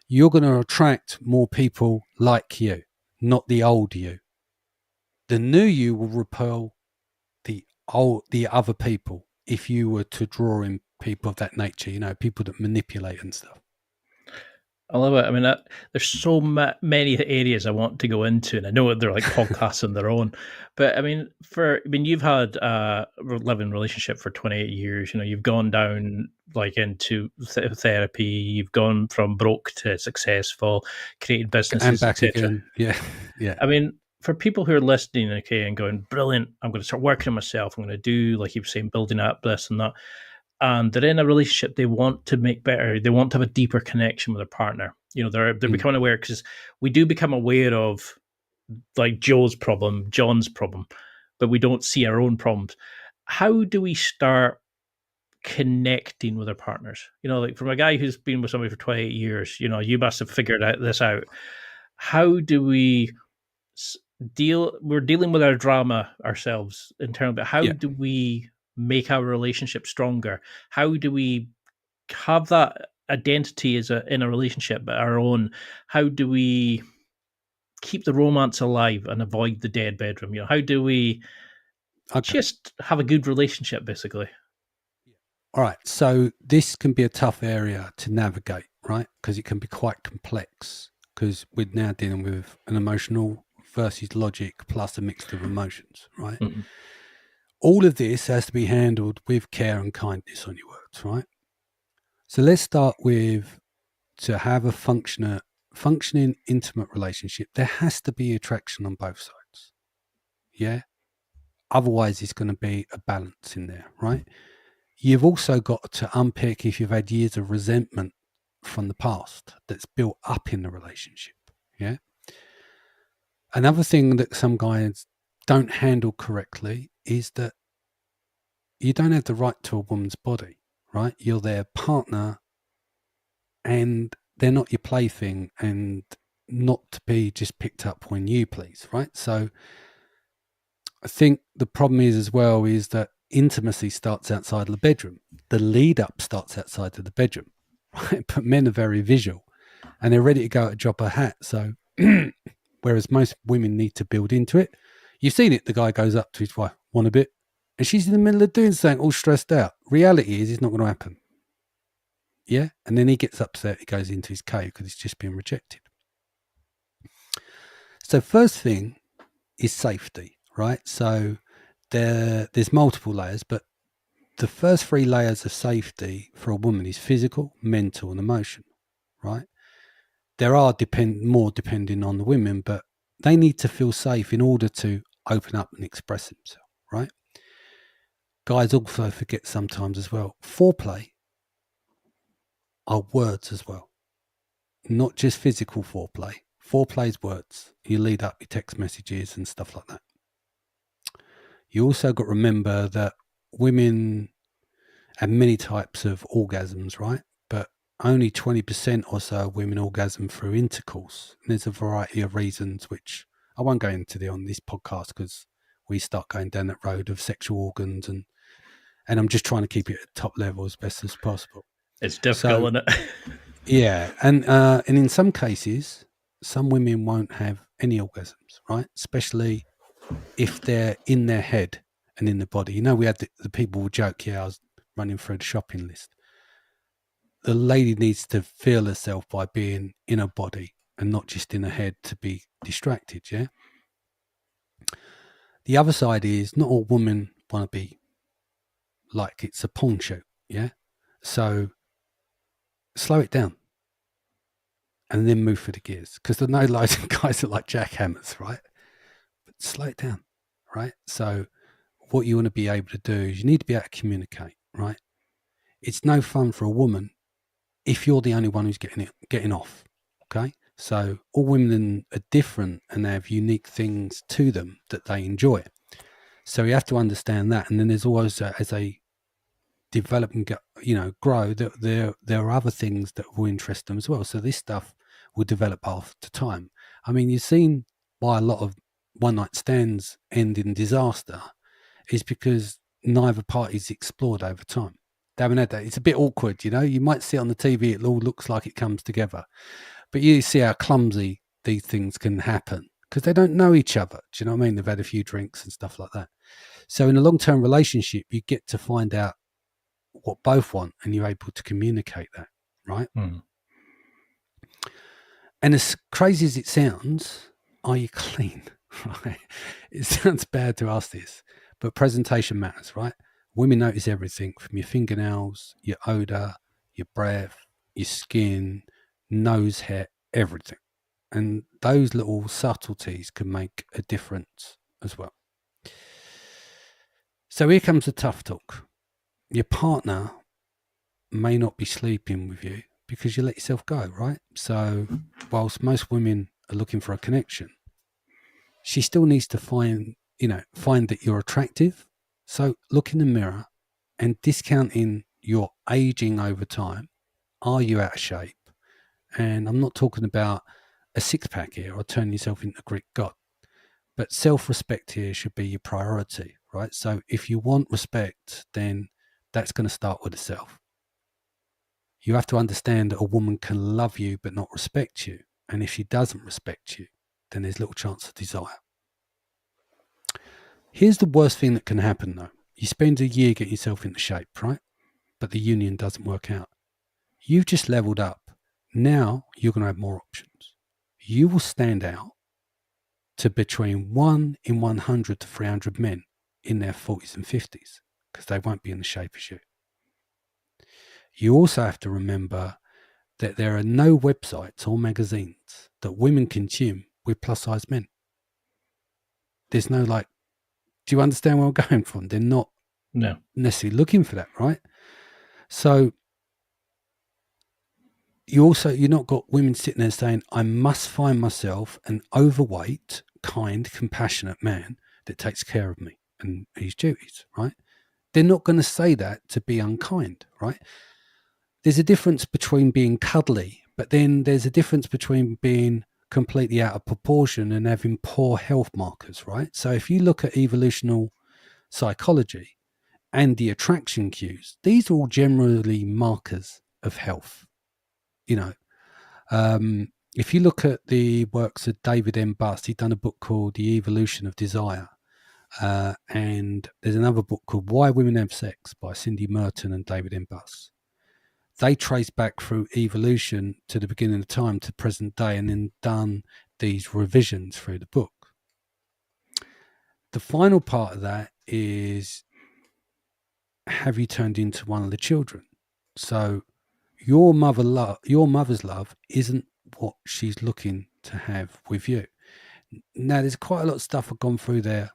you're going to attract more people like you, not the old you. The new you will repel the other people if you were to draw in people of that nature, people that manipulate and stuff. I love it. I mean, there's so many areas I want to go into, and I know they're like podcasts on their own. But I mean, you've had a living relationship for 28 years. You've gone down like into therapy. You've gone from broke to successful, created businesses, and back etc. again. Yeah. I mean, for people who are listening, okay, and going, brilliant, I'm going to start working on myself. I'm going to do, like you were saying, building up this and that. And they're in a relationship, they want to make better, they want to have a deeper connection with their partner. They're becoming aware, because we do become aware of like Joe's problem, John's problem, but we don't see our own problems. How do we start connecting with our partners? Like from a guy who's been with somebody for 28 years, you must have figured this out. How do we we're dealing with our drama ourselves internally, but how do we make our relationship stronger? How do we have that identity in a relationship, but our own? How do we keep the romance alive and avoid the dead bedroom? How do we just have a good relationship, basically? All right. So this can be a tough area to navigate, right? Because it can be quite complex, because we're now dealing with an emotional versus logic plus a mixture of emotions, right? Mm-hmm. All of this has to be handled with care and kindness on your words, right? So let's start with, to have a functioning intimate relationship, there has to be attraction on both sides. Yeah? Otherwise, it's going to be a balance in there, right? You've also got to unpick if you've had years of resentment from the past that's built up in the relationship. Yeah? Another thing that some guys don't handle correctly is that you don't have the right to a woman's body, right? You're their partner and they're not your plaything, and not to be just picked up when you please, right? So I think the problem is as well is that intimacy starts outside of the bedroom. The lead up starts outside of the bedroom, right? But men are very visual and they're ready to go at a drop of a hat. So whereas most women need to build into it. You've seen it. The guy goes up to his wife, want a bit? And she's in the middle of doing something, all stressed out. Reality is it's not going to happen. Yeah? And then he gets upset. He goes into his cave because he's just been rejected. So first thing is safety, right? So there's multiple layers, but the first 3 layers of safety for a woman is physical, mental, and emotional, right? There are more depending on the women, but they need to feel safe in order to open up and express themselves, right? Guys also forget sometimes as well, foreplay are words as well, not just physical foreplay. Foreplay is words. You lead up your text messages and stuff like that. You also got to remember that women have many types of orgasms, right? But only 20% or so of women orgasm through intercourse. And there's a variety of reasons, which I won't go into on this podcast because we start going down that road of sexual organs, and I'm just trying to keep it at top level as best as possible. It's difficult, isn't it? Yeah, and in some cases, some women won't have any orgasms, right? Especially if they're in their head and in the body. We had the people will joke, I was running through the shopping list. The lady needs to feel herself by being in her body and not just in her head to be distracted, yeah? The other side is not all women want to be like it's a porn shoot, yeah? So slow it down and then move through the gears, because there are no loads of guys that like jackhammers, right? But slow it down, right? So what you want to be able to do is you need to be able to communicate, right? It's no fun for a woman if you're the only one who's getting off, okay? So all women are different and they have unique things to them that they enjoy. So you have to understand that. And then there's always, as a develop and grow, there are other things that will interest them as well. So this stuff will develop after time. I mean, you've seen why a lot of one night stands end in disaster is because neither party's explored over time. They haven't had that. It's a bit awkward, you might see it on the TV, it all looks like it comes together, but you see how clumsy these things can happen because they don't know each other. Do you know what I mean? They've had a few drinks and stuff like that. So in a long-term relationship, you get to find out what both want and you're able to communicate that, right? Mm. And as crazy as it sounds, are you clean? Right? It sounds bad to ask this, but presentation matters, right? Women notice everything from your fingernails, your odor, your breath, your skin, nose hair, everything. And those little subtleties can make a difference as well. So here comes the tough talk. Your partner may not be sleeping with you because you let yourself go, right? So whilst most women are looking for a connection, she still needs to find that you're attractive. So look in the mirror and discounting your aging over time. Are you out of shape? And I'm not talking about a six-pack here or turning yourself into a Greek god, but self-respect here should be your priority, right? So if you want respect, then that's going to start with the self. You have to understand that a woman can love you but not respect you. And if she doesn't respect you, then there's little chance of desire. Here's the worst thing that can happen, though. You spend a year getting yourself into shape, right? But the union doesn't work out. You've just leveled up. Now you're going to have more options. You will stand out to between 1 in 100 to 300 men in their 40s and 50s because they won't be in the shape as you. You also have to remember that there are no websites or magazines that women consume with plus-size men. There's no do you understand where I'm going from? They're not necessarily looking for that, right? So you're not got women sitting there saying, I must find myself an overweight, kind, compassionate man that takes care of me and his duties, right? They're not going to say that to be unkind, right? There's a difference between being cuddly, but then there's a difference between being completely out of proportion and having poor health markers, right? So if you look at evolutional psychology and the attraction cues, these are all generally markers of health. If you look at the works of David M. Buss, he's done a book called The Evolution of Desire. And there's another book called Why Women Have Sex by Cindy Merton and David M. Buss. They trace back through evolution to the beginning of time to present day and then done these revisions through the book. The final part of that is, have you turned into one of the children? So your mother's love isn't what she's looking to have with you. Now, there's quite a lot of stuff I've gone through there,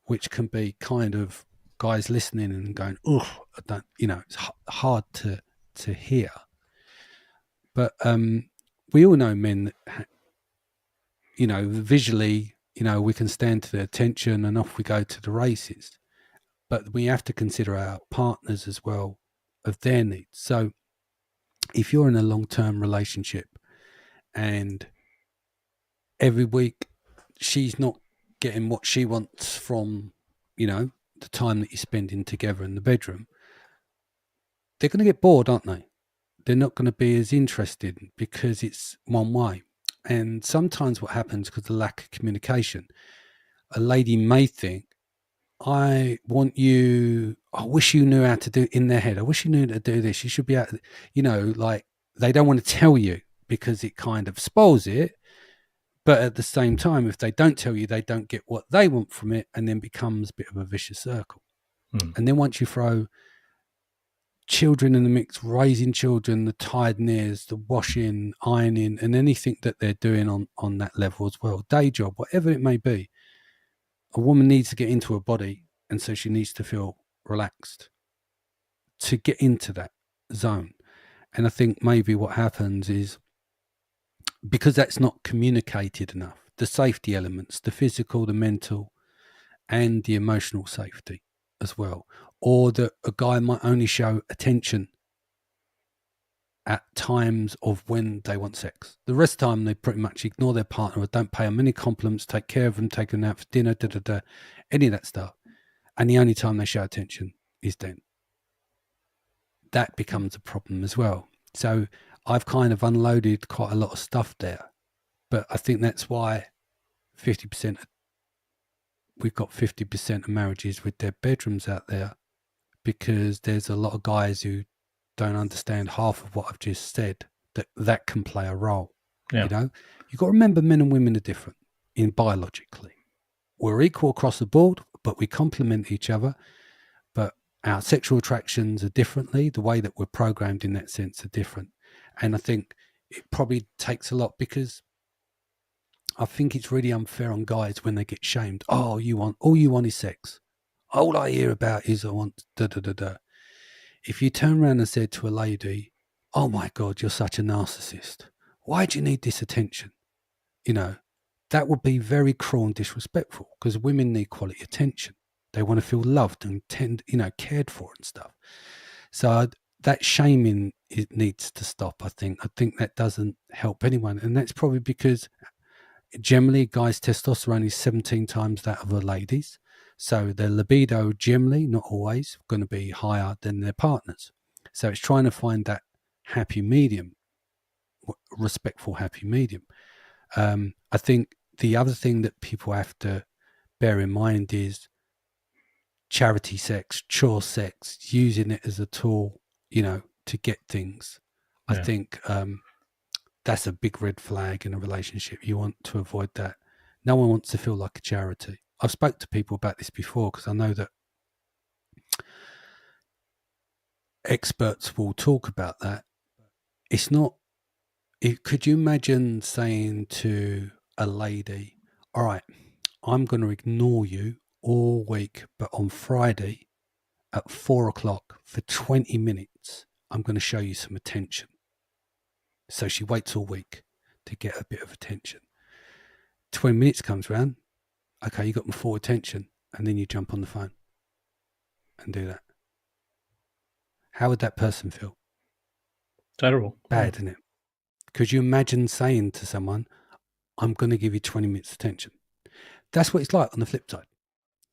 which can be kind of guys listening and going, "Ugh, I don't," it's hard to hear. But we all know men that, visually, we can stand to their attention and off we go to the races. But we have to consider our partners as well, of their needs. So if you're in a long-term relationship and every week she's not getting what she wants from, the time that you're spending together in the bedroom, they're going to get bored, aren't they? They're not going to be as interested because it's one way. And sometimes what happens because of the lack of communication, a lady may think, I wish you knew how to do in their head. I wish you knew how to do this. You should be able to, they don't want to tell you because it kind of spoils it. But at the same time, if they don't tell you, they don't get what they want from it and then becomes a bit of a vicious circle. And then once you throw children in the mix, raising children, the tiredness, the washing, ironing, and anything that they're doing on that level as well, day job, whatever it may be, a woman needs to get into her body, and so she needs to feel relaxed to get into that zone. And I think maybe what happens is, because that's not communicated enough, the safety elements, the physical, the mental, and the emotional safety as well, or that a guy might only show attention at times of when they want sex. The rest of the time, they pretty much ignore their partner or don't pay them any compliments, take care of them, take them out for dinner, any of that stuff. And the only time they show attention is then. That becomes a problem as well. So I've kind of unloaded quite a lot of stuff there. But I think that's why 50%, we've got 50% of marriages with their bedrooms out there, because there's a lot of guys who don't understand half of what I've just said, that can play a role. Yeah. You know, you've got to remember men and women are different in biologically. We're equal across the board, but we complement each other. But our sexual attractions are differently. The way that we're programmed in that sense are different. And I think it probably takes a lot, because I think it's really unfair on guys when they get shamed. Oh, all you want is sex. All I hear about is I want da-da-da-da. If you turn around and said to a lady, oh my God, you're such a narcissist. Why do you need this attention? You know, that would be very cruel and disrespectful, because women need quality attention. They want to feel loved and cared for and stuff. So that shaming, it needs to stop, I think. I think that doesn't help anyone. And that's probably because generally guys' testosterone is 17 times that of a lady's. So their libido generally, not always, going to be higher than their partners. So it's trying to find that happy medium, respectful happy medium. I think the other thing that people have to bear in mind is charity sex, chore sex, using it as a tool, to get things. Yeah. I think that's a big red flag in a relationship. You want to avoid that. No one wants to feel like a charity. I've spoke to people about this before, because I know that experts will talk about that. It's not. Could you imagine saying to a lady, all right, I'm going to ignore you all week, but on Friday at 4:00 for 20 minutes, I'm going to show you some attention. So she waits all week to get a bit of attention. 20 minutes comes around. Okay, you got my full attention, and then you jump on the phone and do that. How would that person feel? Terrible. Bad, isn't it? Could you imagine saying to someone, I'm going to give you 20 minutes attention? That's what it's like on the flip side.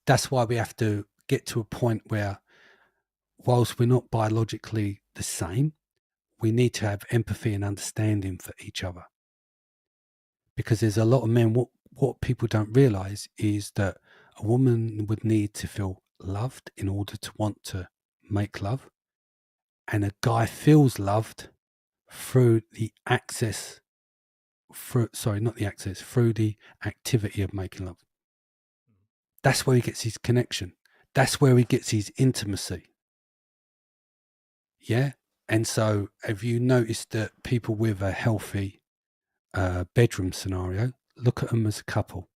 That's why we have to get to a point where, whilst we're not biologically the same, we need to have empathy and understanding for each other. Because there's a lot of men, what people don't realize is that a woman would need to feel loved in order to want to make love. And a guy feels loved through the through the activity of making love. That's where he gets his connection. That's where he gets his intimacy. Yeah. And so have you noticed that people with a healthy bedroom scenario, look at them as a couple.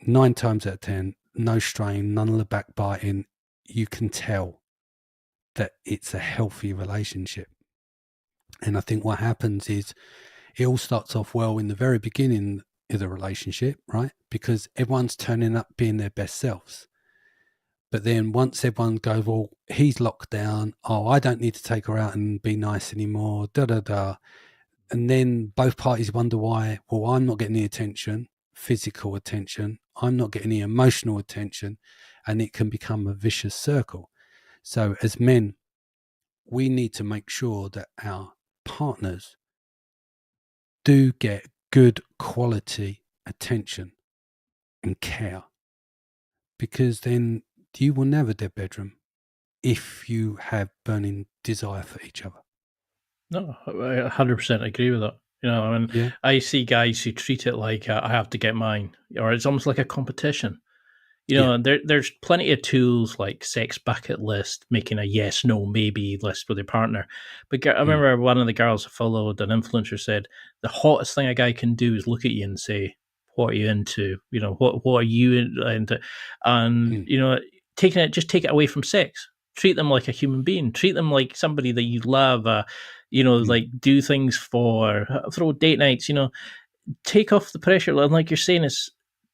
9 times out of 10, no strain, none of the backbiting. You can tell that it's a healthy relationship. And I think what happens is it all starts off well in the very beginning of the relationship, right? Because everyone's turning up being their best selves. But then once everyone goes, well, he's locked down. Oh, I don't need to take her out and be nice anymore. And then both parties wonder why. Well, I'm not getting the attention, physical attention. I'm not getting the emotional attention. And it can become a vicious circle. So as men, we need to make sure that our partners do get good quality attention and care. Because then you will never their bedroom if you have burning desire for each other. No, I 100% agree with that. I see guys who treat it like I have to get mine, or it's almost like a competition. There's plenty of tools like sex bucket list, making a yes, no, maybe list with your partner. But I remember one of the girls I followed, an influencer, said the hottest thing a guy can do is look at you and say, "What are you into? What are you into?" And take it away from sex. Treat them like a human being. Treat them like somebody that you love. Like do things throw date nights. Take off the pressure. And like you're saying,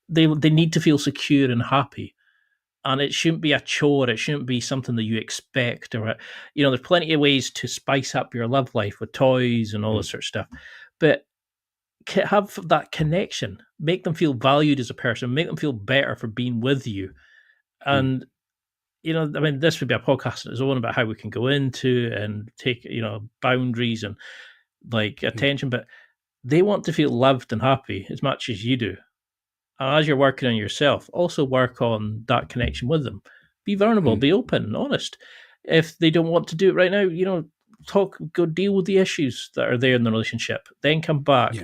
they need to feel secure and happy. And it shouldn't be a chore. It shouldn't be something that you expect, or there's plenty of ways to spice up your love life with toys and all this sort of stuff. But have that connection, make them feel valued as a person, make them feel better for being with you. And this would be a podcast on its own about how we can go into and take boundaries and like attention, but they want to feel loved and happy as much as you do. And as you're working on yourself, also work on that connection with them. Be vulnerable, be open, honest. If they don't want to do it right now, go deal with the issues that are there in the relationship. Then come back,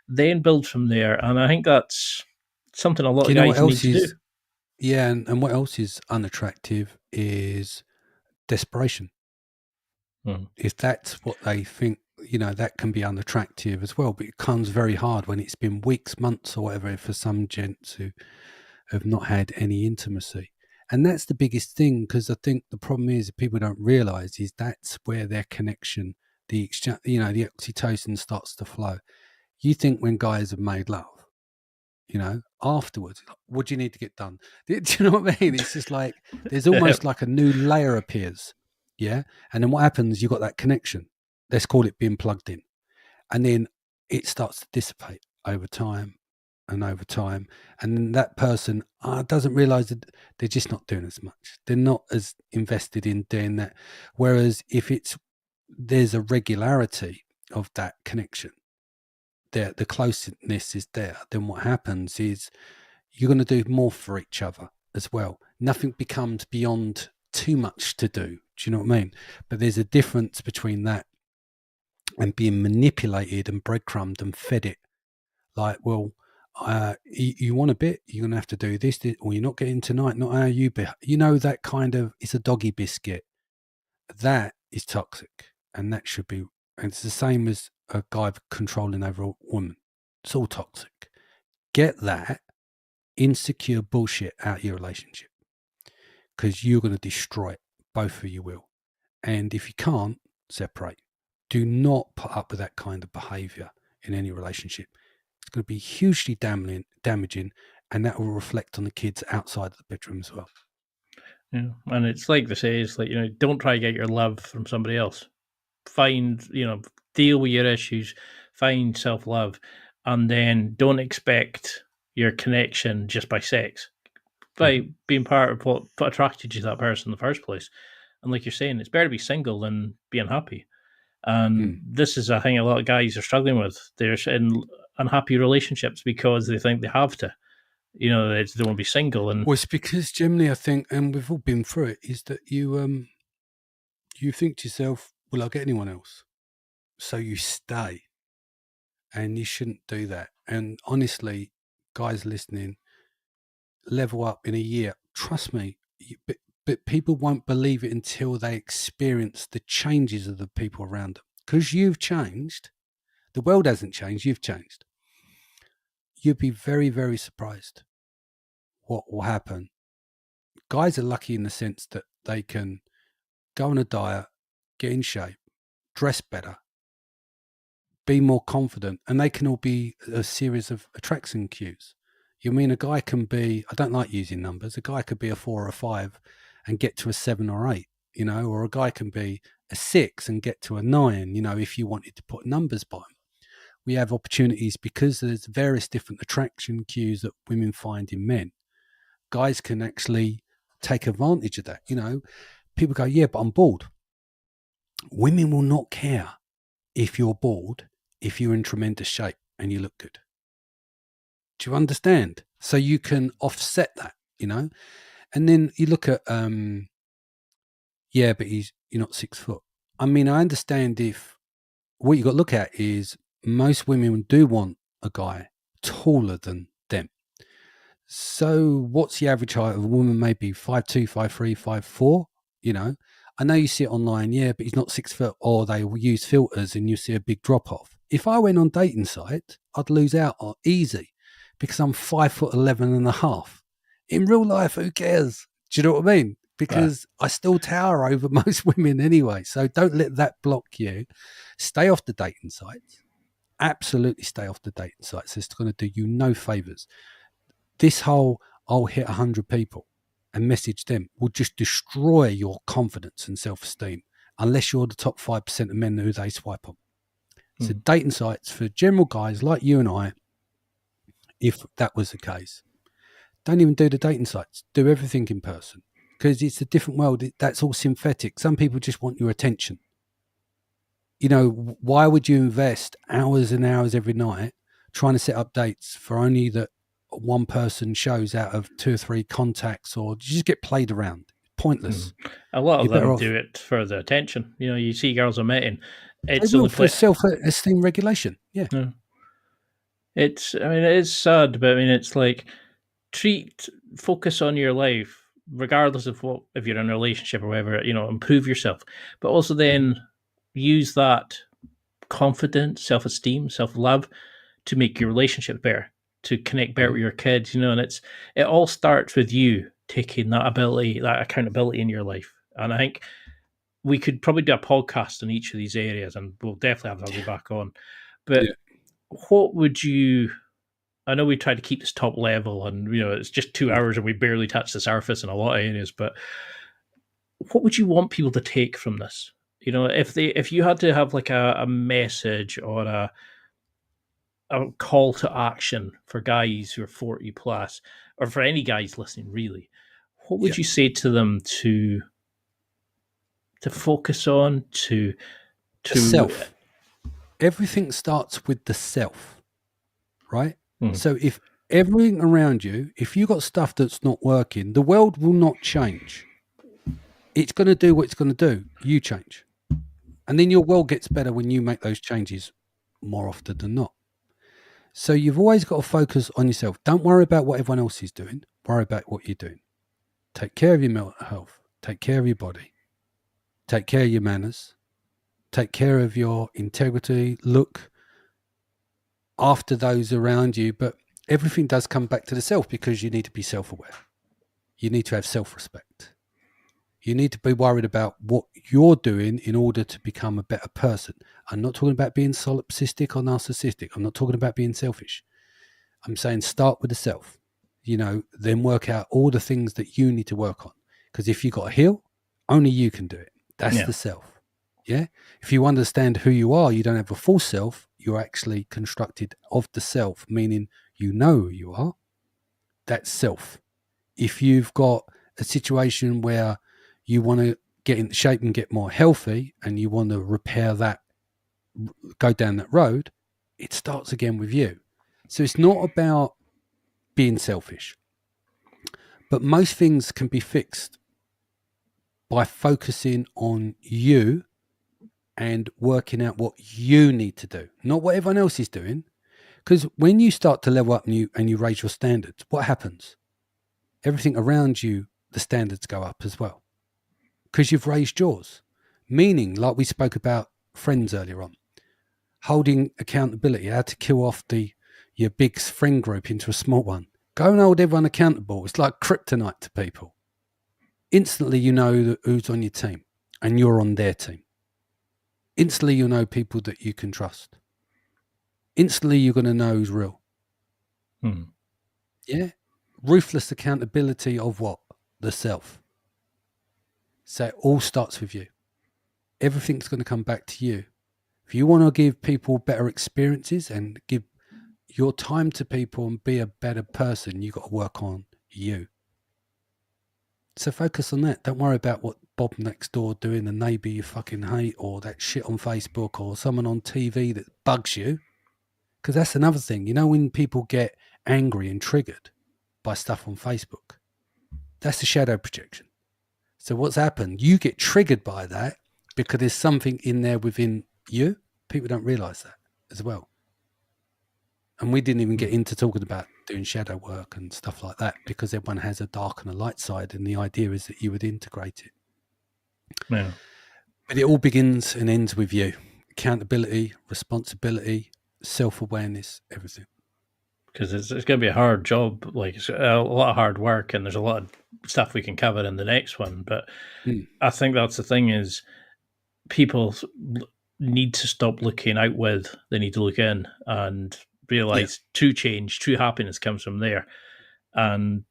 then build from there. And I think that's something a lot of guys need to do. Yeah, and what else is unattractive is desperation. If that's what they think, that can be unattractive as well. But it comes very hard when it's been weeks, months, or whatever for some gents who have not had any intimacy. And that's the biggest thing, because I think the problem is people don't realise is that's where their connection, the exchange, the oxytocin starts to flow. You think when guys have made love, afterwards, what do you need to get done? Do you know what I mean? It's just like there's almost like a new layer appears. Yeah. And then what happens? You've got that connection. Let's call it being plugged in. And then it starts to dissipate over time. And then that person doesn't realize that they're just not doing as much. They're not as invested in doing that. Whereas if there's a regularity of that connection, the closeness is there, then what happens is you're going to do more for each other as well. Nothing becomes beyond too much to do. Do you know what I mean? But there's a difference between that and being manipulated and breadcrumbed and fed it. Like, well, you want a bit, you're going to have to do this, or you're not getting tonight, not how you be. That kind of, it's a doggy biscuit. That is toxic. And that should be, and it's the same as a guy controlling over a woman. It's all toxic. Get that insecure bullshit out of your relationship, because you're going to destroy it. Both of you will. And if you can't, separate. Do not put up with that kind of behavior in any relationship. It's going to be hugely damaging, and that will reflect on the kids outside of the bedroom as well. Yeah, and it's like they say, it's like, don't try to get your love from somebody else. Find, deal with your issues, find self-love, and then don't expect your connection just by sex, by being part of what attracted you to that person in the first place. And like you're saying, it's better to be single than be unhappy. And this is a thing a lot of guys are struggling with. They're in unhappy relationships because they think they have to. They don't want to be single. And well, it's because generally I think, and we've all been through it, is that you think to yourself, will I get anyone else? So you stay. And you shouldn't do that. And honestly, guys listening, level up in a year. Trust me, but people won't believe it until they experience the changes of the people around them. Because you've changed. The world hasn't changed. You've changed. You'd be very, very surprised what will happen. Guys are lucky in the sense that they can go on a diet, get in shape, dress better, be more confident, and they can all be a series of attraction cues. You mean a guy can be, I don't like using numbers, a guy could be a 4 or a 5 and get to a 7 or 8, or a guy can be a 6 and get to a 9, if you wanted to put numbers by him. We have opportunities because there's various different attraction cues that women find in men. Guys can actually take advantage of that. People go, yeah, but I'm bored. Women will not care if you're bored, if you're in tremendous shape and you look good. Do you understand? So you can offset that, and then you look at, yeah, but you're not 6 foot. I mean, I understand if what you got to look at is most women do want a guy taller than them. So what's the average height of a woman? Maybe 5'2", 5'3", 5'4", I know you see it online, yeah, but he's not 6 foot, or they will use filters and you see a big drop off. If I went on dating site, I'd lose out on easy because I'm 5'11.5". In real life, who cares? Do you know what I mean? Because I still tower over most women anyway. So don't let that block you. Stay off the dating sites. Absolutely stay off the dating sites. It's going to do you no favors. This whole, I'll hit 100 people. and message them will just destroy your confidence and self-esteem unless you're the top 5% of men who they swipe on. So dating sites for general guys like you and I, if that was the case, don't even do the dating sites. Do everything in person because it's a different world. That's all synthetic. Some people just want your attention. Why would you invest hours and hours every night trying to set up dates for only that one person shows out of 2 or 3 contacts, or you just get played around? Pointless. A lot of them do it for the attention. You see girls I'm meeting. It's for self-esteem regulation. Yeah. It's sad, but it's like focus on your life, regardless of if you're in a relationship or whatever, improve yourself, but also then use that confidence, self-esteem, self-love to make your relationship better, to connect better with your kids, and it all starts with you taking that accountability in your life. And I think we could probably do a podcast on each of these areas, and we'll definitely have you back on. But what would you? I know we try to keep this top level, and it's just 2 hours, and we barely touch the surface in a lot of areas. But what would you want people to take from this? If you had to have like a message or a call to action for guys who are 40 plus, or for any guys listening, really, what would you say to them to focus on, to self? Everything starts with the self, right? So if everything around you, if you got stuff that's not working, the world will not change. It's going to do what it's going to do. You change. And then your world gets better when you make those changes more often than not. So you've always got to focus on yourself. Don't worry about what everyone else is doing. Worry about what you're doing. Take care of your mental health. Take care of your body. Take care of your manners. Take care of your integrity. Look after those around you. But everything does come back to the self, because you need to be self-aware. You need to have self-respect. You need to be worried about what you're doing in order to become a better person. I'm not talking about being solipsistic or narcissistic. I'm not talking about being selfish. I'm saying start with the self, then work out all the things that you need to work on. Because if you've got a heal, only you can do it. That's the self. Yeah. If you understand who you are, you don't have a full self. You're actually constructed of the self, meaning you know who you are. That's self. If you've got a situation where you want to get in shape and get more healthy, and you want to repair that, go down that road, it starts again with you. So it's not about being selfish, but most things can be fixed by focusing on you and working out what you need to do, not what everyone else is doing. Because when you start to level up and you raise your standards, what happens? Everything around you, the standards go up as well, because you've raised yours. Meaning, like we spoke about friends earlier on, holding accountability, how to kill off your big friend group into a small one. Go and hold everyone accountable. It's like kryptonite to people. Instantly, you know who's on your team and you're on their team. Instantly, you'll know people that you can trust. Instantly, you're going to know who's real. Yeah. Ruthless accountability of what? The self. So it all starts with you. Everything's going to come back to you. If you want to give people better experiences and give your time to people and be a better person, you've got to work on you. So focus on that. Don't worry about what Bob next door doing, the neighbour you fucking hate, or that shit on Facebook, or someone on TV that bugs you. Because that's another thing. When people get angry and triggered by stuff on Facebook, that's the shadow projection. So what's happened? You get triggered by that because there's something in there within you. People don't realise that as well. And we didn't even get into talking about doing shadow work and stuff like that, because everyone has a dark and a light side, and the idea is that you would integrate it. Yeah. But it all begins and ends with you. Accountability, responsibility, self-awareness, everything. Because it's going to be a hard job. Like, it's a lot of hard work, and there's a lot of stuff we can cover in the next one. But I think that's the thing, is people need to stop looking outward. They need to look in and realize true change, true happiness comes from there. And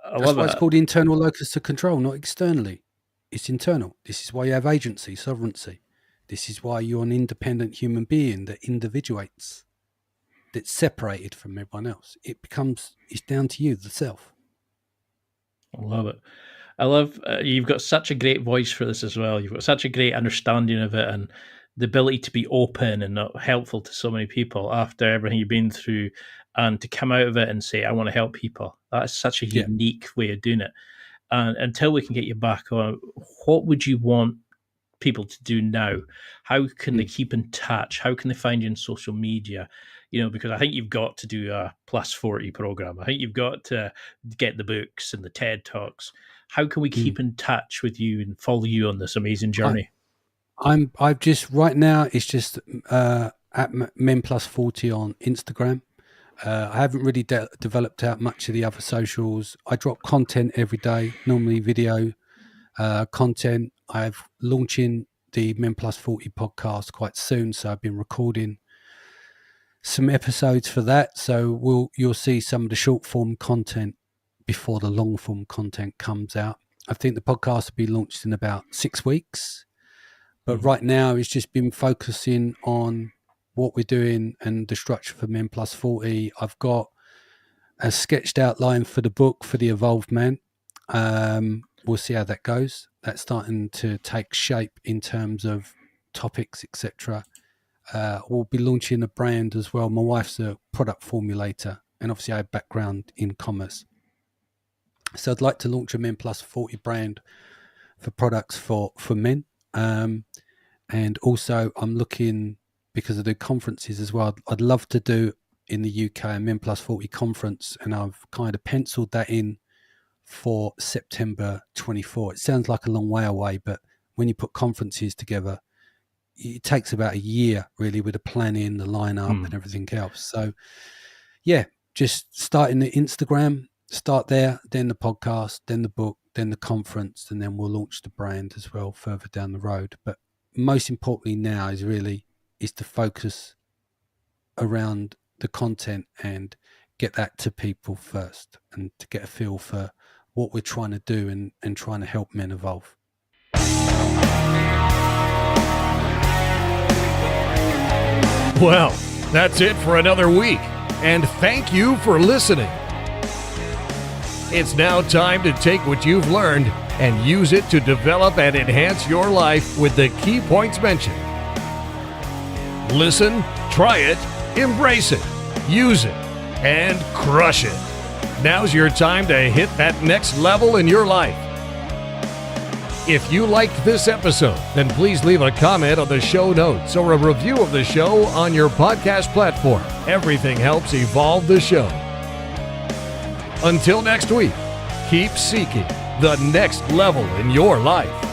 That's why it's called internal locus of control, not externally. It's internal. This is why you have agency, sovereignty. This is why you're an independent human being that individuates, that's separated from everyone else. It's down to you, the self. I love it. I love you've got such a great voice for this as well. You've got such a great understanding of it and the ability to be open and not helpful to so many people after everything you've been through, and to come out of it and say, I want to help people. That is such a unique way of doing it. And until we can get you back on, what would you want people to do now? How can they keep in touch? How can they find you on social media? Because I think you've got to do a plus 40 program. I think you've got to get the books and the TED Talks. How can we keep in touch with you and follow you on this amazing journey? I've just right now it's just at Men Plus 40 on Instagram. I haven't really developed out much of the other socials. I drop content every day, normally video content. I'm launching the Men Plus 40 podcast quite soon, so I've been recording some episodes for that. So you'll see some of the short form content before the long form content comes out. I think the podcast will be launched in about 6 weeks. But right now, it's just been focusing on what we're doing and the structure for Men Plus 40. I've got a sketched outline for the book for the Evolved Man. We'll see how that goes. That's starting to take shape in terms of topics, etc. We'll be launching a brand as well. My wife's a product formulator, and obviously I have background in commerce. So I'd like to launch a Men Plus 40 brand for products for men. And also I'm looking, because of the conferences as well, I'd love to do in the UK a Men Plus 40 conference, and I've kind of penciled that in for September 24. It sounds like a long way away, but when you put conferences together, it takes about a year really with the planning, the lineup and everything else. So yeah, just starting the Instagram, start there, then the podcast, then the book, then the conference, and then we'll launch the brand as well further down the road. But most importantly now is to focus around the content and get that to people first, and to get a feel for what we're trying to do and trying to help men evolve. Well, that's it for another week, and thank you for listening. It's now time to take what you've learned and use it to develop and enhance your life with the key points mentioned. Listen, try it, embrace it, use it, and crush it. Now's your time to hit that next level in your life. If you liked this episode, then please leave a comment on the show notes or a review of the show on your podcast platform. Everything helps evolve the show. Until next week, keep seeking the next level in your life.